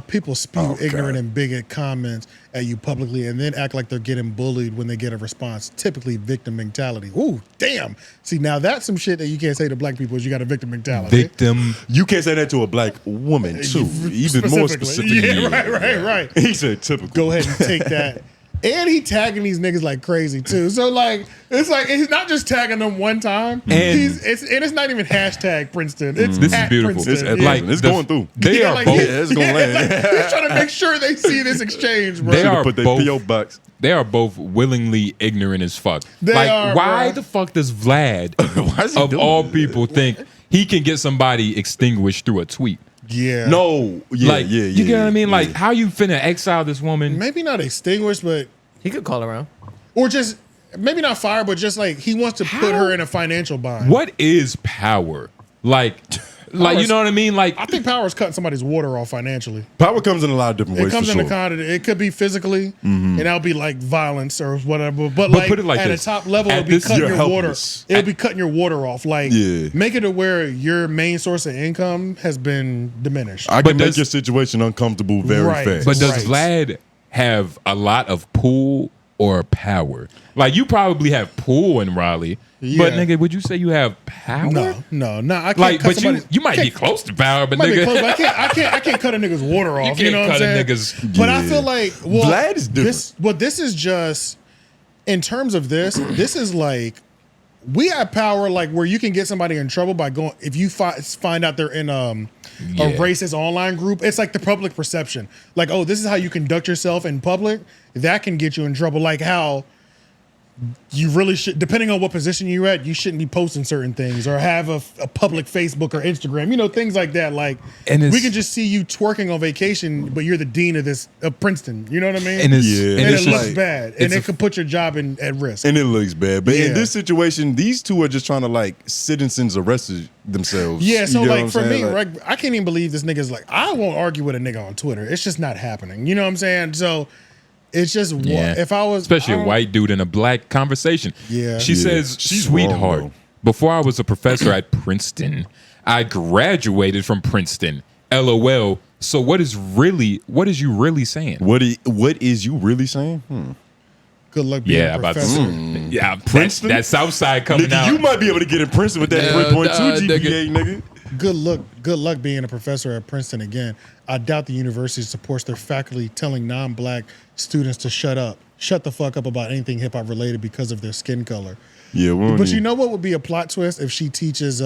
People spew ignorant and bigot comments at you publicly and then act like they're getting bullied when they get a response. Typically victim mentality. Ooh, damn. See, now that's some shit that you can't say to black people is you got a victim mentality. Victim. You can't say that to a black woman, too. Even more Specifically. specifically. Yeah, right. He said typical. Go ahead and take that. And he tagging these niggas like crazy too. So like it's he's not just tagging them one time. And it's not even hashtag Princeton. It's this at is beautiful. Princeton. It's like it's going through. They are both. It's going to land. He's trying to make sure they see this exchange, bro. They are Put their both. P.O. box. They are both willingly ignorant as fuck. They like, are, why bro. the fuck does Vlad, Why is he of doing all this? people, think he can get somebody extinguished through a tweet? Yeah. No. Yeah, Like, yeah. you get what I mean? yeah. Like, how you finna exile this woman? Maybe not extinguished, but He could call around. or just maybe not fire, but just like he wants to put her in a financial bind. What is power? Like you know what I mean? Like, I think power is cutting somebody's water off financially. Power comes in a lot of different ways. It comes for in sure. the kind of it could be physically, and that'll be like violence or whatever. But But like, put it like at this. a top level, At it'll be this- cutting you're your helpless. water. It'll be cutting your water off. Like, Yeah. make it to where your main source of income has been diminished. I But can make does- your situation uncomfortable very Right. fast. but does Vlad have a lot of pull or power? Like, you probably have pull in Raleigh, but Yeah. nigga, would you say you have power? No. I can't Like, cut but somebody's- you might be can't- close to power, but might be nigga, close, but I can't cut a nigga's water off. You, can't know what cut I'm a saying? nigga's- But I Yeah. feel like Vlad is different. This is just in terms of this. This is like we have power, like where you can get somebody in trouble by going if you find out they're in a racist online group. It's like the public perception, like, oh, this is how you conduct yourself in public. That can get you in trouble. Like how you really should, depending on what position you're at, you shouldn't be posting certain things or have a public Facebook or Instagram, you know, things like that. Like, And we it's- can just see you twerking on vacation, but you're the dean of Princeton. You know what I mean? and it's Yeah. and it's it looks like- bad, and it could put your job at risk. And it looks bad. But Yeah. in this situation, these two are just trying to like citizens arrest themselves. Yeah, so You get like what for I'm me, saying? right, I can't even believe this nigga's like, I won't argue with a nigga on Twitter. It's just not happening. You know what I'm saying? So it's just if I was especially I a don't- white dude in a black conversation. Yeah. She Yeah. says, She's sweetheart, wrong, though. before I was a professor at Princeton, I graduated from Princeton. LOL. So what is you really saying? What is you really saying? Good luck being Yeah, a about to professor. yeah, Princeton? that South Side coming Nigga, out. you might be able to get in Princeton with that 3.2 GPA, nigga. Good luck being a professor at Princeton again. I doubt the university supports their faculty telling non-black students to shut the fuck up about anything hip hop related because of their skin color. Yeah, But you know what would be a plot twist if she teaches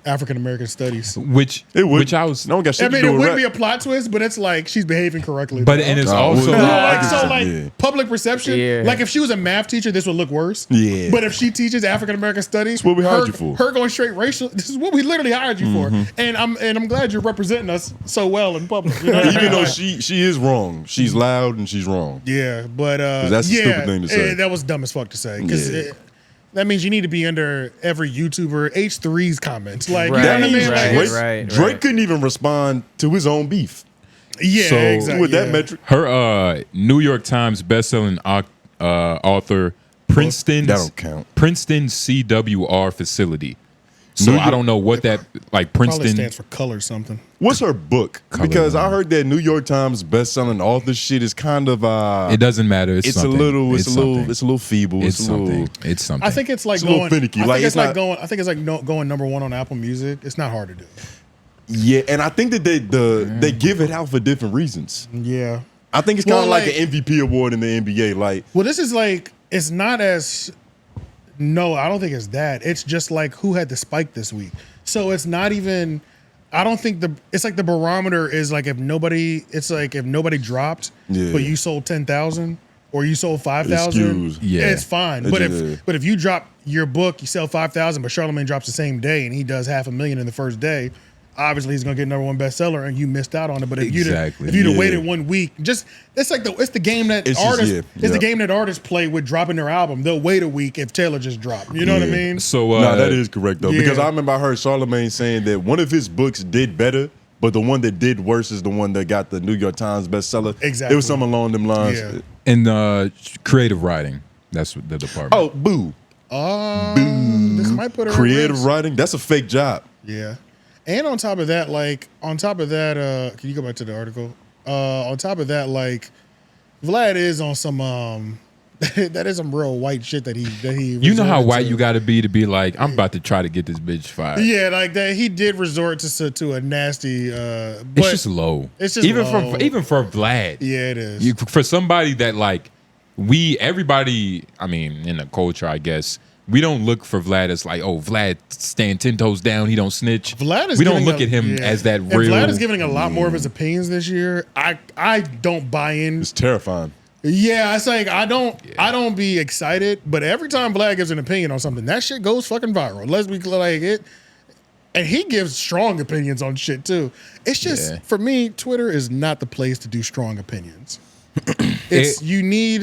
African American studies? which I was. No one got shit I mean, to it do with wouldn't be rap. a plot twist, but it's like she's behaving correctly. But bro. and it's Oh, also well, No, I like can so, see- like yeah. public perception. Yeah. Like if she was a math teacher, this would look worse. Yeah. But if she teaches African American studies, That's what we hired you for. Her going straight racial. This is what we literally hired you for. And I'm glad you're representing us so well in public. You know what I Even mean? though Like, she is wrong. She's loud and she's wrong. yeah, but that's a stupid thing to say. That was dumb as fuck to say because. Yeah. That means you need to be under every YouTuber H3's comments. Like, you know Right, what I mean? Like, Drake, right. Drake couldn't even respond to his own beef. yeah, So exactly. with that yeah. metric, her New York Times bestselling author Princeton's That don't count. Princeton CWR facility. So I don't know what that like Probably Princeton stands for color something. What's her book? Because I heard that New York Times best-selling author shit is kind of it doesn't matter. It's a something. little something. it's a little feeble. It's It's a little something. It's something. I think it's like It's a little going finicky. I Like, think it's it's like not- going. I think it's like going #1 on Apple Music. It's not hard to do. Yeah, and I think that they give it out for different reasons. Yeah. I think it's kind of like an MVP award in the NBA. Like, Well, this is like it's not as. No, I don't think it's that. It's just like who had the spike this week. So it's not even. I don't think it's like the barometer is like if nobody. It's like if nobody dropped, Yeah. but you sold 10,000 or you sold 5,000. Excuse. Yeah. It's fine. It But just- if you drop your book, you sell 5,000, but Charlamagne drops the same day and he does 500,000 in the first day. Obviously, he's gonna get #1 bestseller, and you missed out on it. But if Exactly. you'd have Yeah. waited 1 week, it's the game that It's just- artists yeah, it's the yeah. game that artists play with dropping their album. They'll wait a week if Taylor just dropped. You know what I Yeah. mean? So no, that is correct though. yeah. Because I remember I heard Charlamagne saying that one of his books did better, but the one that did worse is the one that got the New York Times bestseller. Exactly. It was something along them lines. Yeah. in creative writing. That's what the department. Oh, boo. This might put her at Creative risk. writing, that's a fake job. Yeah. And on top of that, can you go back to the article? On top of that, like, Vlad is on some that is some real white shit that he You know how resorted white to. you got to be like, I'm about to try to get this bitch fired. Yeah, like that. He did resort to a nasty. But It's just low. It's just even low. for Vlad. Yeah, it is. For somebody that like everybody. I mean, in the culture, I guess we don't look for Vlad as like, oh, Vlad stand 10 toes down. He don't snitch. Vlad is we don't giving look a- at him yeah. as that And real. Vlad is giving a lot more of his opinions this year. I don't buy in. It's terrifying. Yeah, it's like I don't be excited, but every time Vlad gives an opinion on something, that shit goes fucking viral. Let's be like it. And he gives strong opinions on shit too. It's just for me, Twitter is not the place to do strong opinions. It's you need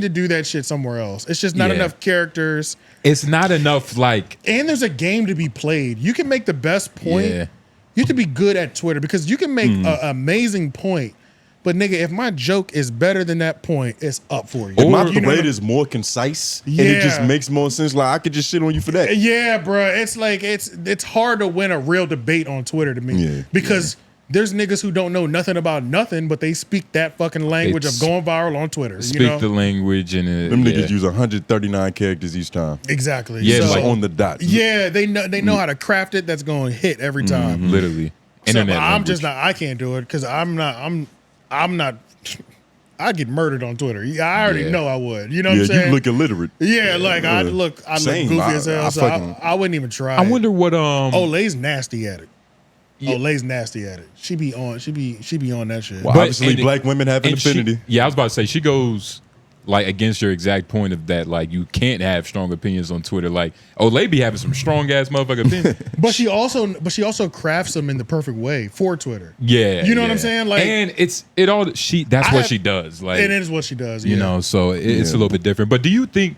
to do that shit somewhere else. It's just not enough characters. It's not enough like. And there's a game to be played. You can make the best point. Yeah. You have to be good at Twitter because you can make an amazing point. But nigga, if my joke is better than that point, it's up for you. If my You know parade what I- is more concise and it just Yeah. makes more sense, like I could just shit on you for that. Yeah, bro. It's like it's hard to win a real debate on Twitter to me Yeah. because there's niggas who don't know nothing about nothing, but they speak that fucking language It's- of going viral on Twitter. Speak you know? the language and Them niggas use 139 characters each time. Exactly. Yeah, Just like on the dot. Yeah, they know how to craft it. That's going to hit every time. literally. So, Internet. I'm language. just not. I can't do it because I'm not. I get murdered on Twitter. I already Yeah. know I would. You know what Yeah, I'm saying? you look illiterate. Yeah, like I look Same. goofy as hell. I So fucking- I wouldn't even try. I wonder what Olay's nasty at it. Olay's nasty at it. She be on that shit. Well, But- obviously, and it- black women have an and she- affinity. I was about to say she goes like against your exact point of that. Like you can't have strong opinions on Twitter. Like Olay be having some strong ass motherfucking opinions. But she also crafts them in the perfect way for Twitter. Yeah, You know what yeah. I'm saying? Like- and that's I what have- she does. Like And it is what she does. you yeah. know, so it's a little bit different. But do you think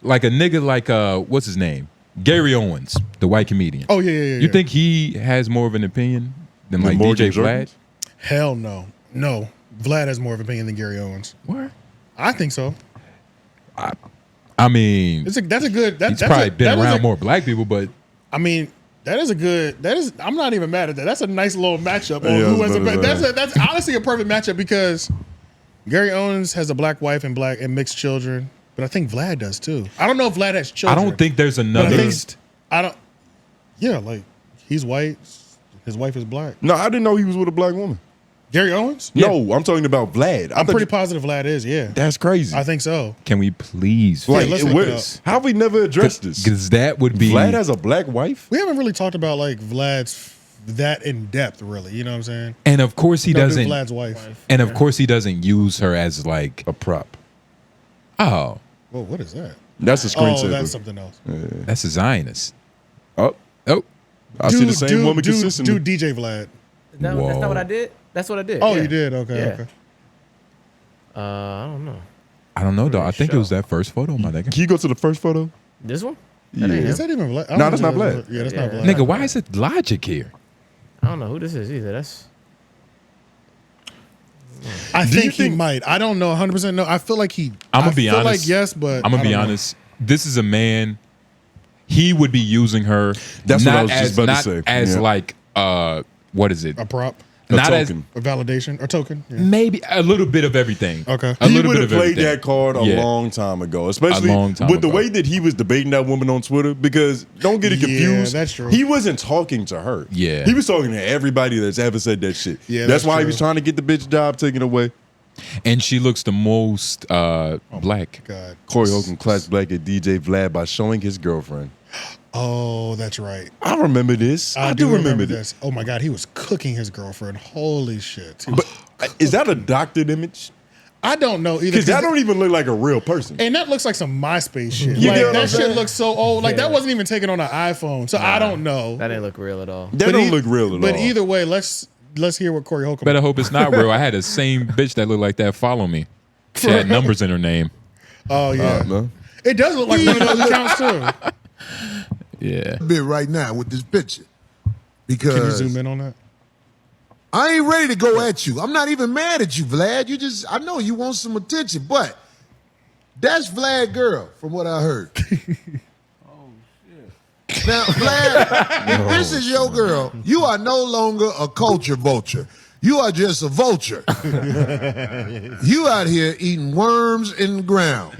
like a nigga like what's his name, Gary Owens, the white comedian? Oh yeah. You think he has more of an opinion than like Morgan DJ Vlad? Jordan? Hell no. No. Vlad has more of an opinion than Gary Owens. What? I think so. I mean, That's a good. he's probably been around more black people, but I mean, that is. I'm not even mad at that. That's a nice little matchup. On Yeah, who has I was about to say. that's honestly a perfect matchup because Gary Owens has a black wife and mixed children, but I think Vlad does too. I don't know if Vlad has I children. don't think there's but another. I don't. Yeah, like he's white. His wife is black. No, I didn't know he was with a black woman. Gary Owens? No, I'm talking about Vlad. I'm pretty positive Vlad is. Yeah, That's crazy. I think so. Can we please? Like, let's look what- it up. how have we never addressed this? Because that would be. Vlad has a black wife? We haven't really talked about like Vlad's that in depth, really. You know what I'm saying? And of course he No, dude, doesn't. Vlad's wife. And of course he doesn't use her as like A prop. oh, Whoa, what is that? That's a screensaver. Oh, that's something else. that's a Zionist. Oh, Oh, I see the same woman consistently. Dude, DJ Vlad. That's Whoa. not what I did. That's what I did. Oh, yeah. you did? Okay, Yeah. okay. I don't know. I don't know though. I think it Sure. was that first photo, my nigga. Can you go to the first photo? This one? Yeah. Is that even Vlad? I don't No, know that's if not that Vlad. Yeah, that's Yeah. not Vlad. Nigga, why is it Logic here? I don't know who this is either. That's I think he might. I don't know 100%. No, I feel like he. I'm gonna be feel honest. like yes, but I'm gonna be honest. This is a man. He would be using her. That's not what I was as, just about not to say. As Yeah. like what is it? A prop, not as token. a validation, a token. Yeah. maybe a little bit of everything. Okay. a He little would bit have of played everything. that card a Yeah. long time ago, especially long time with the ago. way that he was debating that woman on Twitter. Because don't get it Yeah, confused. that's true. He wasn't talking to her. Yeah. He was talking to everybody that's ever said that shit. Yeah, that's that's why he true. was trying to get the bitch job taken away. And she looks the most black. God. Corey Holcomb classed black at DJ Vlad by showing his girlfriend. Oh, that's right. I remember this. I do remember this. Oh my God, he was cooking his girlfriend. Holy shit. He But was is that a doctored image? I don't know either. Because that don't even look like a real person. And that looks like some MySpace shit. You Like, get what that I'm shit saying? looks so old. Like Yeah. that wasn't even taken on an iPhone. So I don't know. That didn't look real at all. That don't look real at all. But either way, let's hear what Corey Holcomb. Better hope it's not real. I had the same bitch that looked like that follow me. She had numbers in her name. Oh yeah. No. It does look like one of those accounts too. Yeah. bit right now with this picture because Can you zoom in on that? I ain't ready to go at you. I'm not even mad at you, Vlad. I know you want some attention, but that's Vlad girl, from what I heard. Now, Vlad, if this is your girl, you are no longer a culture vulture. You are just a vulture. You out here eating worms in the ground.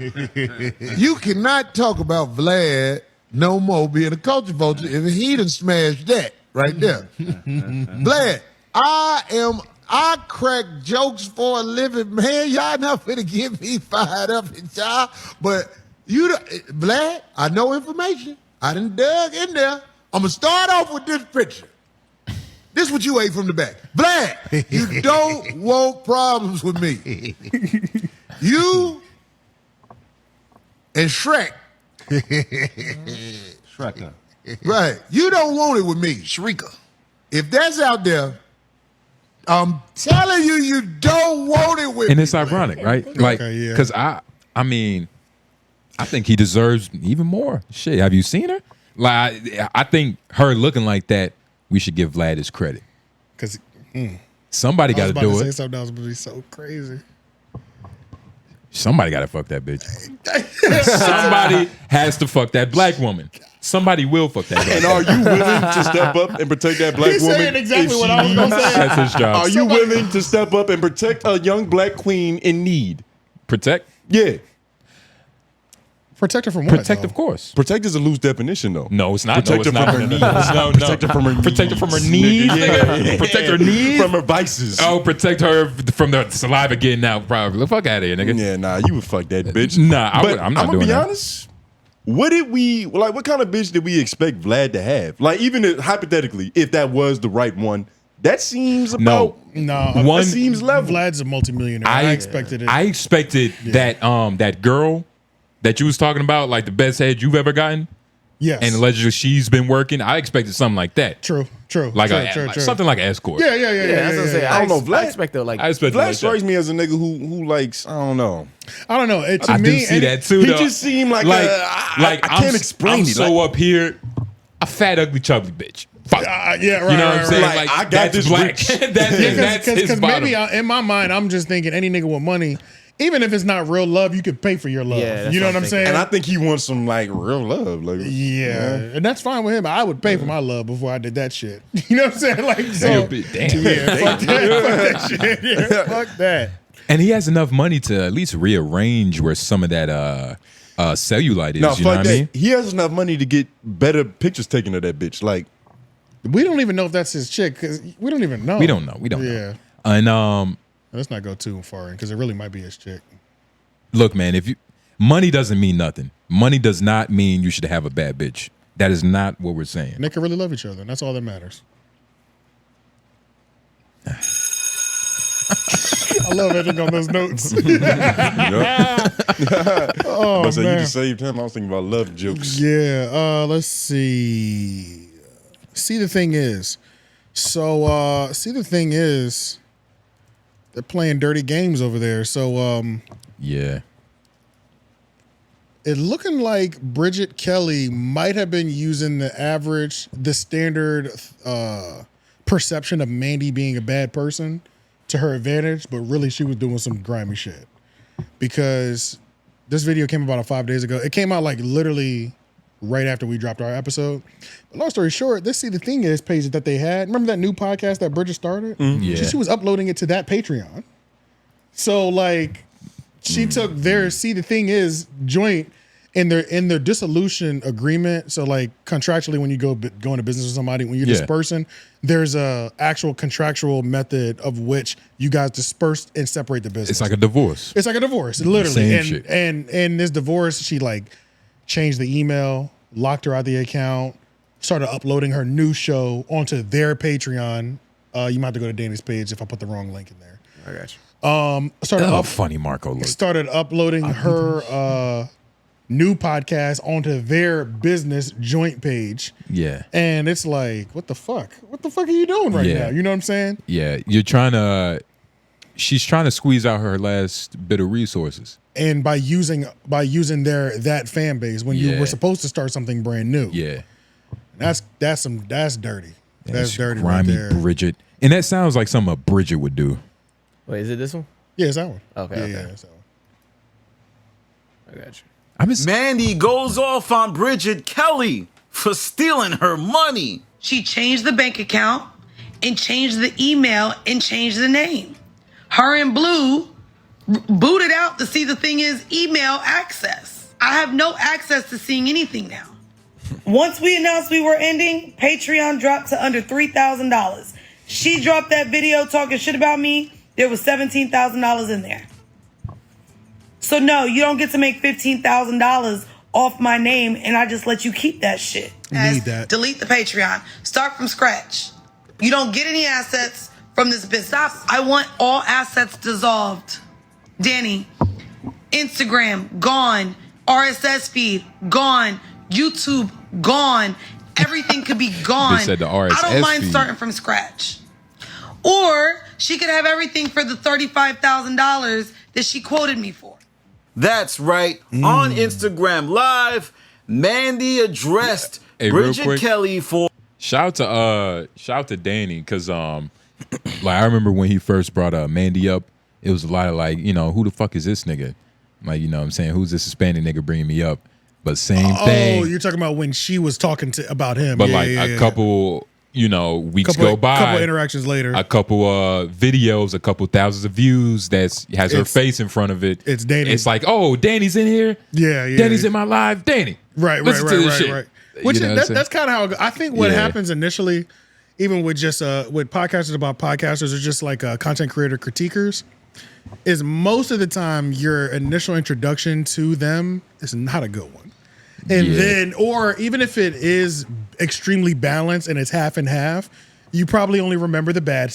You cannot talk about Vlad no more being a culture vulture if he done smashed that right there. Vlad, I crack jokes for a living, man. Y'all not finna get me fired up at y'all. But Vlad, I know information. I done dug in there. I'm gonna start off with this picture. This is what you ate from the back. Vlad, you don't want problems with me. You and Shrek. Shreka. Right. You don't want it with me. Shreka. If that's out there, I'm telling you, you don't want it with And me. it's ironic, right? Like, Okay, yeah. because I mean, I think he deserves even more. Shit, have you seen her? Like, I think her looking like that, we should give Vlad his credit. Because Somebody got to do say it. something that was gonna be so crazy. Somebody got to fuck that bitch. Somebody has to fuck that black woman. Somebody will fuck that bitch. And are you willing to step up and protect that black He's woman? saying exactly if what she I was gonna needs- say. That's his job. Are you willing to step up and protect a young black queen in need? Protect? Yeah. Protect her from what? Protect, though? of course. Protect is a loose definition, though. No, it's not. Protect No, it's her not. from her needs. No, no. Protect her from her needs. Protect her from her knees, Nigga, nigga. Protect her knees? From her vices. Oh, protect her from the saliva getting out, probably. The fuck out of here, nigga. Yeah, nah, you would fuck that bitch. Nah, But I'm not gonna doing be that. honest. What kind of bitch did we expect Vlad to have? Like, even hypothetically, if that was the right one, that seems about No, One- that seems level. Vlad's a multimillionaire. I expected it. I expected that girl that you was talking about, like the best head you've ever gotten, yes. and allegedly she's been working. I expected something like that. True. Like, True. something like an escort. Yeah. Yeah, that's what I'm saying. I don't know, Vlad. I expect like I expected Vlad like strikes that. me as a nigga who likes, I don't know. I don't know. To I me, do see and- that too. He though. just seemed like I can't explain I'm it. so Like- up here, a fat, ugly, chubby bitch. Fuck. yeah, right. You know what I'm saying? Like, I got that's this black. rich. that's his Because bottom. maybe in my mind, I'm just thinking any nigga with money, even if it's not real love, you could pay for your love. Yeah, that's you know what what I'm I'm saying? And I think he wants some like real love. Like, yeah, and that's fine with him. I would pay for my love before I did that shit. You know what I'm saying? Like, so, Damn. yeah, fuck that shit. Yeah, fuck that. And he has enough money to at least rearrange where some of that cellulite is. no, you know fuck what that. I mean? He has enough money to get better pictures taken of that bitch. Like, We don't even know if that's his chick because we don't even know. We don't know. Yeah, And let's not go too far in because it really might be his chick. look, man, money doesn't mean nothing. Money does not mean you should have a bad bitch. That is not what we're saying. And they can really love each other, and that's all that matters. I love ending on those notes. Oh, but so you man. just saved him. I was thinking about love jokes. Yeah, let's see. See, the thing is, they're playing dirty games over there. So, Yeah. it looking like Bridget Kelly might have been using the standard perception of Mandii being a bad person to her advantage, but really she was doing some grimy shit. Because this video came about 5 days ago. It came out like literally right after we dropped our episode. But long story short, this See the Thing Is page that they had. Remember that new podcast that Bridget started? Yeah. She was uploading it to that Patreon. So like she took their See the Thing Is joint in their dissolution agreement. So like contractually, when you go into business with somebody, when you're dispersing, there's a actual contractual method of which you guys disperse and separate the business. It's like a divorce. It's like a divorce, literally. Same and, shit. and this divorce, she like changed the email, locked her out of the account, started uploading her new show onto their Patreon. You might have to go to Danny's page if I put the wrong link in there. I got you. Started funny Marco look. Started uploading her new podcast onto their business joint page. Yeah. And it's like, what the fuck? What the fuck are you doing right now? You know what I'm saying? Yeah. She's trying to squeeze out her last bit of resources. And by using that fan base when you were supposed to start something brand new. Yeah. That's dirty. That's dirty right grimy there. Bridget. And that sounds like something a Bridget would do. Wait, is it this one? Yeah, it's that one. Okay. Yeah, it's that one. I got you. Mandii goes off on Bridget Kelly for stealing her money. She changed the bank account and changed the email and changed the name. Her and Blue booted out the See the Thing Is email access. I have no access to seeing anything now. Once we announced we were ending, Patreon dropped to under $3,000. She dropped that video talking shit about me. There was $17,000 in there. So no, you don't get to make $15,000 off my name and I just let you keep that shit. Need that. Delete the Patreon. Start from scratch. You don't get any assets from this business. Stop. I want all assets dissolved. Danny, Instagram, gone. RSS feed, gone. YouTube, gone. Everything could be gone. They said the RSS I don't mind feed. starting from scratch. Or she could have everything for the $35,000 that she quoted me for. That's right. On Instagram Live, Mandii addressed Hey, real Bridget quick. Kelly for Shout out to Danny, because like I remember when he first brought Mandii up, it was a lot of like, who the fuck is this nigga? Like, you know what I'm saying? Who's this Hispanic nigga bringing me up? But same thing. Oh, you're talking about when she was talking about him. But Yeah, like yeah, a yeah. couple, weeks go by. Couple interactions later. A couple videos, a couple thousands of views that has her It's- face in front of it. It's Danny. It's like, oh, Danny's in here. Yeah. Danny's in my live. Danny. Listen to this shit. Right. Which You know what I'm saying? that's kind of how it go- I think what Yeah. happens initially, even with just with podcasters about podcasters or just like content creator critiquers, is most of the time your initial introduction to them is not a good one. And then, or even if it is extremely balanced and it's half and half, you probably only remember the bad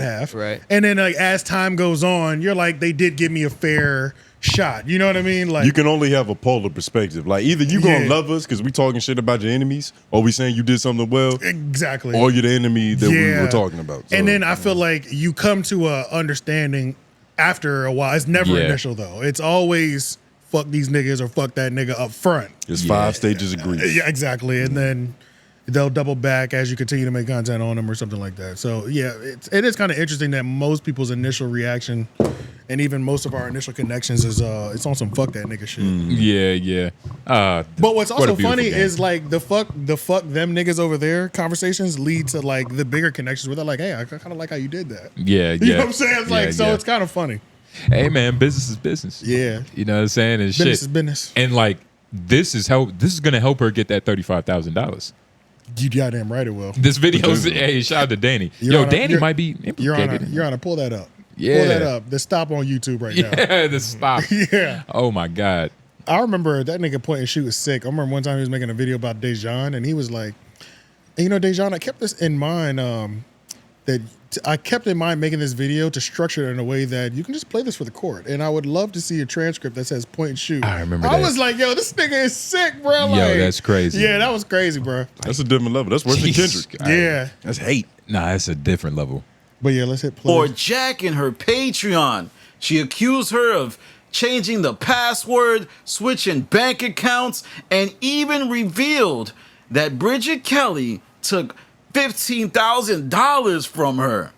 half. Right. And then like as time goes on, you're like, they did give me a fair shot. You know what I mean? Like You can only have a polar perspective. Like either you gonna Yeah. love us because we talking shit about your enemies, or we saying you did something well, exactly. or you're the enemy that we were talking about. And So, then I feel like you come to a understanding after a while. It's never initial though. It's always fuck these niggas or fuck that nigga up front. it's 5 stages of grief. Yeah, exactly. And then they'll double back as you continue to make content on them or something like that. So yeah, it is kind of interesting that most people's initial reaction and even most of our initial connections is it's on some fuck that nigga shit. Yeah. But what's What a also beautiful funny game. is like the fuck them niggas over there conversations lead to like the bigger connections where they're like, hey, I kind of like how you did that. Yeah. You know what I'm saying? It's like, so it's kind of funny. Hey man, business is business. Yeah. You know what I'm saying? And Business shit. is business. And like this is gonna help her get that $35,000. You goddamn right it will. This video's hey, shout out to Danny. Danny might be You're implicated. on to pull that up. Yeah. Pull that up. The stop on YouTube right now. Yeah, the stop. Yeah. Oh my God. I remember that nigga point and shoot was sick. I remember one time he was making a video about 𝙿𝙻𝙰𝚃 and he was like, 𝙿𝙻𝙰𝚃, I kept this in mind I kept in mind making this video to structure it in a way that you can just play this for the court. And I would love to see a transcript that says point and shoot. I remember I that. was like, yo, this nigga is sick, bro. Yo, Like, that's crazy. Yeah, that was crazy, bro. That's a different level. That's worse than Jesus Kendrick. God. Yeah. That's hate. Nah, that's a different level. But yeah, let's hit play. or jacking her Patreon. She accused her of changing the password, switching bank accounts, and even revealed that Bridget Kelly took $15,000 from her.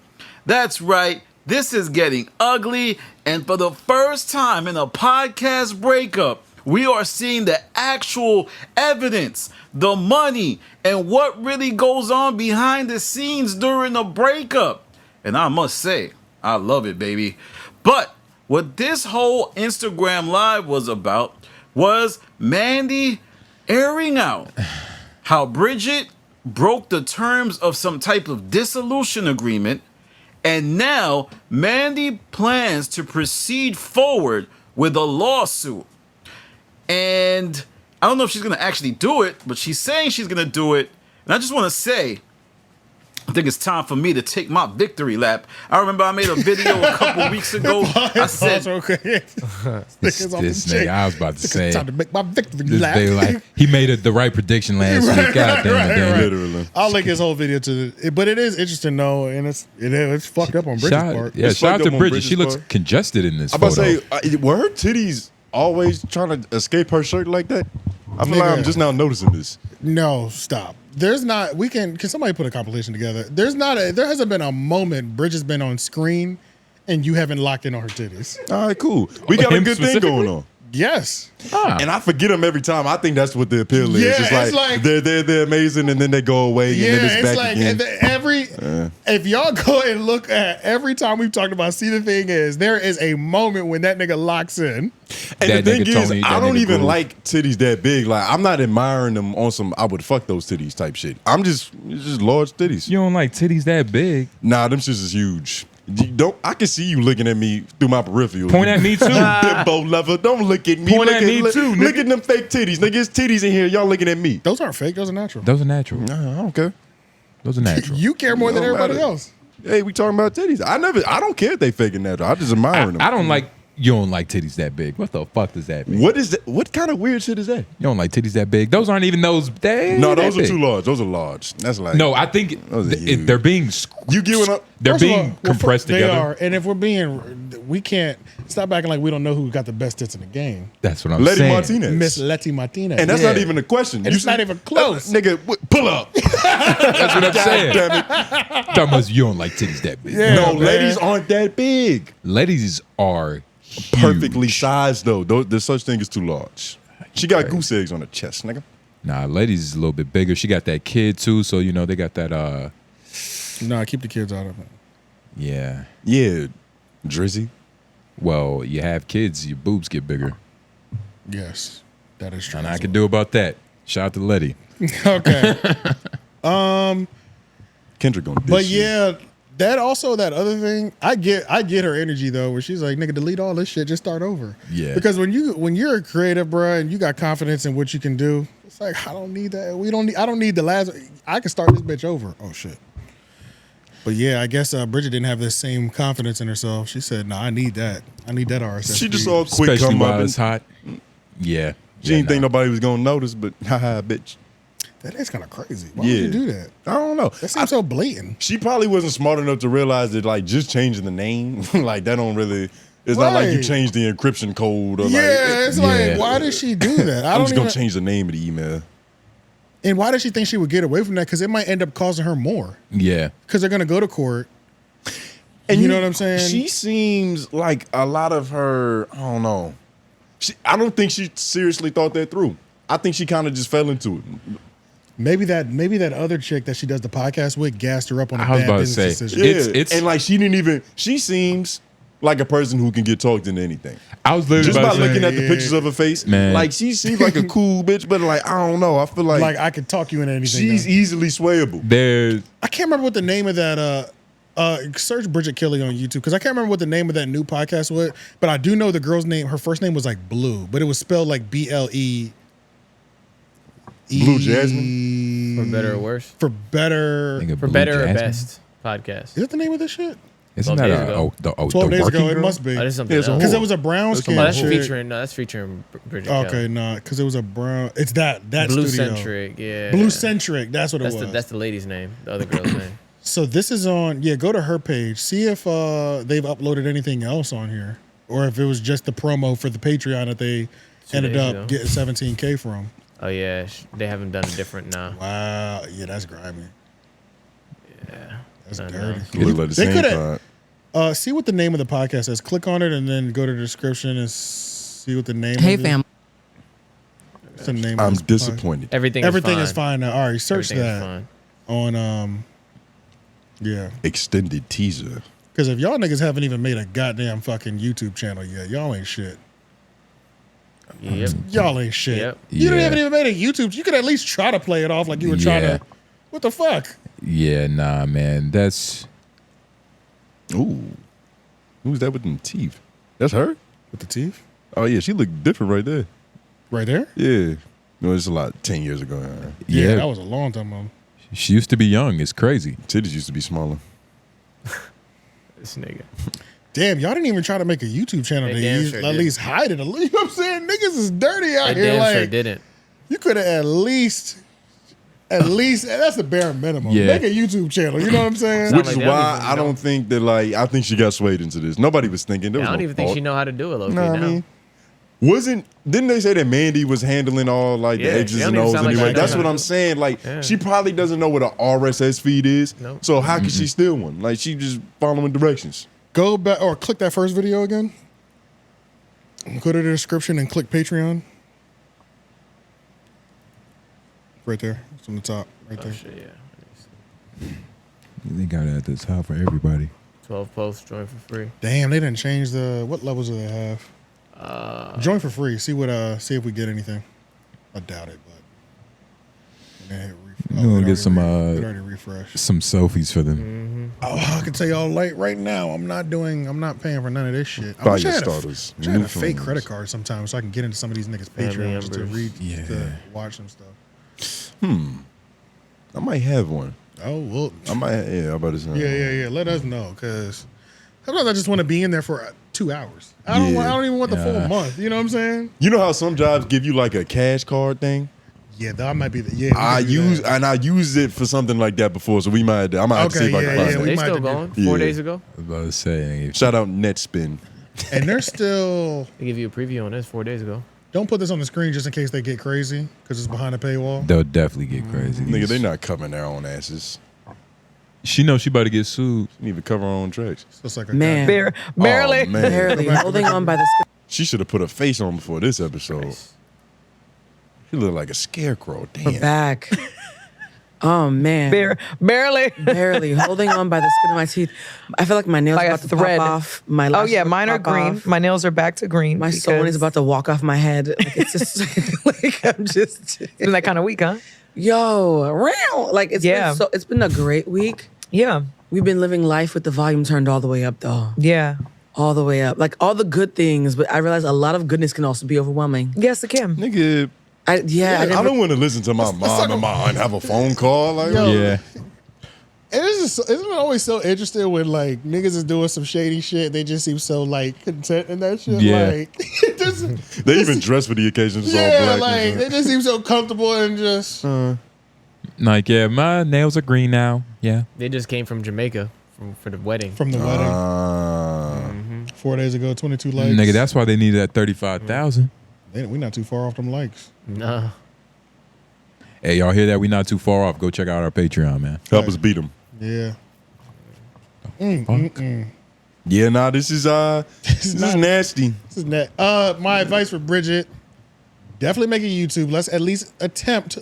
That's right, This is getting ugly, and for the first time in a podcast breakup, we are seeing the actual evidence, the money, and what really goes on behind the scenes during a breakup. And I must say, I love it, baby. But what this whole Instagram Live was about was Mandii airing out how Bridget broke the terms of some type of dissolution agreement, and now Mandii plans to proceed forward with a lawsuit. And I don't know if she's going to actually do it, but she's saying she's going to do it. And I just want to say, I think it's time for me to take my victory lap. I remember I made a video a couple weeks ago. I said, this nigga, I was about to say, time to make my victory this lap. day, like, he made the right prediction last week. God damn it, Literally. I'll link his whole video to it, but it is interesting though, and it's fucked up on Bridget's part. Yeah, It's shout out fucked to up on Bridget. Bridget's She looks part. congested in this I'm about photo. to say, were her titties always trying to escape her shirt like that? I feel like I'm Nigga. just now noticing this. No, stop. There's not. Can somebody put a compilation together? There hasn't been a moment Bridget's been on screen, and you haven't locked in on her titties. All right, cool. We got a Him good thing specifically? going on. Yes. And I forget them every time. I think that's what the appeal is. Yeah, It's it's like, like- they're amazing, and then they go away, and then it's back like again. if y'all go and look at every time we've talked about See the Thing is, there is a moment when that nigga locks in. And That the thing nigga is, Tony, I that don't nigga even Groove. like titties that big. Like, I'm not admiring them on some I would fuck those titties type shit. It's just large titties. You don't like titties that big? Nah, them shits is huge. I can see you looking at me through my peripheral. Point at me too. Bimbo lover. Don't look at me. Point look at me too, Look at them fake titties. Nigga, it's titties in here. Y'all looking at me. Those aren't fake. Those are natural. Those are natural. Nah, I don't care. Those are natural. You care more than Don't everybody matter. else. Hey, we talking about titties. I don't care if they faking that. I just admire them. I don't like. You don't like titties that big. What the fuck does that mean? What is that? What kind of weird shit is that? You don't like titties that big? Those aren't even those. No, those are too large. Those are large. That's like No, I think Those are huge. they're being. You giving up? They're First of being all, well, compressed they together. are, and if we can't stop acting like we don't know who got the best tits in the game. That's what I'm Letty saying. Martinez. Miss Letty Martinez. And that's not even a question. And it's not even close. Nigga, pull up. That's what I'm saying. Damn it. Talking about you don't like titties that big. Yeah, No, man. ladies aren't that big. Ladies are huge. Perfectly sized though. There's such thing as too large. She got goose eggs on her chest, nigga. Nah, ladies is a little bit bigger. She got that kid too, so you know they got that. Nah, keep the kids out of it. Yeah. Yeah, Drizzy. Well, you have kids, your boobs get bigger. Yes, that is true. And I can do about that. Shout out to Letty. Okay. Kendrick gonna diss But you. yeah, that other thing, I get her energy though, where she's like, nigga, delete all this shit, just start over. Yeah. Because when you're a creative, bruh, and you got confidence in what you can do, it's like, I don't need that. I don't need the last. I can start this bitch over. Oh shit. But yeah, I guess Bridget didn't have the same confidence in herself. She said, "Nah, I need that. I need that RSS." She just saw a quick Especially come up. while And it's hot. Yeah. she didn't think nobody was gonna notice, but haha, bitch. That is kind of crazy. Why would you do that? I don't know. That seems so blatant. She probably wasn't smart enough to realize that like just changing the name, like that don't really. It's not like you Right. change the encryption code or Yeah, it's Yeah. like, why did she do that? I'm just gonna change the name of the email. And why does she think she would get away from that? Because it might end up costing her more. Yeah. Because they're gonna go to court. And you know what I'm saying? She seems like a lot of her. I don't know. I don't think she seriously thought that through. I think she kind of just fell into it. Maybe that other chick that she does the podcast with gassed her up on a I was bad about to business say, decision. Yeah, It's- and like she didn't even. She seems like a person who can get talked into anything. I was literally Just about by to say, looking at the pictures of her face, Man. like she seems like a cool bitch, but like I don't know. I feel like Like I could talk you into anything. she's though. easily swayable. there's I can't remember what the name of that. Search Bridget Kelly on YouTube because I can't remember what the name of that new podcast was. But I do know the girl's name. Her first name was like Blue, but it was spelled like BLE. Blue Jasmine? For better or worse? For better. Nigga, For Blue better or Jasmine? best podcast. Is that the name of this shit? Isn't 12 that days a, ago. the 12 days working ago, it girl? must be. Oh, that's something Yeah, it's a else. Because it was a brown skin. Oh, that's shit. featuring. No, that's featuring Bridget Okay, Kelly. nah, because it was a brown. It's that Blue studio. centric. Yeah. Blue centric. That's what That's it was. that's the lady's name. The other girl's name. So this is on. Yeah, go to her page. See if they've uploaded anything else on here, or if it was just the promo for the Patreon that they ended days up ago. getting 17K from. Oh yeah, they haven't done it different now. Wow. Yeah, that's grimy. Yeah. That's I know. dirty. It looked like the They same coulda- part. See what the name of the podcast is. Click on it and then go to the description and see what the name Hey, is. fam. What's the name I'm of this disappointed. Everything is fine now. All right, search Everything is that fine. on yeah. Extended teaser. Because if y'all niggas haven't even made a goddamn fucking YouTube channel yet, y'all ain't shit. Yep. Y'all ain't shit. Yep. You Yeah. haven't even made a YouTube. You could at least try to play it off like you were trying to. What the fuck? Yeah, nah, man. That's Ooh. Who's that with them teeth? That's her? With the teeth? Oh, yeah. She looked different right there. Right there? Yeah. No, it's a lot 10 years ago. Yeah, that was a long time ago. She used to be young. It's crazy. Titties used to be smaller. This nigga. Damn, y'all didn't even try to make a YouTube channel They to damn use, sure at didn't. least hide it a little. You know what I'm saying? Niggas is dirty out They here. damn Like, sure didn't. you could have at least, that's the bare minimum. Yeah. Make a YouTube channel. You know what I'm saying? Which is why I don't think that, like, I think she got swayed into this. Nobody was thinking. There was I don't no even think thought. she know how to do it, low-key, Know what now. I mean? Didn't they say that Mandy was handling all like Yeah, the edges she and don't even O's sound like anyway? she That's knows what how I'm to saying. Like Yeah. she probably doesn't know what an RSS feed is. Nope. So how can she steal one? Like she just following directions. Go back or click that first video again. Go to the description and click Patreon. Right there. It's on the top. Right there. Shit, yeah. They got it at the top for everybody. 12 posts, join for free. Damn, they didn't change what levels do they have? Join for free. See if we get anything. I doubt it, but and then hit We're gonna get some it already refreshed. some selfies for them. Oh, I can tell y'all right now, I'm not paying for none of this shit. I Fire wish I had starters, I wish I had new a fake phones. credit card sometimes so I can get into some of these niggas' Family Patreons to members. read, to watch some stuff. I might have one. Oh well, I might. Yeah, I'm about to say. yeah. Let us know because sometimes I just want to be in there for 2 hours. I don't even want the full month. You know what I'm saying? You know how some jobs give you like a cash card thing? Yeah, that might be the I used it for something like that before, so I might have to see if I can find They it. still going? 4 days ago? I was about to say. Shout out Netspin. And they're still. They give you a preview on this 4 days ago. Don't put this on the screen just in case they get crazy because it's behind a paywall. They'll definitely get crazy. Nigga, they not covering their own asses. She knows she about to get sued. She need to cover her own tracks. So it's like a Man. Barely. Barely. Holding on by the skin. She should have put a face on before this episode. She looked like a scarecrow. We're Damn. back. Oh man. Barely. Holding on by the skin of my teeth. I feel like my nails Like are a about to thread. pop off. My Oh lashes yeah, are mine are pop green. off. My nails are back to green. My soul is about to walk off my head. Like it's just like I'm just It's been that kind of week, huh? yo around. Like it's been a great week. Yeah. We've been living life with the volume turned all the way up though. Yeah. All the way up. Like all the good things, but I realize a lot of goodness can also be overwhelming. Yes, it can. Nigga. I don't want to listen to my mom and my aunt have a phone call. Like, Yo. Yeah. And isn't it always so interesting when like niggas is doing some shady shit? They just seem so like content in that shit. Yeah. Like, they even dress for the occasion. It's all yeah, black. like and they shit. just seem so comfortable and just. Like, yeah, my nails are green now. Yeah. They just came from Jamaica for the wedding. From the wedding. 4 days ago, 22 likes. Nigga, that's why they needed that 35,000. We not too far off them likes. Nah. Hey, y'all hear that? We not too far off. Go check out our Patreon, man. Help us beat them. Yeah. Yeah, nah, this is nasty. This is my advice for Bridget: definitely make a YouTube. Let's at least attempt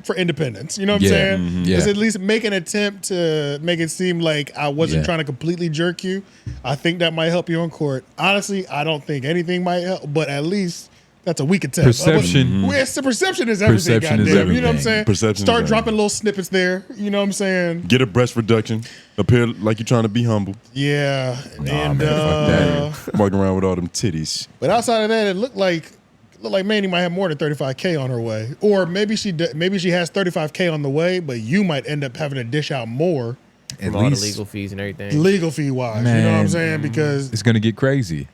for independence. You know what I'm Yeah, saying? yeah. Let's at least make an attempt to make it seem like I wasn't Yeah. trying to completely jerk you. I think that might help you on court. Honestly, I don't think anything might help, but at least that's a weak attempt. Perception. The perception is everything. Perception is goddamn. You know what I'm everything. saying? Perception is Start everything. dropping little snippets there. You know what I'm saying? Get a breast reduction. Appear like you're trying to be humble. Yeah. And Walking around with all them titties. but outside of that, it looked like Mandy might have more than 35K on her way, or maybe she has 35K on the way, but you might end up having to dish out more From all the legal fees and everything. legal fee wise. You know what I'm Man. saying? Because It's going to get crazy.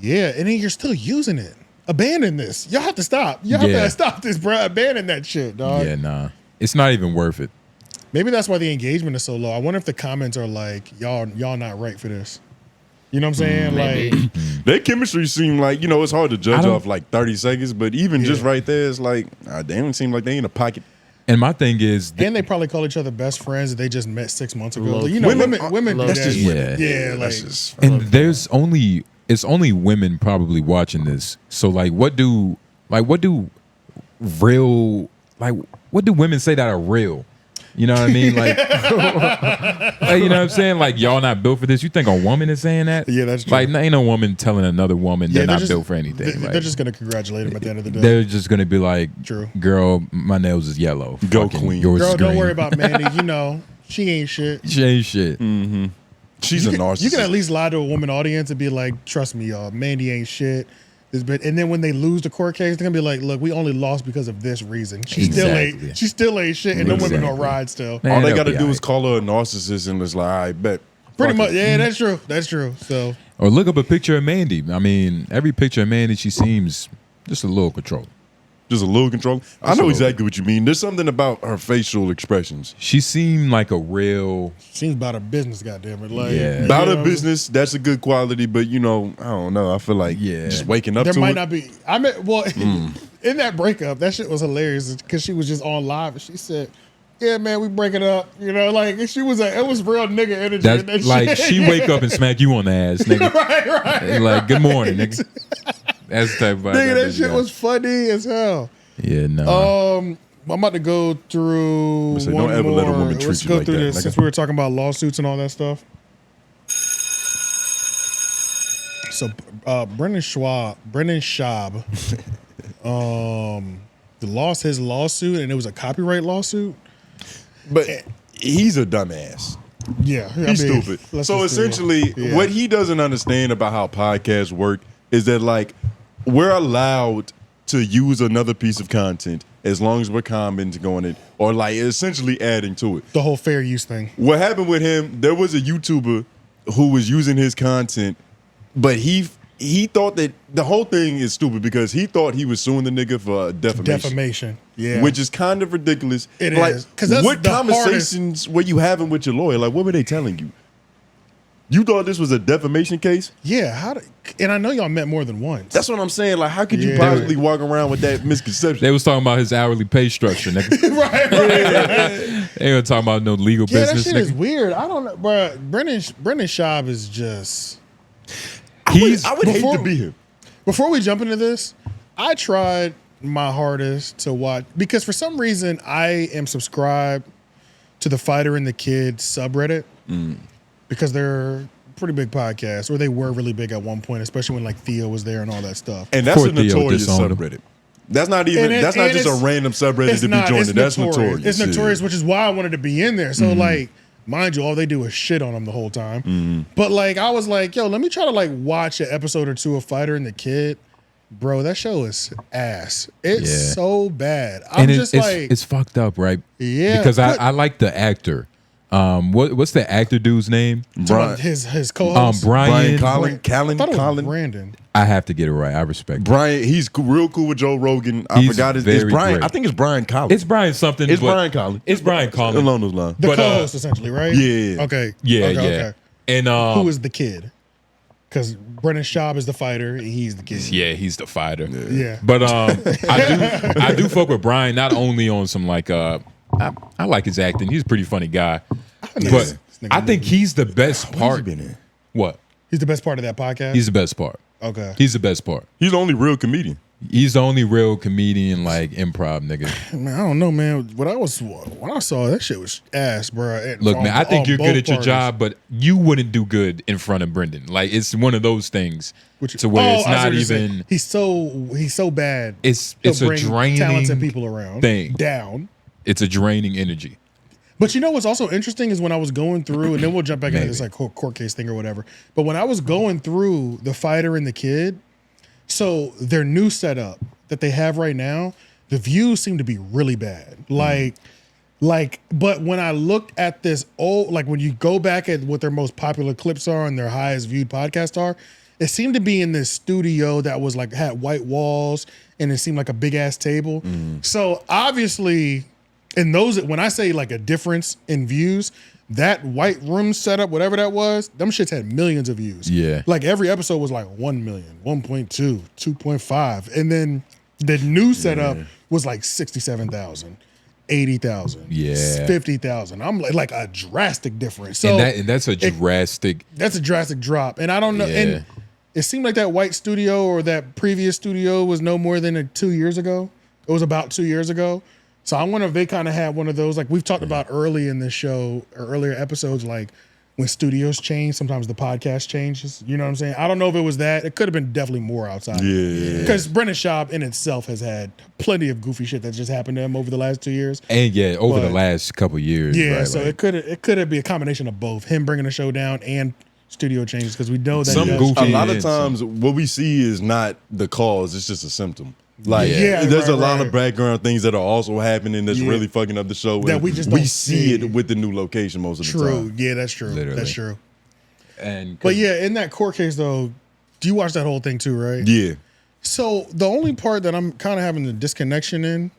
yeah, and then you're still using it. Abandon this. Y'all have to stop. Y'all have Yeah. to stop this, bro. Abandon that shit, dog. Yeah, nah. It's not even worth it. Maybe that's why the engagement is so low. I wonder if the comments are like, y'all not right for this. You know what I'm saying? Maybe. Their chemistry seem like, it's hard to judge don't- off like 30 seconds, but even just right there, it's like, they don't seem like they in a pocket. And my thing is, and they probably call each other best friends that they just met 6 months ago. Low Like, you know, key. women do That's that. just women. Yeah, That's like, just and it's only women probably watching this. So like, what do women say that are real? You know what I mean? Like, like, you know what I'm saying? Like, y'all not built for this. You think a woman is saying that? Yeah, that's true. Like, ain't no woman telling another woman they're not just, built for anything. They're just gonna congratulate them at the end of the day. They're just gonna be like, True. Girl, my nails is yellow. Go Fucking queen. Yours Girl, is don't green. worry about Mandy. You know, she ain't shit. She ain't shit. Mm-hmm. She's a narcissist. You can at least lie to a woman audience and be like, trust me, y'all, Mandy ain't shit. And then when they lose the court case, they're gonna be like, look, we only lost because of this reason. She still ain't shit, and the women gonna ride still. All they got to do is call her a narcissist and it's like, I bet. Pretty much, yeah, that's true. That's true. So, Or look up a picture of Mandy. I mean, every picture of Mandy, she seems just a little controlled. Just a little control. I know exactly what you mean. There's something about her facial expressions. She seemed like a real. Seems about her business, goddammit. Like, About her business, that's a good quality, but you know, I don't know. I feel like just waking up there to might it. not be. I mean, well, in that breakup, that shit was hilarious because she was just on live and she said, "Yeah, man, we breaking up." You know, like it was real nigga energy. That's in that like shit. she wake up and smack you on the ass, nigga. right. Like, good morning, nigga. That's the type of vibe Nigga, that bitch shit got. was funny as hell. Yeah, no. I'm about to go through Say, one don't ever more. let a woman treat Let's you go like through that, this nigga. since we were talking about lawsuits and all that stuff. So, Brendan Schaub, lost his lawsuit, and it was a copyright lawsuit. But he's a dumbass. Yeah, He's stupid. So essentially, what he doesn't understand about how podcasts work is that like we're allowed to use another piece of content as long as we're commenting on it or like essentially adding to it. The whole fair use thing. What happened with him? There was a YouTuber who was using his content, but he thought that the whole thing is stupid because he thought he was suing the nigga for defamation. Yeah. Which is kind of ridiculous. It like, is. 'Cause that's what the conversations were you having with your lawyer? Like, what were they telling you? You thought this was a defamation case? Yeah. And I know y'all met more than once. That's what I'm saying. Like, how could you possibly walk around with that misconception? They was talking about his hourly pay structure, nigga. right. They were talking about no legal Yeah, business, that shit nigga. is weird. I don't know, bro. Brendan Schaub is just. I would hate to be him. Before we jump into this, I tried my hardest to watch because for some reason I am subscribed to the Fighter and the Kid subreddit because they're a pretty big podcast, or they were really big at one point, especially when like Theo was there and all that stuff. And that's Poor a Theo notorious disowned him. subreddit. That's not even. That's not just a random subreddit to be joining. That's notorious. It's notorious, Yeah. which is why I wanted to be in there. So like, mind you, all they do is shit on them the whole time. But like, I was like, yo, let me try to like watch an episode or two of Fighter and the Kid. Bro, that show is ass. It's so bad. I'm just like, it's fucked up, right? Yeah, Because but- I like the actor. What's the actor dude's name? Brian. his co-host. Brian. Colin. I thought it was Colin. Brandon. I have to get it right. I respect. Brian. He's real cool with Joe Rogan. I He's forgot his. very It's Brian. great. I think it's Brian Collins. It's Brian something. It's but Brian Collins. It's Brian Collins. Along those lines. The But, co-host, essentially, right? Yeah. Okay. Yeah, okay, yeah. Okay. And Who is the kid? Because Brendan Schaub is the fighter, and he's the kid. yeah, he's the fighter. Yeah. But I do fuck with Brian not only on some like I like his acting. He's a pretty funny guy. But I think he's the best part. been in? What? He's the best part of that podcast. He's the best part. Okay. He's the best part. He's the only real comedian. He's the only real comedian, like improv nigga. Man, I don't know, man. When I saw that shit was ass, bro. Look, man, I think you're good at your job, but you wouldn't do good in front of Brendan. Like it's one of those things to where it's not even. He's so bad. It's He'll a bring draining talented people around thing. down. It's a draining energy. But you know what's also interesting is when I was going through, and then we'll jump back into this like court case thing or whatever. But when I was going through the Fighter and the Kid, so their new setup that they have right now, the views seem to be really bad. But when I looked at this old, like when you go back at what their most popular clips are and their highest viewed podcasts are, it seemed to be in this studio that was like had white walls and it seemed like a big ass table. So obviously, in those, when I say like a difference in views, that white room setup, whatever that was, them shits had millions of views. Yeah. Like every episode was like 1 million, 1.2, 2.5. And then the new setup was like 67,000. 80,000. Yeah. 50,000. I'm like a drastic difference. So and that's a drastic. That's a drastic drop. And I don't know. Yeah. And it seemed like that white studio or that previous studio was no more than 2 years ago. It was about 2 years ago. So I wonder if they kind of had one of those, like we've talked about early in this show or earlier episodes, like when studios change, sometimes the podcast changes. You know what I'm saying? I don't know if it was that. It could have been definitely more outside. Yeah. Because Brendan Schaub in itself has had plenty of goofy shit that just happened to him over the last 2 years. And yeah, over the But- last couple years. Yeah, right, so like, it could be a combination of both. Him bringing the show down and studio changes because we know that Some he goofy. does- A lot of times, what we see is not the cause; it's just a symptom. Like, Yeah, there's a right, lot right. of background things that are also happening that's Yeah. really fucking up the show. That and we just don't see see. it with the new location most of the True. time. Yeah, that's true. Literally. That's true. and But yeah, in that court case though, do you watch that whole thing too, right? Yeah. So the only part that I'm kind of having the disconnection in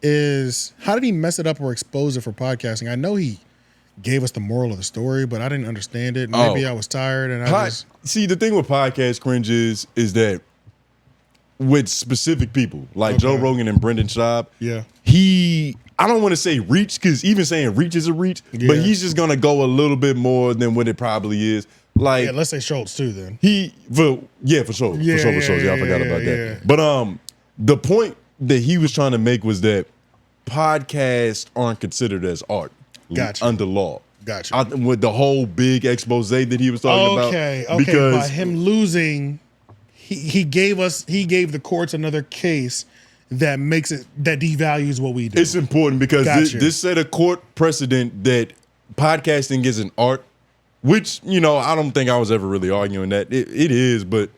is how did he mess it up or expose it for podcasting? I know he gave us the moral of the story, but I didn't understand it. Maybe I was tired and I just See, the thing with podcast cringe is that with specific people like Joe Rogan and Brendan Schaub, I don't want to say reach, because even saying reach is a reach, but Yeah. he's just gonna go a little bit more than what it probably is. Like, yeah, let's say Schultz too then. for sure. Yeah, for sure. Yeah, I forgot about that. yeah. But the point that he was trying to make was that podcasts aren't considered as art under law. Gotcha. With the whole big expose that he was talking about. Okay. Because By him losing, he gave the courts another case that makes it that devalues what we do. it's important because Gotcha. this set a court precedent that podcasting isn't art, which, I don't think I was ever really arguing that. It is, but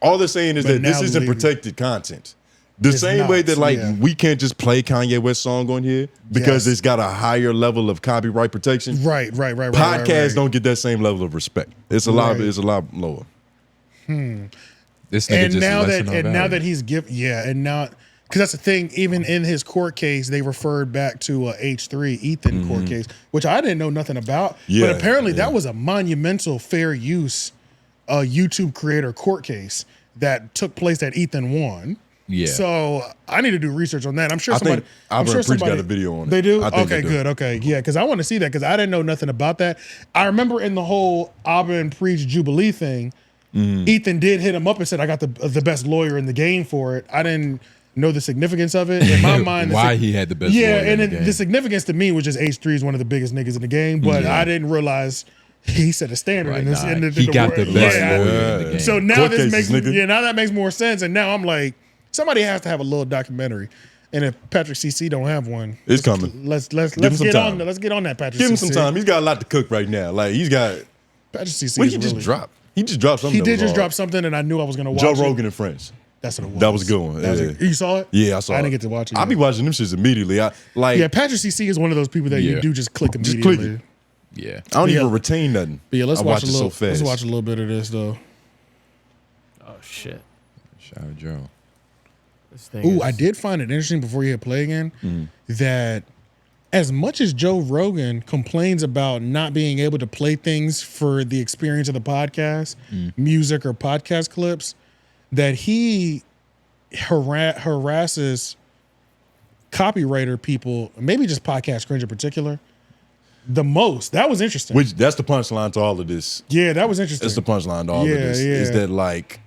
all they're saying is But that this now isn't legal. protected content. The It's same way not, that we can't just play Kanye West song on here because Yes. it's got a higher level of copyright protection. Right. Podcasts don't get that same level of respect. It's a lot. Right. It's a lot lower. this nigga And just now lessened our now value. that he's and now because that's the thing. Even in his court case, they referred back to H3 Ethan court case, which I didn't know nothing about. Yeah, But apparently that was a monumental fair use YouTube creator court case that took place that Ethan won. Yeah. So I need to do research on that. I'm sure I somebody. think I'm Auburn sure Preach got somebody a video on it. They do. I think Okay, they do. good. Okay, yeah, because I want to see that because I didn't know nothing about that. I remember in the whole Auburn Preach Jubilee thing, Ethan did hit him up and said, "I got the best lawyer in the game for it." I didn't know the significance of it. In my mind, Why he had the best lawyer in and the then game. the significance to me was just H3 is one of the biggest niggas in the game, but Yeah. I didn't realize he set a standard Right, in this. nah, in he got the best Yeah. lawyer in the game. So now Court this cases, makes nigga. now that makes more sense, and now I'm like, somebody has to have a little documentary. And if Patrick CC don't have one, It's coming. Let's Give him some get time. on. Let's get on that, Patrick. Give him CC. some time. He's got a lot to cook right now. Like, he's got. Patrick CC. What is he just really- dropped? He just dropped something. He that did was just hard. drop something, and I knew I was gonna watch Joe it. Rogan and Friends. That's what it was. That was a good one. That was Yeah. you saw it? Yeah, I saw it. I didn't get to watch it. I be yet. watching them shits immediately. Yeah, Patrick CC is one of those people that you Yeah. do just click Just immediately. click it. Yeah. I don't Yeah. even retain nothing. But yeah, let's I watch watch a it little. so fast. Let's watch a little bit of this though. Oh shit. Shout out Joe. This thing Ooh, is- I did find it interesting before you hit play again that as much as Joe Rogan complains about not being able to play things for the experience of the podcast, music or podcast clips, that he harasses copywriter people, maybe just podcast cringe in particular, the most. That was interesting. Which that's the punchline to all of this. Yeah, that was interesting. That's the punchline to all Yeah, of this. yeah. Is that like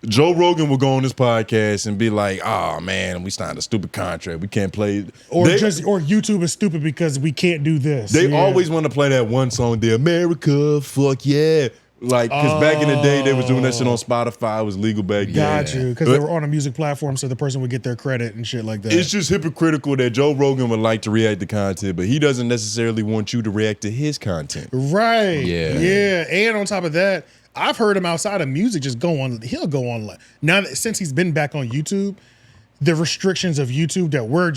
Joe Rogan will go on this podcast and be like, "Oh man, we signed a stupid contract. We can't play." or They- YouTube is stupid because we can't do this. They Yeah. always want to play that one song, "The America, fuck yeah." Like, because back in the day, they was doing that shit on Spotify. It was legal back then. Got you, because they were on a music platform, so the person would get their credit and shit like that. It's just hypocritical that Joe Rogan would like to react to content, but he doesn't necessarily want you to react to his content. Right. Yeah. Yeah. And on top of that, I've heard him outside of music just go on. He'll go on now that since he's been back on YouTube, the restrictions of YouTube that we're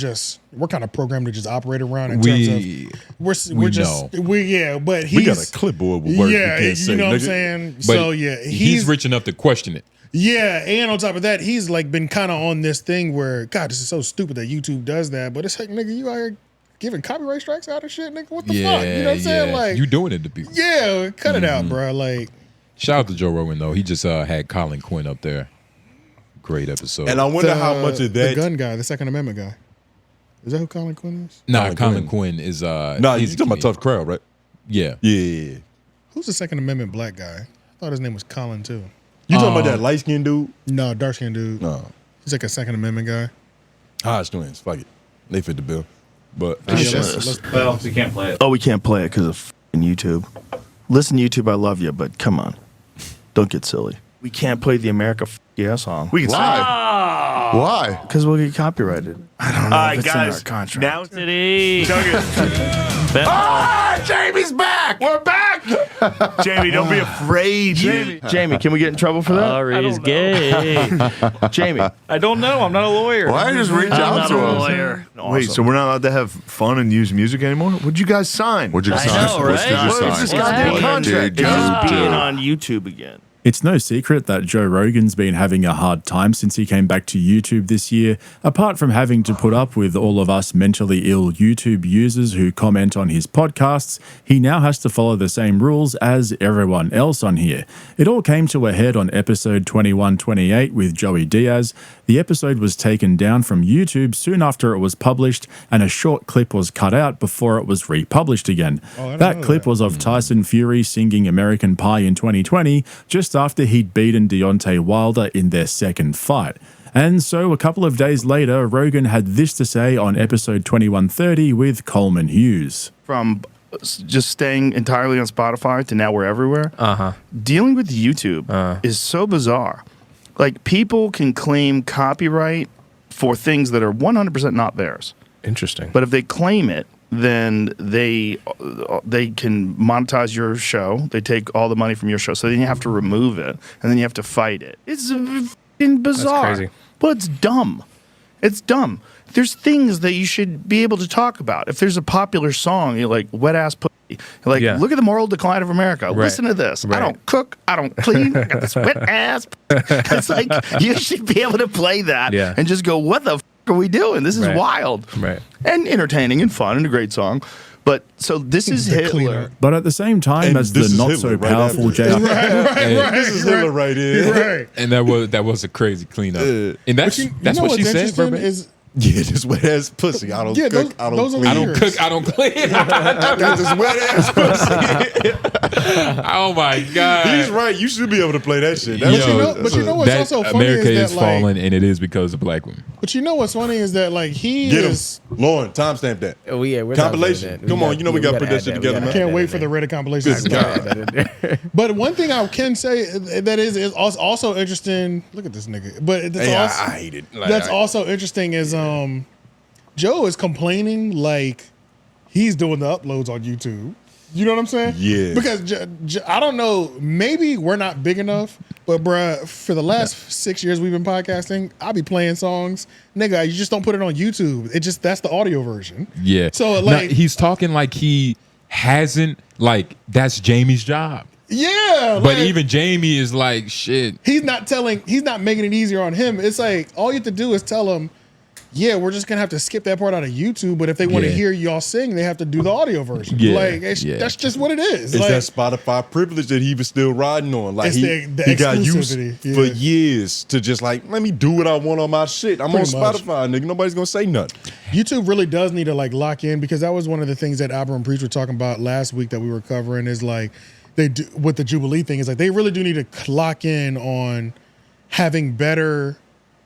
kind of programmed to just operate around in terms of we're just know. but We got a clipboard with words we can't you say, know what I'm nigga. saying? But So yeah, he's rich enough to question it. Yeah, and on top of that, he's like been kind of on this thing where, God, this is so stupid that YouTube does that, but it's like, nigga, you out here giving copyright strikes out of shit, nigga. What the fuck? You know what I'm saying? Like, you doing it to people. yeah, cut it out, bro. Like, Shout out to Joe Rogan though. He just had Colin Quinn up there. Great episode. And I wonder how much of the that. gun guy, the Second Amendment guy. Is that who Colin Quinn is? Nah, Colin Quinn is Nah, you talking about Tough Crowd, right? Yeah. Yeah. Who's the Second Amendment black guy? I thought his name was Colin too. You talking about that light skinned dude? No, dark skinned dude. No. He's like a Second Amendment guy. Hodge twins. Fuck it. They fit the bill. But Well, we can't play it. Oh, we can't play it because of f***ing YouTube. Listen, YouTube, I love you, but come on. Don't get silly. We can't play the America F*** Yeah song. We can Why? Why? Because we'll get copyrighted. I don't know. All right, if it's guys. in our contract. Now today. Jamie's back. We're back. Jamie, don't be afraid. Jamie, can we get in trouble for that? Ari's gay. Jamie. I don't know. I'm not a lawyer. Why just reach out to him? lawyer. Wait, so we're not allowed to have fun and use music anymore? What'd you guys sign? What'd you I sign? know, right? What's this goddamn contract? Did you Just do? being on YouTube again. It's no secret that Joe Rogan's been having a hard time since he came back to YouTube this year. Apart from having to put up with all of us mentally ill YouTube users who comment on his podcasts, he now has to follow the same rules as everyone else on here. It all came to a head on episode 2128 with Joey Diaz. The episode was taken down from YouTube soon after it was published, and a short clip was cut out before it was republished again. That clip was of Tyson Fury singing American Pie in 2020, just after he'd beaten Deontay Wilder in their second fight. And so a couple of days later, Rogan had this to say on episode 2130 with Coleman Hughes. From just staying entirely on Spotify to now we're everywhere. Dealing with YouTube is so bizarre. Like, people can claim copyright for things that are 100% not theirs. Interesting. But if they claim it, then they can monetize your show. They take all the money from your show. So then you have to remove it, and then you have to fight it. It's f***ing bizarre. That's crazy. Well, it's dumb. It's dumb. There's things that you should be able to talk about. If there's a popular song, you're like, wet ass pussy. You're like, look at the moral decline of America. Listen to this. I don't cook. I don't clean. I got this wet ass. It's like, you should be able to play that and just go, what the f*** are we doing? This is wild. And entertaining and fun and a great song. But so this is Hitler. But at the same time And as this the is not Hitler so right powerful after. JR. This is Hitler right here. And that was a crazy cleanup. And that's You that's know what she what's said, interesting verbatim. is Yeah, this wet ass pussy. I don't cook. I don't clean. I don't cook. I don't clean. I got this wet ass pussy. Oh my god. He's right. You should be able to play that shit. But you know what's also funny America is is that, like, falling, and it is because of black women. But you know what's funny is that, like, he Get him. is. Lauren, timestamp that. Oh yeah, we're compilation. Come on, you know we got to put that shit together, man. I can't wait for the Reddit compilation. But one thing I can say that is also interesting. Look at this nigga. But it's Hey, also, I hate it. Like, that's also interesting is Joe is complaining like he's doing the uploads on YouTube. You know what I'm saying? Yeah. Because I don't know, maybe we're not big enough, but bruh, for the last 6 years we've been podcasting, I be playing songs. Nigga, you just don't put it on YouTube. That's the audio version. Yeah. So Now, like he's talking like he hasn't, like, that's Jamie's job. Yeah. But like, even Jamie is like, shit. he's not making it easier on him. It's like all you have to do is tell him, yeah, we're just gonna have to skip that part out of YouTube. But if they want to hear y'all sing, they have to do the audio version. Yeah. Like that's just what it is. It's Like, that Spotify privilege that he was still riding on. Like It's he the got used exclusivity, for yeah. years to just like, let me do what I want on my shit. I'm Pretty on much. Spotify, nigga. Nobody's gonna say nothing. YouTube really does need to like lock in, because that was one of the things that Albert and Preach were talking about last week that we were covering, is like they do with the Jubilee thing, is like they really do need to lock in on having better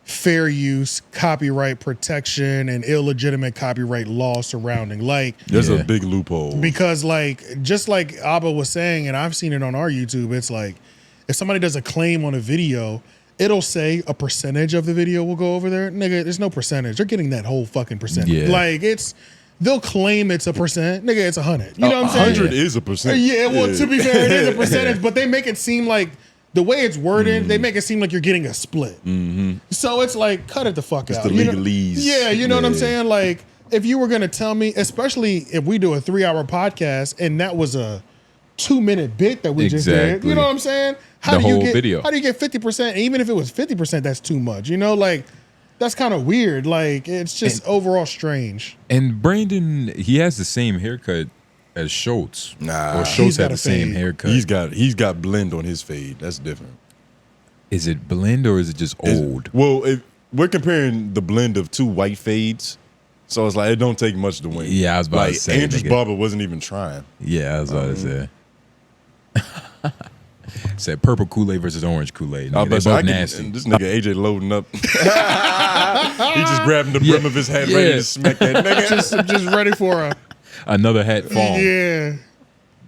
fair use, copyright protection, and illegitimate copyright law surrounding. Like, There's a big loophole. because like just like Abba was saying, and I've seen it on our YouTube, it's like if somebody does a claim on a video, it'll say a percentage of the video will go over there. Nigga, there's no percentage. They're getting that whole fucking percentage. Yeah. Like they'll claim it's a percent. Nigga, it's 100. You know what I'm saying? 100 is a percent. Yeah, well, to be fair, it is a percentage, but they make it seem like the way it's worded, they make it seem like you're getting a split. Mm-hmm. So it's like, cut it the fuck It's out. the You know- legalese. Yeah, you know what I'm Yeah. saying? Like, if you were gonna tell me, especially if we do a 3-hour podcast and that was a 2-minute bit that we just did, Exactly. you know what I'm saying? The whole video. How do you get 50%? Even if it was 50%, that's too much. You know, like that's kind of weird. Like it's just overall strange. And Brandon, he has the same haircut as Schultz. Nah, Or Schultz had the same haircut. He's got blend on his fade. That's different. Is it blend or is it just old? Well, if we're comparing the blend of two white fades, So it's like it don't take much to win. Yeah, I was about to say, Andrews nigga. Barber wasn't even trying. Yeah, I was about to say. Said purple Kool-Aid versus orange Kool-Aid. Nigga, they both nasty. This nigga AJ loading up. He just grabbing the brim of his hat, ready to smack that nigga. just ready for another hat fall. Yeah.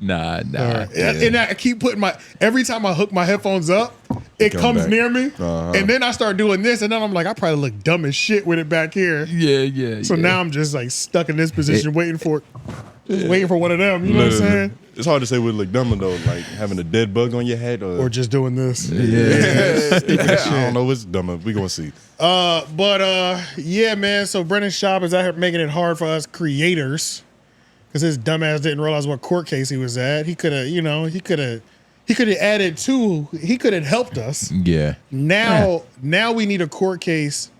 Nah. Right. And I keep putting every time I hook my headphones up, it comes back. near me. And then I start doing this, and then I'm like, I probably look dumb as shit with it back here. Yeah. So now I'm just like stuck in this position, waiting for one of them. You know what I'm saying? It's hard to say what look dumber though, like having a dead bug on your head Or just doing this. Yeah. I don't know what's dumber. We gonna see. Yeah, man. So Brendan Schaub is out here making it hard for us creators because his dumbass didn't realize what court case he was at. He could have, he could have added to. He could have helped us. Yeah. Now we need a court case.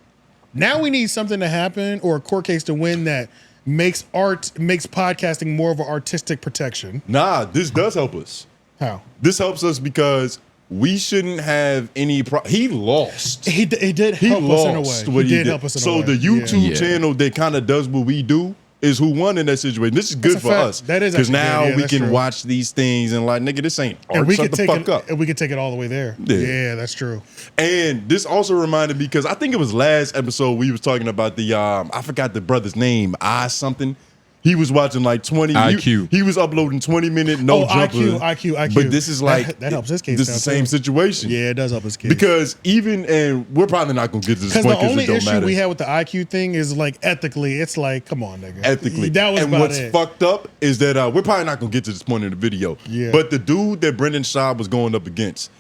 Now we need something to happen or a court case to win that makes podcasting more of an artistic protection. Nah, this does help us. How? This helps us because we shouldn't have any. He lost. He did help us in a way. He did help us in a way. So the YouTube channel that kind of does what we do is who won in that situation. This is good for us. That is because now good. Yeah, we that's can true. watch these things and like, nigga, this ain't art. And we Shut could the take fuck up. And we could take it all the way there. Yeah, that's true. And this also reminded me because I think it was last episode we was talking about the I forgot the brother's name, something. He was watching like 20. IQ. He was uploading 20-minute no jumper. IQ. But this is like that helps his case. This is the same situation. Yeah, it does help his case. Because and we're probably not gonna get to this point because the because only it don't issue matter. we had with the IQ thing is like ethically, it's like, come on, nigga. Ethically. That was and about what's it. fucked up is that we're probably not gonna get to this point in the video. Yeah. But the dude that Brendan Schaub was going up against,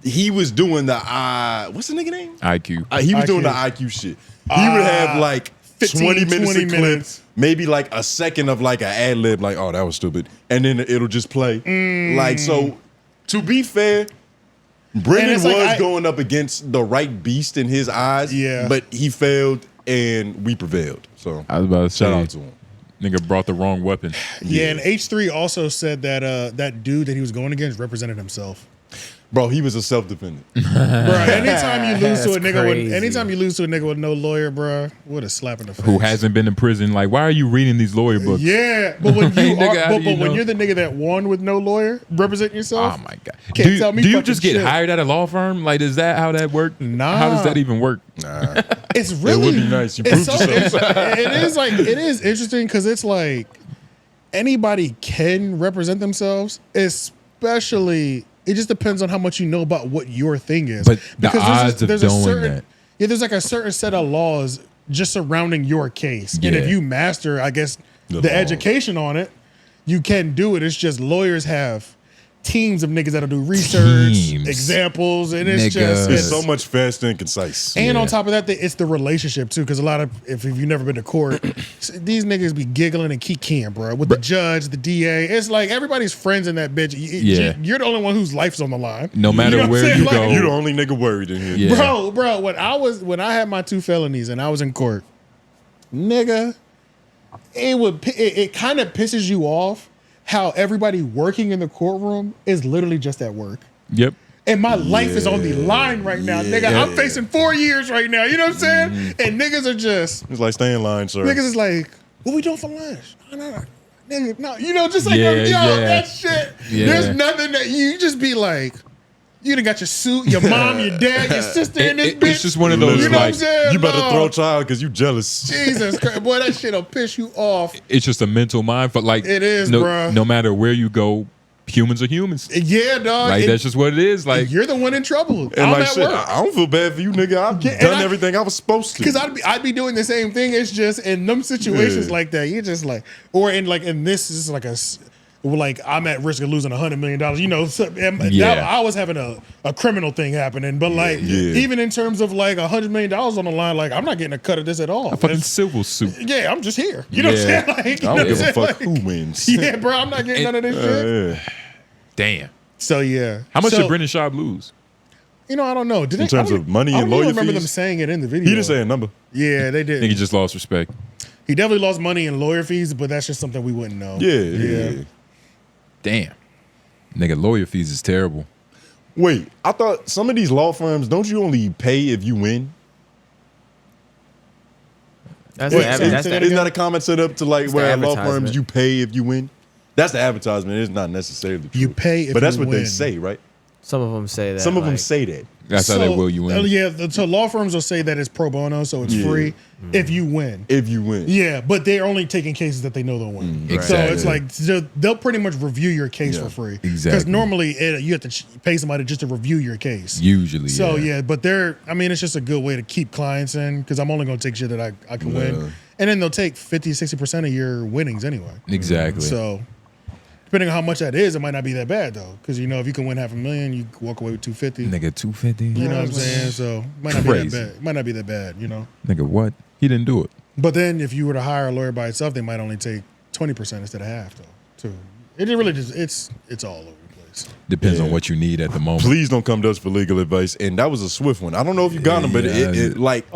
he was doing the what's the nigga name? IQ. He was doing the IQ shit. He would have like 20 minutes of clips, maybe like a second of like an ad lib, like, oh, that was stupid. And then it'll just play. Like, so to be fair, Brendan was like going up against the right beast in his eyes, but he failed and we prevailed. So I was about to say, shout out to him. Nigga brought the wrong weapon. Yeah, and H3 also said that that dude that he was going against represented himself. Bro, he was a self-defendant. Bro, anytime you lose to a nigga crazy. with no lawyer, bro, what a slap in the face. Who hasn't been in prison? Like, why are you reading these lawyer books? Yeah, but when you Nigga, how do you when know? you're the nigga that won with no lawyer, representing yourself. Oh my god! Can't tell me do you fucking just get shit. hired at a law firm? Like, is that how that works? Nah. How does that even work? Nah. It's really It would be nice. You it's proved yourself. it is interesting because it's like anybody can represent themselves, especially. It just depends on how much you know about what your thing is. But the odds of doing that. Yeah, there's like a certain set of laws just surrounding your case. And if Yeah. you master, I guess, the law. education on it, you can do it. It's just lawyers have teams of niggas that'll do research, Teams. examples, and it's Nigga. just It's so much faster and concise. and on top of that, it's the relationship too. Because a lot of if you've never been to court, these niggas be giggling and kikiing, bro, with the judge, the DA. It's like everybody's friends in that bitch. Yeah. You're the only one whose life's on the line. No matter know what I'm where saying? you Like, go, You the only nigga worried in here. Yeah. Bro, when I had my 2 felonies and I was in court, nigga, it kind of pisses you off how everybody working in the courtroom is literally just at work. Yep. And my life is on the line right now, nigga. I'm facing 4 years right now. You know what I'm saying? And niggas are just It's like stay in line, sir. niggas is like, what we doing for lunch? No. Nigga, no. You know, just like Yeah, that shit. Yeah. There's nothing that you just be like, you done got your suit, your mom, your dad, your sister in this bitch. It's just one of those You know what I'm like saying? You better No. throw child because you jealous. Jesus Christ, boy, that shit'll piss you off. it's just a mental mind for like It is, no, bruh. no matter where you go, humans are humans. Yeah, dog. Like And that's just what it is. Like you're the one in trouble. And I'm like at shit, work. I don't feel bad for you, nigga. I've done everything I was supposed to. Because I'd be doing the same thing. It's just in them situations Yeah. like that, you're just like, or in this is like like I'm at risk of losing $100 million. You know, I was having a criminal thing happening, but like even in terms of like $100 million on the line, like I'm not getting a cut of this at all. a fucking civil suit. Yeah, I'm just here. You know what I'm saying? Like, you I know don't what give I'm a fuck saying? who wins. Yeah, bro, I'm not getting none of this shit. Damn. So yeah, How much so, did Brendan Schaub lose? You know, I don't know. Did In terms of money and lawyer I remember them fees? saying it in the video. He didn't say a number. Yeah, they I think did. he just lost respect. He definitely lost money in lawyer fees, but that's just something we wouldn't know. Yeah. Damn. Nigga, lawyer fees is terrible. Wait, I thought some of these law firms, don't you only pay if you win? That's Isn't that a comment set up to like where at law firms advertisement. you pay if you win? That's the advertisement. It's not necessarily true. You pay if but that's you what win. they say, right? Some of them say that. Some of them like- say that. That's how they will you win. Yeah, so law firms will say that it's pro bono, so it's free if you win. If you win. Yeah, but they're only taking cases that they know they'll win. Exactly. So it's like they'll pretty much review your case for free. Because Exactly. normally you have to pay somebody just to review your case. Usually. So but it's just a good way to keep clients in because I'm only going to take shit that I can win. And then they'll take 50-60% of your winnings anyway. Exactly. So depending on how much that is, it might not be that bad though. Because if you can win $500,000, you walk away with $250,000. Nigga, 250. You know what I'm saying? So it might not be that bad. It might not be that bad, Nigga, what? He didn't do it. But then if you were to hire a lawyer by itself, they might only take 20% instead of half though. Too. It really just it's all over the place. Depends on what you need at the moment. Please don't come to us for legal advice. And that was a swift one. I don't know if you got him, but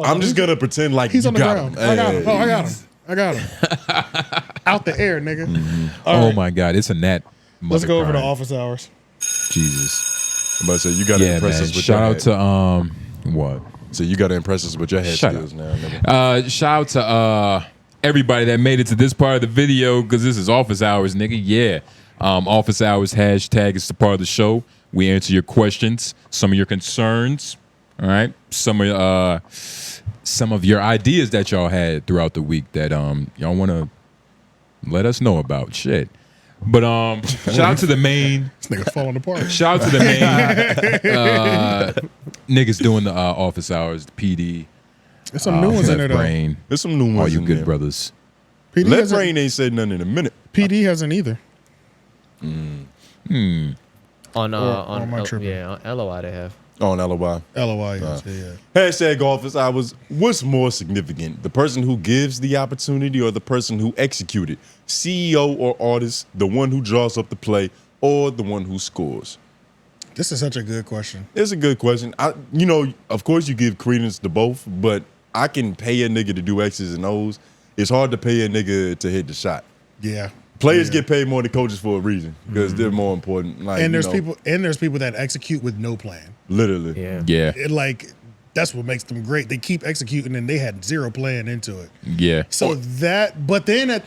I'm just gonna pretend like He's you on the got ground. him. I got him. Oh, I got him. Out the air, nigga. All Oh right. my God, it's a gnat. Let's go over to crying. office hours. Jesus. I'm about to say you gotta impress man. us with Shout your out head. to what? So you gotta impress us with your head Shut skills now, nigga. Shout out to everybody that made it to this part of the video because this is office hours, nigga. Yeah. Office hours hashtag is the part of the show. We answer your questions, some of your concerns, all right? Some of your ideas that y'all had throughout the week that y'all want to let us know about. Shit. But shout out to the main. This nigga's falling apart. Shout out to the main niggas doing the office hours, the PD. There's some new ones in there though. Brain. There's some new ones All you in good there. brothers. PD Left hasn't- Brain ain't said nothing in a minute. PD hasn't either. On Or am I tripping? on LOI they have. On LOI. LOI, yes, yeah. Hashtag office hours. What's more significant? The person who gives the opportunity or the person who executed? CEO or artist, the one who draws up the play, or the one who scores? This is such a good question. It's a good question. Of course you give credence to both, but I can pay a nigga to do X's and O's. It's hard to pay a nigga to hit the shot. Yeah. Players get paid more than coaches for a reason because they're more important. Like, And there's people that execute with no plan. Literally. Yeah. That's what makes them great. They keep executing and they had zero plan into it. Yeah. So but then it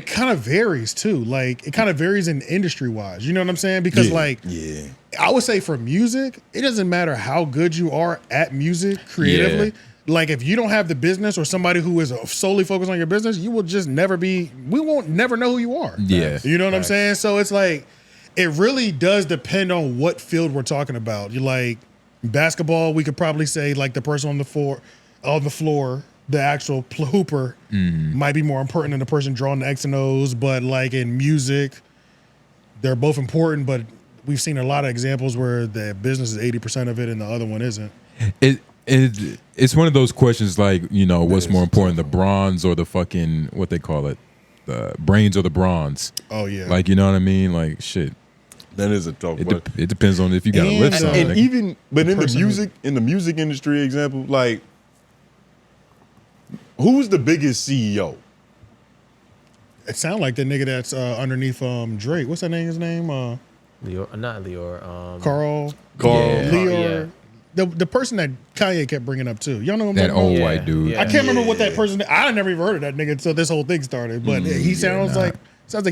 kind of varies too. Like it kind of varies in industry wise. You know what I'm saying? Because I would say for music, it doesn't matter how good you are at music creatively. Yeah. Like if you don't have the business or somebody who is solely focused on your business, you will just we won't never know who you are. Yeah. You know what I'm saying? So it's like, it really does depend on what field we're talking about. You like basketball, we could probably say like the person on the floor, the actual hooper might be more important than the person drawing the X and O's. But like in music, they're both important, but we've seen a lot of examples where the business is 80% of it and the other one isn't. It's one of those questions like, what's more important, the bronze or the fucking, what they call it, the brains or the bronze? Oh, yeah. Like, you know what I mean? Like, shit. That is a tough one. It depends on if you got to lift something. And even, but in the music industry example, like, who's the biggest CEO? It sounds like the nigga that's underneath Drake. What's that nigga's name? Lior, not Lior. Carl. Yeah. Lior. The person that Kanye kept bringing up too. Y'all know him? That old white dude. I can't remember what that person. I never even heard of that nigga until this whole thing started. But he sounds like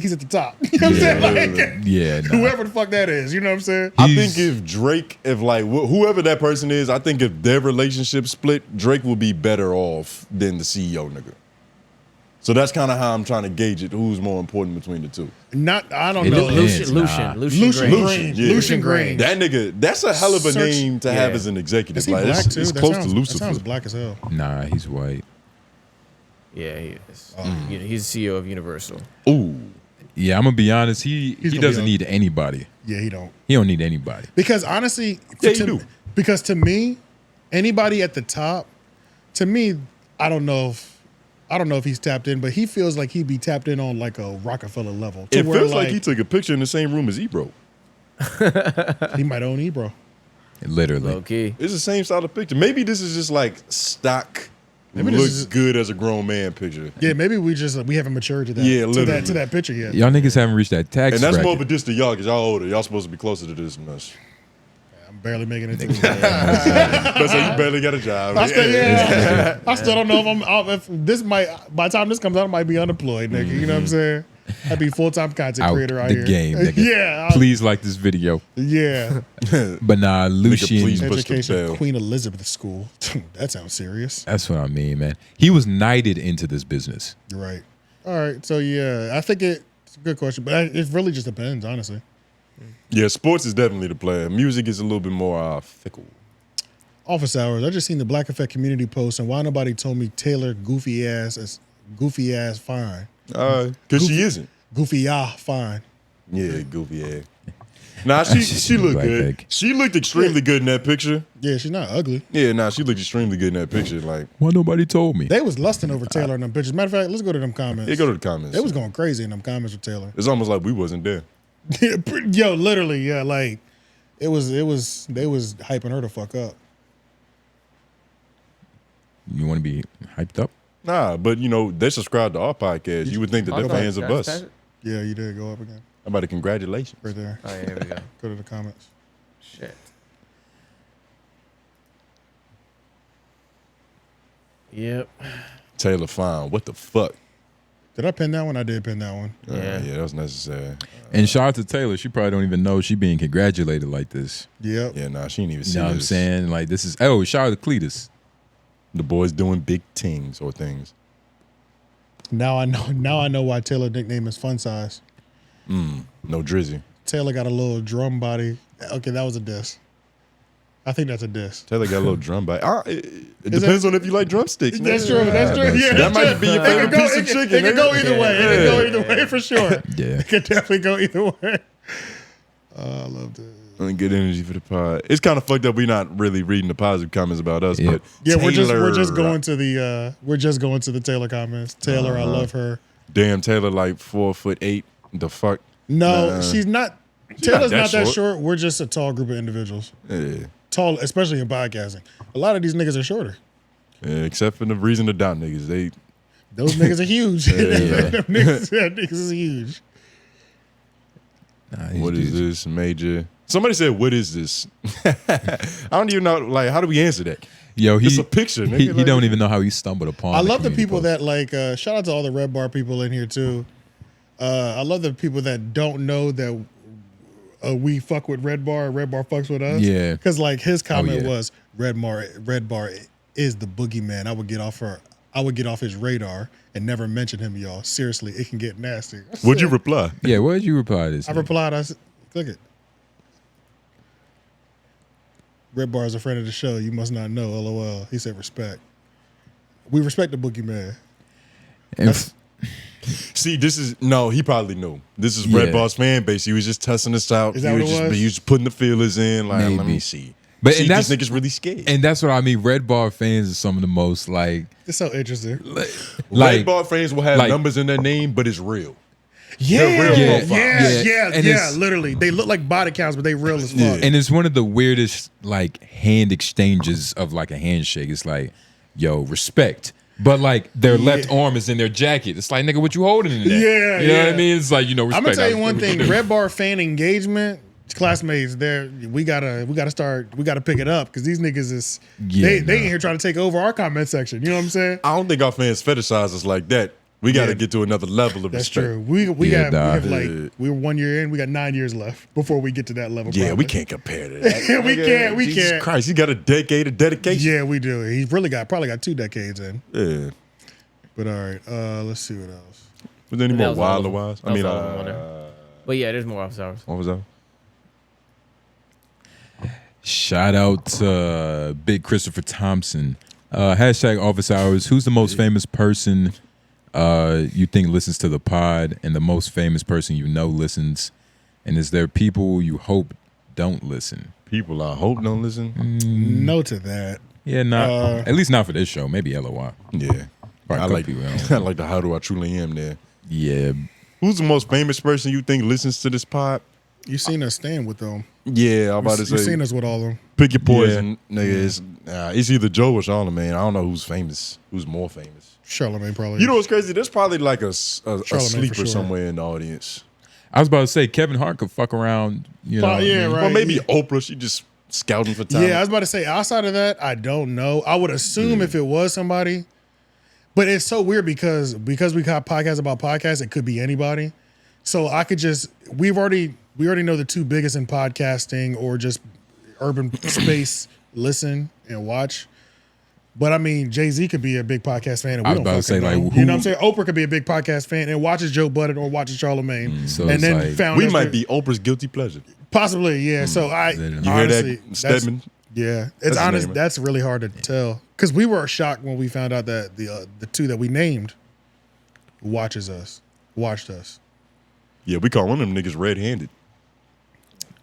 he's at the top. You know what I'm saying? Like, whoever the fuck that is. You know what I'm saying? I think if Drake, whoever that person is, I think if their relationship split, Drake will be better off than the CEO nigga. So that's kind of how I'm trying to gauge it. Who's more important between the two? I don't know. Lucian Grain. That nigga, that's a hell of a name to have as an executive. Is he black too? It's close to Lucifer. That sounds black as hell. Nah, he's white. Yeah, he is. He's CEO of Universal. Ooh. Yeah, I'm gonna be honest. He doesn't need anybody. Yeah, he don't. He don't need anybody. Because honestly, because to me, anybody at the top, to me, I don't know if he's tapped in, but he feels like he'd be tapped in on like a Rockefeller level. It feels like he took a picture in the same room as Ebro. He might own Ebro. Literally. Okay. It's the same style of picture. Maybe this is just like stock. Maybe looks good as a grown man picture. Yeah, maybe we haven't matured to that. To that picture yet. Y'all niggas haven't reached that tax And that's bracket. more of a diss to y'all because y'all older. Y'all supposed to be closer to this than us. barely making it. But so you barely got a job. I still don't know if this might. By the time this comes out, I might be unemployed, nigga. You know what I'm saying? I'd be full-time content creator out the here. game, nigga. Yeah. Please like this video. Yeah. But nah, Lucian. Education, Queen Elizabeth School. That sounds serious. That's what I mean, man. He was knighted into this business. You're right. All right. So yeah, I think it's a good question, but it really just depends, honestly. Yeah, sports is definitely the player. Music is a little bit more fickle. Office hours. I just seen the Black Effect community post, and why nobody told me Taylor goofy ass fine. Because she isn't. Goofy fine. Yeah, goofy ass. Nah, she looked good. She looked extremely good in that picture. Yeah, she's not ugly. Yeah, nah, she looked extremely good in that picture. Like, why nobody told me? They was lusting over Taylor in them pictures. Matter of fact, let's go to them comments. Yeah, go to the comments. They was going crazy in them comments with Taylor. It's almost like we wasn't there. Yo, literally, yeah, like they was hyping her the fuck up. You want to be hyped up? Nah, but you know, they subscribe to our podcast. You would think that they're fans of us. Yeah, you did go up again. How about a congratulations? Right there. Oh, yeah, here we go. Go to the comments. Shit. Yep. Taylor fine. What the fuck? Did I pin that one? I did pin that one. Yeah, that was necessary. And shout out to Taylor. She probably don't even know she being congratulated like this. Yep. Yeah, nah, she didn't even see You know what I'm this. saying? Like this is shout out to Cletus. The boys doing big things or things. Now I know why Taylor nickname is Fun Size. No Drizzy. Taylor got a little drum body. Okay, that was a diss. I think that's a diss. Taylor got a little drum bite. It depends on if you like drumsticks. That's true. That's true. Yeah, that might be your favorite piece of chicken. It could go either way. It could go either way for sure. Yeah. It could definitely go either way. I love this. Good energy for the pod. It's kind of fucked up. We're not really reading the positive comments about us, but yeah, Taylor, we're just going to the Taylor comments. Taylor, I love her. Damn, Taylor like 4'8". The fuck? No, she's not. Taylor's not that short. short. We're just a tall group of individuals. Yeah. Tall, especially in podcasting. A lot of these niggas are shorter. Yeah, except for the reason to doubt niggas. Those niggas are huge. Yeah. niggas is huge. What is this major? Somebody said, "What is this?" I don't even know. Like, how do we answer that? Yo, it's a picture. Nigga. He don't even know how he stumbled upon. I love the people that like. Shout out to all the Red Bar people in here too. I love the people that don't know that we fuck with Red Bar. Red Bar fucks with us. Yeah, because like his comment was Red Bar is the boogeyman. I would get off his radar and never mention him, y'all. Seriously, it can get nasty. What'd you reply? Yeah, what did you reply to this? I replied. I said, click it. Red Bar is a friend of the show. You must not know. LOL. He said respect. We respect the boogeyman. See, he probably knew. This is Red Bar's fan base. He was just testing us out. Is that what it was? He was just putting the feelers in. Like, let me see. But see, and this nigga's really scared. And that's what I mean. Red Bar fans are some of the most like. It's so interesting. Red Bar fans will have numbers in their name, but it's real. Yeah, literally. They look like body counts, but they real as fuck. Yeah. And it's one of the weirdest like hand exchanges of like a handshake. It's like, yo, respect. But like their left arm is in their jacket. It's like, nigga, what you holding in there? You know what I mean? It's like, respect. I'm gonna tell you one thing. Red Bar fan engagement, classmates, we gotta pick it up because these niggas is they ain't here trying to take over our comment section. You know what I'm saying? I don't think our fans fetishize us like that. We got to get to another level of That's respect. true. We we're 1 year in. We got 9 years left before we get to that level. Yeah, probably. we can't compare to that. we can't. Jesus Christ, he got a decade of dedication. Yeah, we do. He's probably got 2 decades in. Yeah. But all right, let's see what else. Was there any more Wilder Wise? I mean, but yeah, there's more office hours. What was that? Shout out to Big Christopher Thompson. Hashtag office hours. Who's the most famous person you think listens to the pod, and the most famous person you know listens? And is there people you hope don't listen? People I hope don't listen? No to that. Yeah, not at least not for this show. Maybe LOI. Yeah. I like the How Do I Truly Am there. Yeah. Who's the most famous person you think listens to this pod? You seen us stand with them. Yeah, I'm about to say. You seen us with all of them. Pick your poison, nigga. It's either Joe or Charlamagne. I don't know who's famous. Who's more famous? Charlamagne probably. You know what's crazy? There's probably like a sleeper sure. somewhere in the audience. I was about to say Kevin Hart could fuck around. You know, yeah, right. Well, maybe Oprah. She just scouting for talent? Yeah, I was about to say, outside of that, I don't know. I would assume if it was somebody, but it's so weird because we got podcasts about podcasts, it could be anybody. So I could just, we already know the two biggest in podcasting or just urban space, listen and watch. But I mean, Jay-Z could be a big podcast fan, and we don't fucking know. You know what I'm saying? Oprah could be a big podcast fan and watches Joe Budden or watches Charlamagne, So and then found we us might to- be Oprah's guilty pleasure. possibly, yeah. So I You honestly, hear that, that's- Stedman? Yeah, it's That's his honest. name. That's really hard to tell because we were shocked when we found out that the two that we named watched us. Yeah, we call one of them niggas red-handed.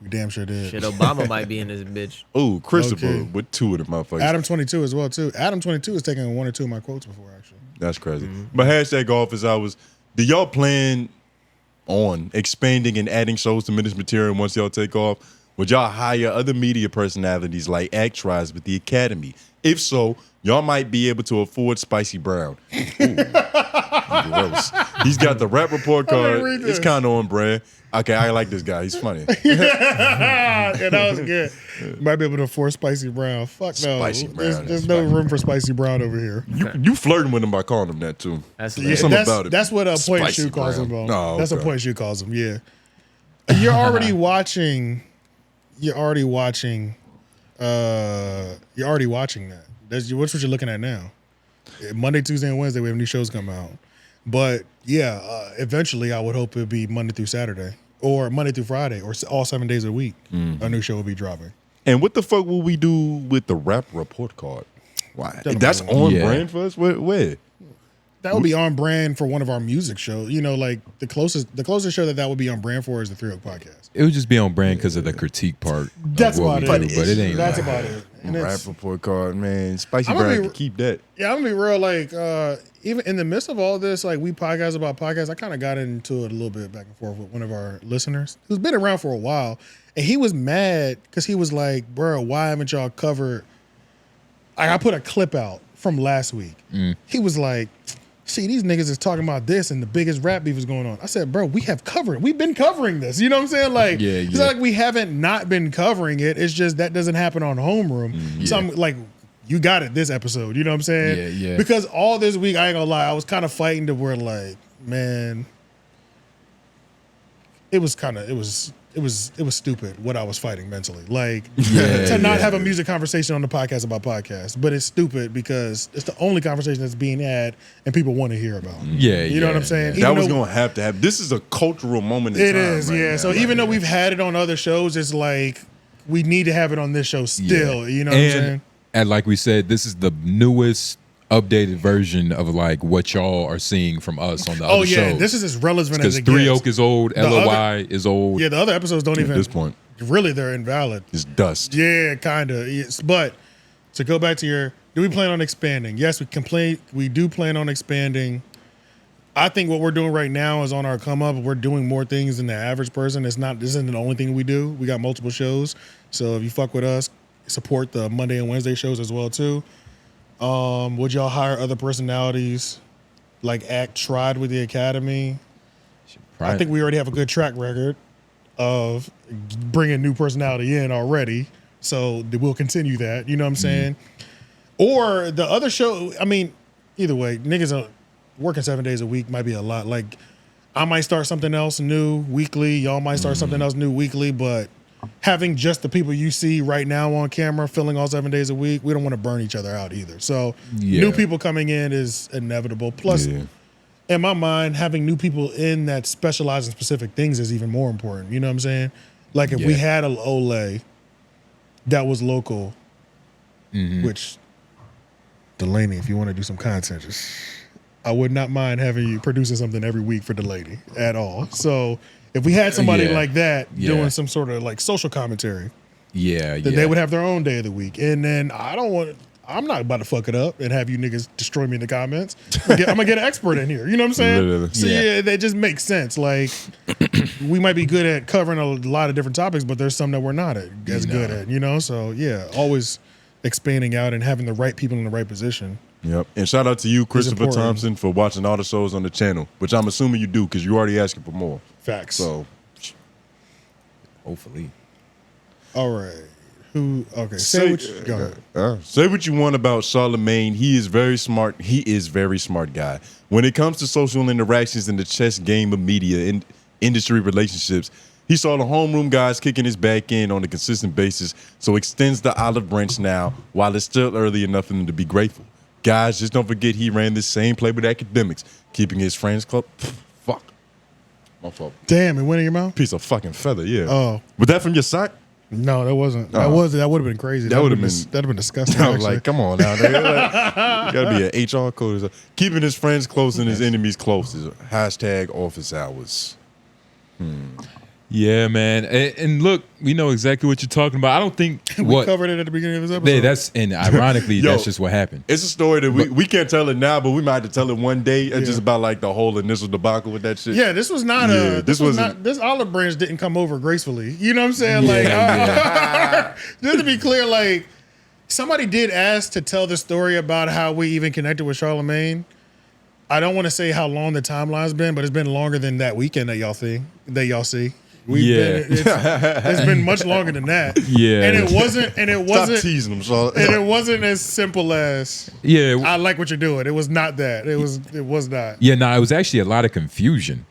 We damn sure did. Shit, Obama might be in this bitch. Oh, Christopher Okay. with two of them motherfuckers. Adam 22 as well too. Adam 22 has taken one or two of my quotes before actually. That's crazy. But hashtag office hours. Do y'all plan on expanding and adding shows to Menace Material once y'all take off? Would y'all hire other media personalities like actors with the Academy? If so, y'all might be able to afford Spicy Brown. Ooh. Gross. He's got the rap report card. read It's this. kind of on brand. Okay, I like this guy. He's funny. Yeah, that was good. Might be able to afford Spicy Brown. Fuck no. Spicy Brown There's no room for Spicy Brown over here. You flirting with him by calling him that too. That's There's something about it. That's what a point Spicy shoe calls Brown. him. Oh, That's okay. what point shoe calls him. Yeah. You're already watching. You're already watching that. That's what you're looking at now. Monday, Tuesday, and Wednesday we have new shows come out. But yeah, eventually I would hope it'd be Monday through Saturday or Monday through Friday or all 7 days a week. A new show will be dropping. And what the fuck will we do with the rap report card? Why? Doesn't That's matter. on Yeah. brand for us? Where? That would be on brand for one of our music shows. You know, like the closest show that would be on brand for is the 3 Oak Podcast. It would just be on brand because of the critique part. That's of what about we it. do, but it ain't. That's like about it. And Rap it's- report card, man. Spicy I'm gonna Brown be- can keep that. Yeah, I'm gonna be real. Like, even in the midst of all this, like we podcast about podcasts, I kind of got into it a little bit back and forth with one of our listeners who's been around for a while, and he was mad because he was like, "Bro, why haven't y'all covered?" I put a clip out from last week. He was like, "See, these niggas is talking about this, and the biggest rap beef is going on." I said, "Bro, we have covered. We've been covering this. You know what I'm saying? Like, Yeah, it's yeah. not like we haven't not been covering it. It's just that doesn't happen on Homeroom. So I'm like." You got it this episode, you know what I'm saying? Yeah, yeah. Because all this week, I ain't gonna lie, I was kind of fighting to where like, man, it was stupid what I was fighting mentally. Like to not have a music conversation on the podcast about podcasts, but it's stupid because it's the only conversation that's being had and people want to hear about. Yeah, you know what I'm saying? That Even was though- going to have to happen. This is a cultural moment in It time. is, right yeah. now. So even though we've had it on other shows, it's like we need to have it on this show still. You know what I'm saying? And like we said, this is the newest updated version of like what y'all are seeing from us on the other shows. Oh yeah, this is as relevant as because it 3 gets. Oak is old, The LOI is old. Yeah, the other episodes don't even At this point, really they're invalid. it's dust. Yeah, kind of. Yes. But to go back to your, do we plan on expanding? Yes, we do plan on expanding. I think what we're doing right now is on our come up. We're doing more things than the average person. This isn't the only thing we do. We got multiple shows. So if you fuck with us, support the Monday and Wednesday shows as well too. Would y'all hire other personalities like tried with the Academy? I think we already have a good track record of bringing new personality in already. So we'll continue that. You know what I'm saying? Or the other show, I mean, either way, niggas are working 7 days a week might be a lot. Like, I might start something else new weekly. Y'all might start something else new weekly, but having just the people you see right now on camera filling all 7 days a week, we don't want to burn each other out either. So new people coming in is inevitable. Plus, in my mind, having new people in that specialize in specific things is even more important. You know what I'm saying? Like if we had a Ole that was local, which Delaney, if you want to do some content, I would not mind having you producing something every week for Delaney at all. So if we had somebody like that doing some sort of like social commentary, then they would have their own day of the week. And then I'm not about to fuck it up and have you niggas destroy me in the comments. I'm gonna get an expert in here. You know what I'm saying? Literally. So yeah, that just makes sense. Like we might be good at covering a lot of different topics, but there's some that we're not as good at. You know, so yeah, always expanding out and having the right people in the right position. Yep. And shout out to you, Christopher important. Thompson, for watching all the shows on the channel, which I'm assuming you do because you already asking for more. Facts. So hopefully. All right. Who? Okay, say what you go ahead. Say what you want about Charlamagne. He is very smart. He is very smart guy. When it comes to social interactions in the chess game of media and industry relationships, he saw the homeroom guys kicking his back end on a consistent basis, so extends the olive branch now while it's still early enough for them to be grateful. Guys, just don't forget he ran this same play with Akademiks, keeping his friends close. Fuck. My fault. Damn, it went in your mouth? Piece of fucking feather, yeah. Oh. Was that from your sock? No, that wasn't. Oh. That would have been crazy. That would have been disgusting. I was like, come on now. You gotta be an HR code or something. Keeping his friends close and his enemies close is #office hours. Yeah, man. And look, we know exactly what you're talking about. I don't think we covered it at the beginning of this episode. And ironically, that's just what happened. It's a story that we can't tell it now, but we might have to tell it one day. It's just about like the whole initial debacle with that shit. Yeah, this was not this olive branch didn't come over gracefully. You know what I'm saying? Just to be clear, like somebody did ask to tell the story about how we even connected with Charlamagne. I don't want to say how long the timeline's been, but it's been longer than that weekend that y'all see. It's been much longer than that. Yeah, and it wasn't. Stop teasing them, Charlotte. And it wasn't as simple as. Yeah, I like what you're doing. It was not that. It was not. Yeah, no, it was actually a lot of confusion.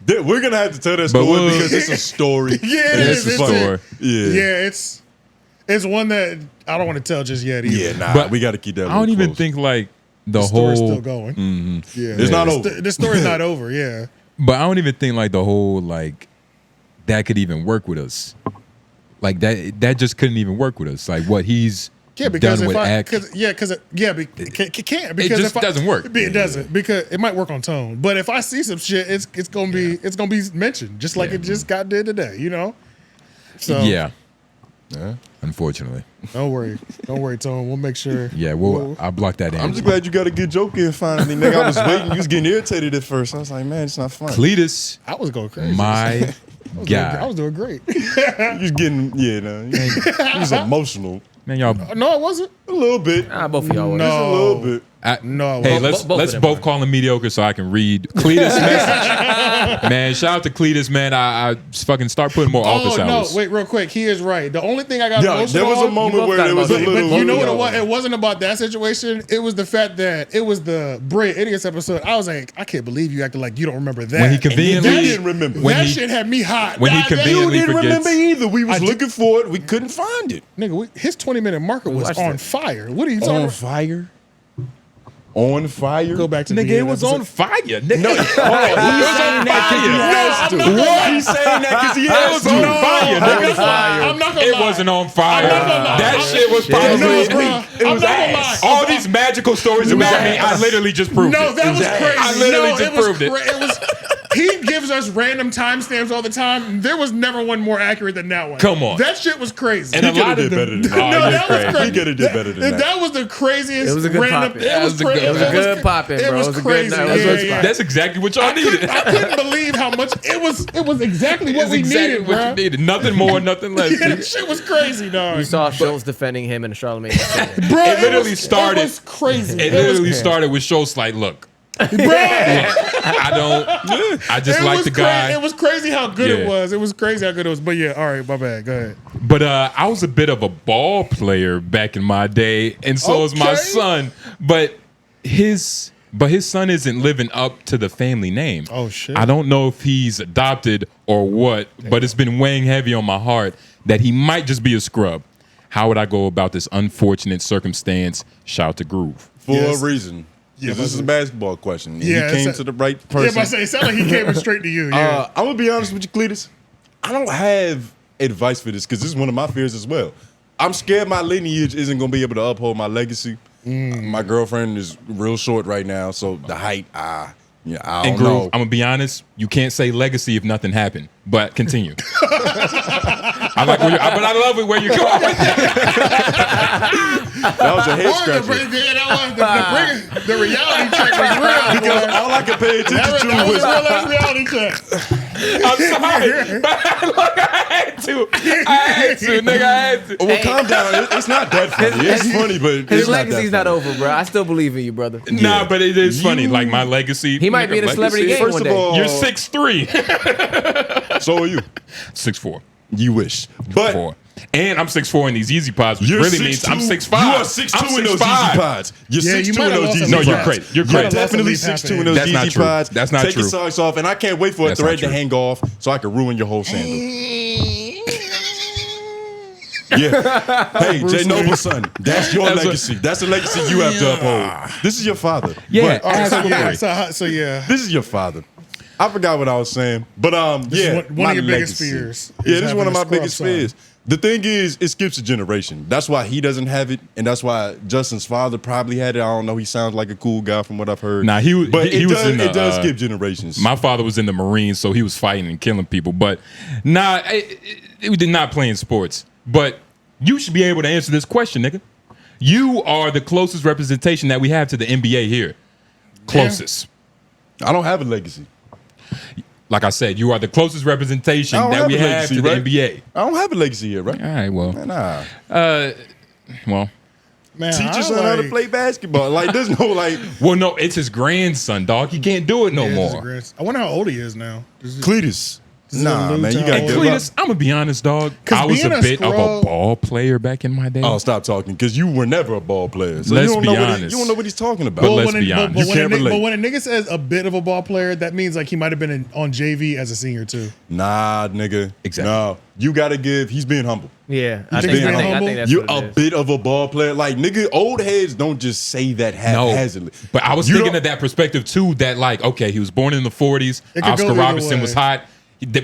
We're gonna have to tell that story because it's a story. Yeah, it is. It's a story. Yeah, it's one that I don't want to tell just yet either. Yeah, nah, but we got to keep that. I don't even think like the story's whole still going. Yeah, it's not over. The story's not over. Yeah, but I don't even think like the whole like that could even work with us. Like that just couldn't even work with us. Like what he's because done with it can't because it just doesn't work. It doesn't because it might work on tone, but if I see some shit, it's gonna be mentioned just like it just got did today. You know. So yeah. Unfortunately. Don't worry, Tone. We'll make sure. Yeah, I'll block that in. I'm just glad you got a good joke in finally, nigga. I was waiting. You was getting irritated at first. I was like, man, it's not fun. Cletus. I was going crazy. My guy. I was doing great. You was getting, he was emotional. Man, y'all. No, I wasn't. A little bit. Both of y'all were. Just a little bit. Hey, let's both call him mediocre so I can read Cletus' message. Man, shout out to Cletus, man. I fucking start putting more office hours. No, wait, real quick. He is right. The only thing I got emotional there was a moment where there was a little. But you know what it was? It wasn't about that situation. It was the fact that it was the Brit Idiots episode. I was like, I can't believe you acted like you don't remember that. When he conveniently didn't remember. That shit had me hot. When he conveniently you didn't forgets. remember either. We was looking for it. We couldn't find it. Nigga, his 20-minute marker was on fire. What are you talking about? Fire? On fire? Go back to nigga, it was on fire. Nigga. No, he's saying that because he has to. What? He's saying that because he has to. It was on fire, nigga. I'm not gonna It lie. wasn't on fire. That shit was It was ass. all these magical stories about me. I literally just proved it. No, that was crazy. I literally just proved it. It was. He gives us random timestamps all the time. There was never one more accurate than that one. Come on. That shit was crazy. And a lot of better than that. No, that was crazy. He could have did better than that. That was the craziest. It was a good random. pop-in. It was crazy. It was a good pop-in, bro. It was crazy. That's exactly what y'all needed. I couldn't believe how much it was. It was exactly what we needed, what bro. you needed. Nothing more, nothing less. Yeah, that shit was crazy, dog. You saw Schultz defending him and Charlamagne. Bro, It literally started. It was crazy. It literally started with Schultz like, look. Bro, I just like the guy. It was crazy how good it was. It was crazy how good it was. But yeah, all right, my bad. Go ahead. But I was a bit of a ball player back in my day, and so is my son. But his son isn't living up to the family name. Oh shit! I don't know if he's adopted or what, but it's been weighing heavy on my heart that he might just be a scrub. How would I go about this unfortunate circumstance? Shout to Groove. For a reason. Yeah, this is a basketball question. And Yeah, he came to the right person. Yeah, but I say it sounded like he came straight to you. Yeah. I'm gonna be honest with you, Cletus. I don't have advice for this because this is one of my fears as well. I'm scared my lineage isn't gonna be able to uphold my legacy. My girlfriend is real short right now, so the height, I don't Groove, know. I'm gonna be honest. You can't say legacy if nothing happened. But continue. I like where but I love it where you're going. That was a head scratcher. The reality check was real. Because all I could pay attention to was real reality check. I'm sorry. Look, I had to, nigga. I had to. Well, calm down. It's not that funny. It's funny, but His legacy's not over, bro. I still believe in you, brother. Nah, but it is funny. Like my legacy. He might be in a celebrity game First one of day. all, You're 6'3". So are you. 6'4". You wish. But And I'm 6'4" in these Easy Pods, which You're really means I'm 6'5". You are 6'2" in those Easy Pods. You're 6'2" in those Easy No, Pods. you're crazy. You're crazy. definitely 6'2" in those That's not Easy true. Pods. That's not Take true. your socks off, and I can't wait for a That's thread not to true. hang off so I can ruin your whole sandal. Yeah. Hey, J Noble's son. That's your legacy. That's the legacy you have to uphold. This is your father. Yeah. But- All right, so yeah. This is your father. I forgot what I was saying, but This is yeah, one my of your biggest legacy. fears Yeah, is this is one of having my a biggest scrub son. fears. The thing is, it skips a generation. That's why he doesn't have it, and that's why Justin's father probably had it. I don't know. He sounds like a cool guy from what I've heard. Nah, he was in the, it does skip generations. My father was in the Marines, so he was fighting and killing people. But nah, we did not play in sports. But you should be able to answer this question, nigga. You are the closest representation that we have to the NBA here. Closest. I don't have a legacy. Like I said, you are the closest representation I don't that we a have legacy, to the right? NBA. I don't have a legacy here, right? All right, well. Nah. Well. Man, Teach your son how to play basketball. Like, there's no, like... Well, no, it's his grandson, dog. He can't do it no more. I wonder how old he is now. Cletus. Nah, man, you gotta give Cletus, I'm gonna be honest, dog. I was a bit of a ball player back in my day. Oh, stop talking, because you were never a ball player. So Let's you don't be know honest. you don't know what he's talking about. But let's be honest. You can't relate. But when a nigga says a bit of a ball player, that means like he might have been on JV as a senior too. Nah, nigga. Exactly. Nah, you gotta give. He's being humble. Yeah, He's I think that's you what it a is. bit of a ball player. Like, nigga, old heads don't just say that haphazardly. But I was You thinking don't- of that perspective too. That like, okay, he was born in the 40s. It could go Oscar either Robertson way. was hot,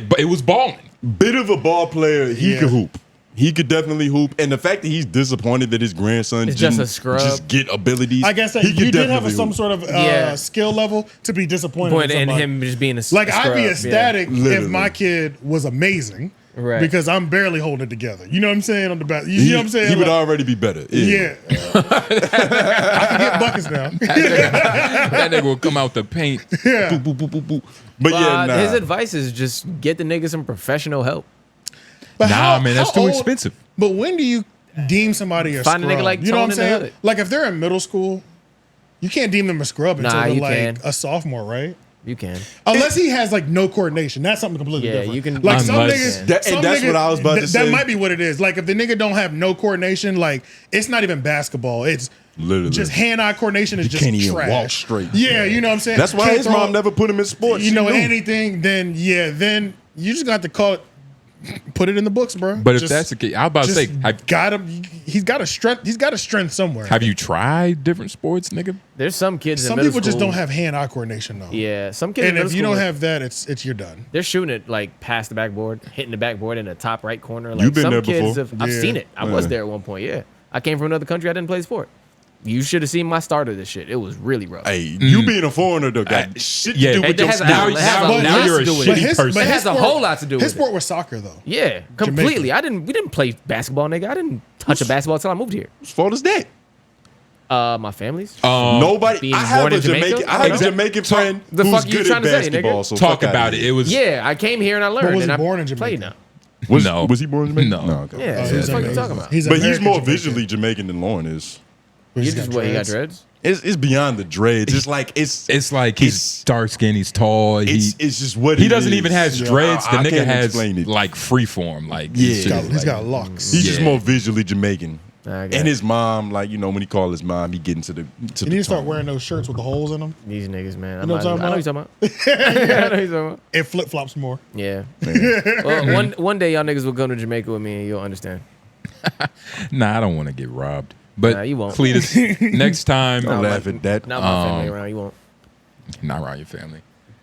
but it was balling. Bit of a ball player. He could hoop. He could definitely hoop. And the fact that he's disappointed that his grandson It's just didn't a scrub. just get abilities. I guess that he could you did have definitely some hoop. sort of Yeah. skill level to be disappointed Point in somebody. him just being a Like, a I'd be scrub, ecstatic if Literally. my kid was amazing, Right. Because I'm barely holding it together. You know what I'm saying on the back. You know what I'm saying? He would Like, already be better. yeah. I can get buckets now. That nigga will come out the paint. Yeah. Boop, boop, boop, boop, boop. But yeah, nah. His advice is just get the nigga some professional help. But Nah, man, that's how too old- expensive. But when do you deem somebody a Find a scrub? nigga like you know what I'm Tone in the saying? hood. Like if they're in middle school, you can't deem them a scrub until Nah, they're you like can. a sophomore, right? You can. Unless he has like no coordination, that's something completely Yeah, different. you can- like some Unless- niggas. That- some and that's niggas- what I was about to That say. might be what it is. Like if the nigga don't have no coordination, like it's not even basketball. It's Literally. just hand-eye coordination is He just can't even trash. walk straight. Yeah, you know what I'm saying. That's why Can't his throw- mom never put him in sports. You She know knew. anything? Then you just got to call it. Put it in the books, bro. But if Just- that's the case, I was about to just say, got him. He's got a strength. He's got a strength somewhere. have you tried different sports, nigga? There's some kids in Some middle people just school- don't have hand-eye coordination though. Yeah, some kids in And middle if you school don't are- have that, it's you're done. they're shooting it like past the backboard, hitting the backboard in the top right corner. Like You've been some there kids before. I've Yeah. seen it. I was Yeah. there at one point. Yeah, I came from another country. I didn't play sport. You should have seen my start of this shit. It was really rough. Hey, you being a foreigner though got shit to yeah. do Hey, with that your has a- skill. now- Now, But now his- you're a but shitty his- person. It has a whole lot to do with His it. sport was soccer though. Yeah, completely. We didn't play basketball, nigga. I didn't touch a basketball until I moved here. Whose fault is that? My family's. Nobody. being I have born a in Jamaica? Jamaican. I have a Exactly. Jamaican friend The who's fuck you good trying at to say, nigga? basketball. So Talk fuck about outta it. here. It was Yeah, I came here and I learned. was and he I born in played Jamaica? now. Was, No. was he born in Jamaica? No. okay. Yeah, he's what the fuck you American. talking about? But he's American more Jamaican. visually Jamaican than Lauren is. You He's just got what? He got dreads. dreads? It's beyond the dreads. It's like It's like he's dark skinned, he's tall. it's just what He it doesn't is. even has Yeah. dreads. The I nigga can't has explain it. like freeform. Like Yeah. his shit is He's like- got locks. He's just Yeah. more visually Jamaican. I got And it. his mom, like, you know, when he called his mom, he get into the You need to start wearing those shirts with the holes in them. These niggas, man. You know what I'm I know talking what you're talking about. I know what you're talking about. It flip flops more. Yeah. Well, one day y'all niggas will go to Jamaica with me and you'll understand. Nah, I don't want to get robbed. But Nah, you won't. Cletus, next time, Don't laugh at that. Not my family around. You won't. not around your family,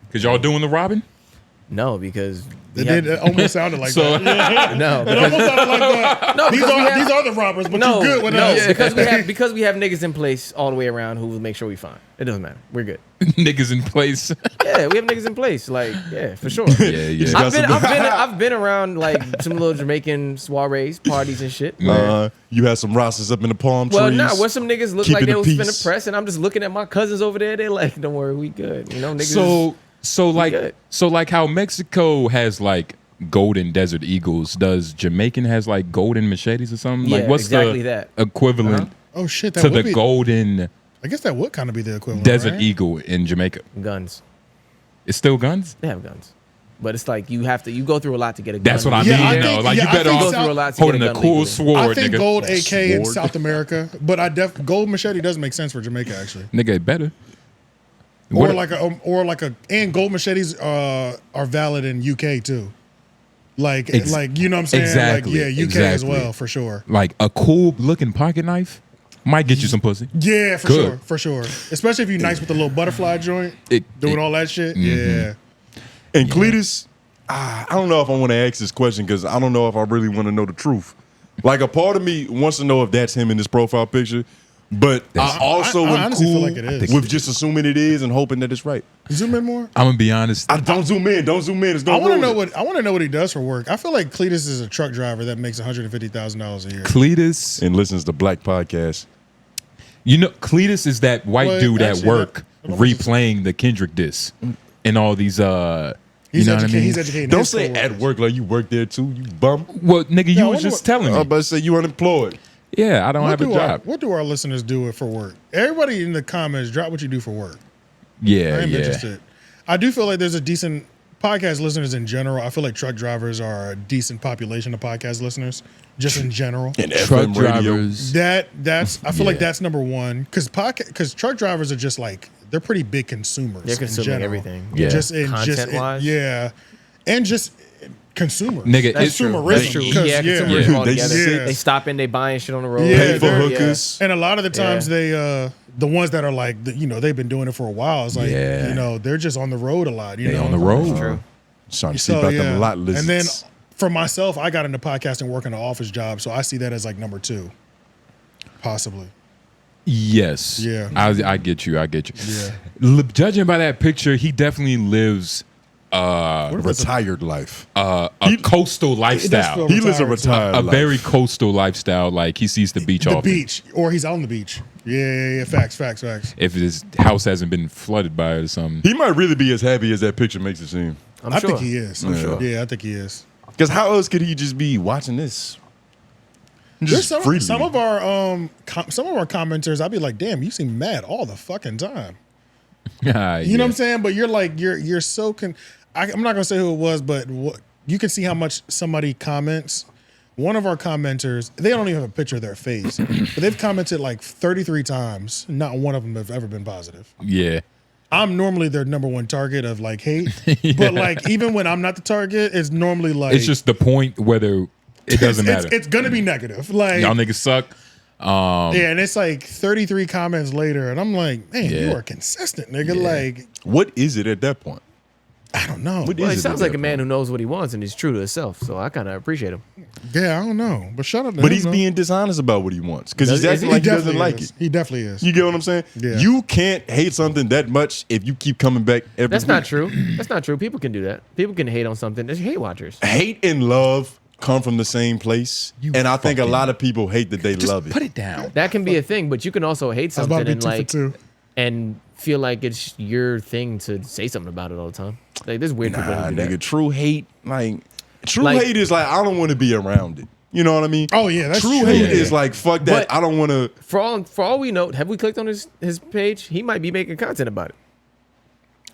because y'all doing the robbing. No, because It did. It almost sounded like So- that. no, It almost sounded like that. No, these because we have- these are the robbers, but no, you're good with no, us. because we have niggas in place all the way around who will make sure we fine. It doesn't matter. We're good. Niggas in place. Yeah, we have niggas in place. Like, yeah, for sure. Yeah, yeah. I've been around like some little Jamaican soirees, parties and shit. You had some rosters up in the palm trees. Well, nah, where some niggas look like keeping they the was finna peace. press, and I'm just looking at my cousins over there. They like, don't worry, we good. You know, niggas. So like how Mexico has like golden desert eagles, does Jamaican has like golden machetes or something? Yeah, Like what's exactly the that. equivalent Oh shit! That to would the be, golden I guess that would kind of be the equivalent. desert right? eagle in Jamaica? Guns. It's still guns? They have guns. But it's like you go through a lot to get a gun. That's what I mean. I though. think- Like yeah, you I better think off South- through a lot to holding get a a gun cool legally. sword, I think nigga. gold AK in Sword. South America, but gold machete does make sense for Jamaica actually. Nigga, it better. Or What- and gold machetes are valid in UK too. Like you know what I'm saying? Exactly. Like, yeah, UK as well for sure. Like a cool looking pocket knife might get you some pussy. Yeah, Good. for sure. Especially if you're nice with the little butterfly joint, doing all that shit. Yeah. And Cletus, I don't know if I want to ask this question because I don't know if I really want to know the truth. Like a part of me wants to know if that's him in this profile picture, but I also I am honestly cool feel like it is. with just assuming it is and hoping that it's right. Zoom in more. I'm gonna be honest. Don't zoom in. Don't zoom in. It's I gonna want to ruin know it. what I want to know what he does for work. I feel like Cletus is a truck driver that makes $150,000 a year. Cletus and listens to Black podcasts. You know, Cletus is that white Well, dude at actually, work replaying the Kendrick diss and all these. You know what I mean? He's educating. Don't his say coworkers. at work like you work there too. You bum. Well, nigga, Yeah, I you was wonder just what- telling I was me. about to say you unemployed. Yeah, I don't have a job. What do our listeners do it for work? Everybody in the comments, drop what you do for work. Yeah, I am yeah. interested. I do feel like there's a decent podcast listeners in general. I feel like truck drivers are a decent population of podcast listeners, just in general. And Truck FM radio. drivers. That's I feel like Yeah. that's number one because truck drivers are just like they're pretty big consumers. They're in consuming general. everything. Yeah. Content-wise? yeah, and just consumers. Nigga, That's it's true. consumerism. That's true. 'cause, Yeah, yeah. consumerism Yeah. altogether. Yeah. They stop in, they buying shit on the road. Yeah, Pay for they're- hookers. And a lot of the times Yeah. the ones that are like, they've been doing it for a while. It's like, Yeah. they're just on the road a lot. You They know? on the road. That's true. Trying to see about them lot lizards. And then for myself, I got into podcasting working an office job. So I see that as like number two, possibly. Yes. Yeah. I get you. I get you. Yeah. Judging by that picture, he definitely lives retired life. A coastal lifestyle. He lives a retired a life. very coastal lifestyle. Like he sees the beach The often. beach, or he's on the beach. Yeah. Facts. If his house hasn't been flooded by it or something. He might really be as happy as that picture makes it seem. I think he is. I'm sure. Yeah, I think he is. Because how else could he just be watching this? There's Just freely. some of our commenters, I'd be like, damn, you seem mad all the fucking time. You know what I'm saying? But you're like, you're so I'm not gonna say who it was, but you can see how much somebody comments. One of our commenters, they don't even have a picture of their face, but they've commented like 33 times. Not one of them have ever been positive. Yeah. I'm normally their number one target of like hate, but like even when I'm not the target, it's normally like It's just the point whether it doesn't matter. It's gonna be negative. Like Y'all niggas suck. yeah, and it's like 33 comments later, and I'm like, man, you Yeah. are consistent, nigga. Like, what is it at that point? I don't know. Well, he sounds like a man who knows what he wants and he's true to himself. So I kind of appreciate him. Yeah, I don't know, but shout out to But him, he's though. being dishonest about what he wants because he's Does- acting he like he definitely doesn't like is. it. He definitely is. You get what I'm saying? Yeah. You can't hate something that much if you keep coming back every That's week. not true. That's not true. People can do that. People can hate on something. There's hate watchers. Hate and love come from the same place, and I think a lot of people hate that they love it. Put it down. That can be a thing, but you can also hate I was about something to be and 2 for 2. and feel like it's your thing to say something about it all the time. Like there's weird people Nah, who do nigga, that. true hate, true Like- hate is like I don't want to be around it. You know what I mean? Oh yeah, that's true true. hate Yeah. is like fuck that. But- I don't want to. For all we know, have we clicked on his page? He might be making content about it.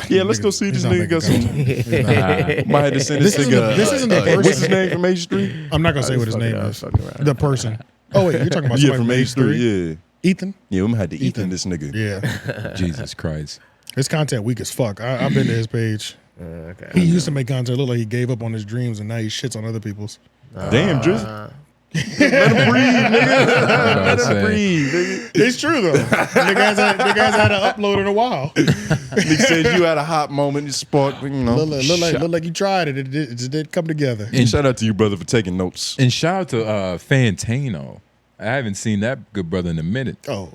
Yeah, let's go see if this He's not nigga got some. making Might have to send this nigga. This isn't the person. What's his name from H Street? I'm not gonna say what his name is. The person. Oh wait, you're talking about Yeah, somebody from H Street. Yeah, Ethan. yeah. We might have to Ethan this nigga. Yeah, Jesus Christ. his content weak as fuck. I've been to his page. Okay. He used to make content look like he gave up on his dreams, and now he shits on other people's. Damn, Drizzy. Let him breathe, nigga. Let him breathe, nigga. It's true though. Nigga hasn't had an upload in a while. He said you had a hot moment, you sparked, you know. Look like you tried it. It just did come together. And shout out to you, brother, for taking notes. And shout out to Fantano. I haven't seen that good brother in a minute. Oh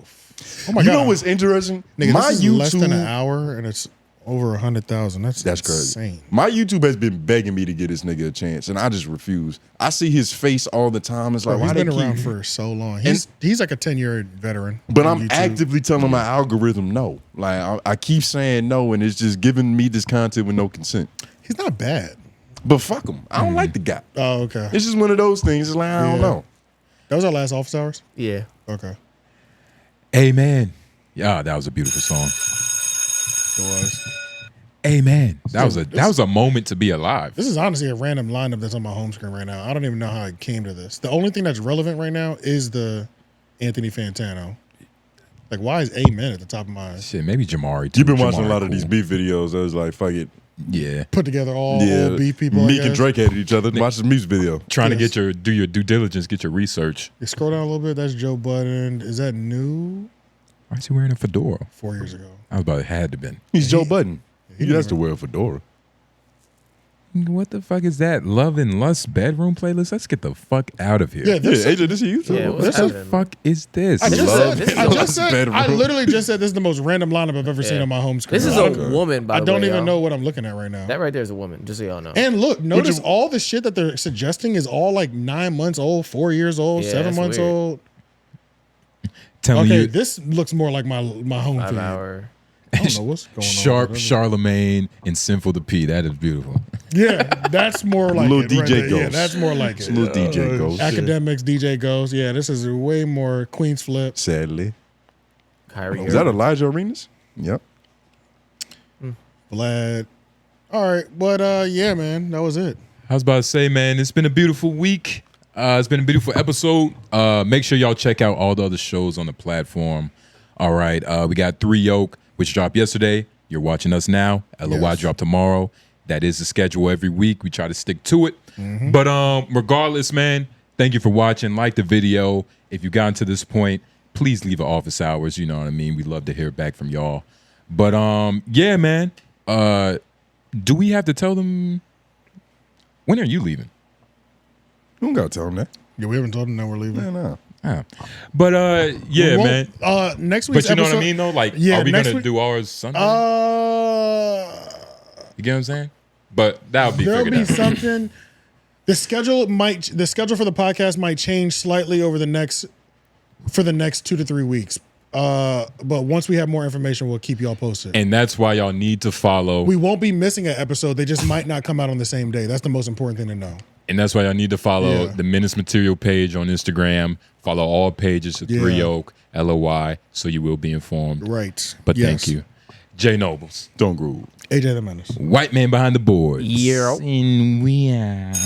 my You god. know what's interesting? Nigga, My this is less than an YouTube, hour, and it's over 100,000. That's crazy. insane. My YouTube has been begging me to get this nigga a chance, and I just refuse. I see his face all the time. It's like, Bro, why he's they been around keep... for so long. He's like a 10-year veteran. But on I'm YouTube. actively telling my algorithm no. Like I keep saying no, and it's just giving me this content with no consent. He's not bad. But fuck him. I don't like the guy. Oh, okay. It's just one of those things. It's like I don't Yeah. know. That was our last office hours? Yeah. Okay. Amen. Yeah, that was a beautiful song. It was. Hey man, that was a moment to be alive. This is honestly a random lineup that's on my home screen right now. I don't even know how it came to this. The only thing that's relevant right now is the Anthony Fantano. Like, why is Amen at the top of my shit? Maybe Jamari. You've been watching a lot of these beef videos. I was like, fuck it. Yeah. Put together all old beef people. Meek and Drake hated each other. Watch the music video. Trying to do your due diligence, get your research. You scroll down a little bit. That's Joe Budden. Is that new? Why is he wearing a fedora? 4 years ago. I was about to had to been. He's Joe Budden. He has to wear a fedora. What the fuck is that? Love and Lust bedroom playlist? Let's get the fuck out of here. Yeah, AJ, this is you. Yeah, what the fuck is this? I literally just said this is the most random lineup I've ever seen on my home screen. This is a woman, by I the don't way, even y'all. know what I'm looking at right now. That right there is a woman, just so y'all know. And look, notice all the shit that they're suggesting is all like 9 months old, 4 years old, Yeah, 7 that's months weird. old. Telling Okay, you, this looks more like my home 5 feed. hour. I don't know what's going on. Sharp, Charlamagne, and Sinful the P. That is beautiful. Yeah, that's more like Little it. DJ right there. Yeah, Ghost. that's more like it. Little DJ Ghost. Academics, DJ Ghost. Yeah, this is way more Queen's Flip. Sadly. Kyrie. Is that Elijah Arenas? Yep. Vlad. All right, but yeah, man, that was it. I was about to say, man, it's been a beautiful week. It's been a beautiful episode. Make sure y'all check out all the other shows on the platform. All right, we got 3 Yoke, which dropped yesterday. You're watching us now. LOY drop tomorrow. That is the schedule every week. We try to stick to it. But regardless, man, thank you for watching. Like the video. If you gotten to this point, please leave an office hours. You know what I mean? We love to hear back from y'all. But yeah, man. Do we have to tell them when are you leaving? You don't gotta tell them that. Yeah, we haven't told them that we're leaving. No. But yeah, man. Next week's But you know what I episode- mean, though? Like, Yeah, are we next gonna week- do ours Sunday? You get what I'm saying? But that'll be There'll figured be out. something. The schedule for the podcast might change slightly over the next 2 to 3 weeks. But once we have more information, we'll keep y'all posted. And that's why y'all need to follow. We won't be missing an episode. They just might not come out on the same day. That's the most important thing to know. And that's why y'all need to follow Yeah. the Menace Material page on Instagram. Follow all pages of 3 Yoke, LOY, so you will be informed. Right. But Yes. thank you. J Nobles. Don't groove. AJ the Menace. White man behind the board. Yeah. And we out.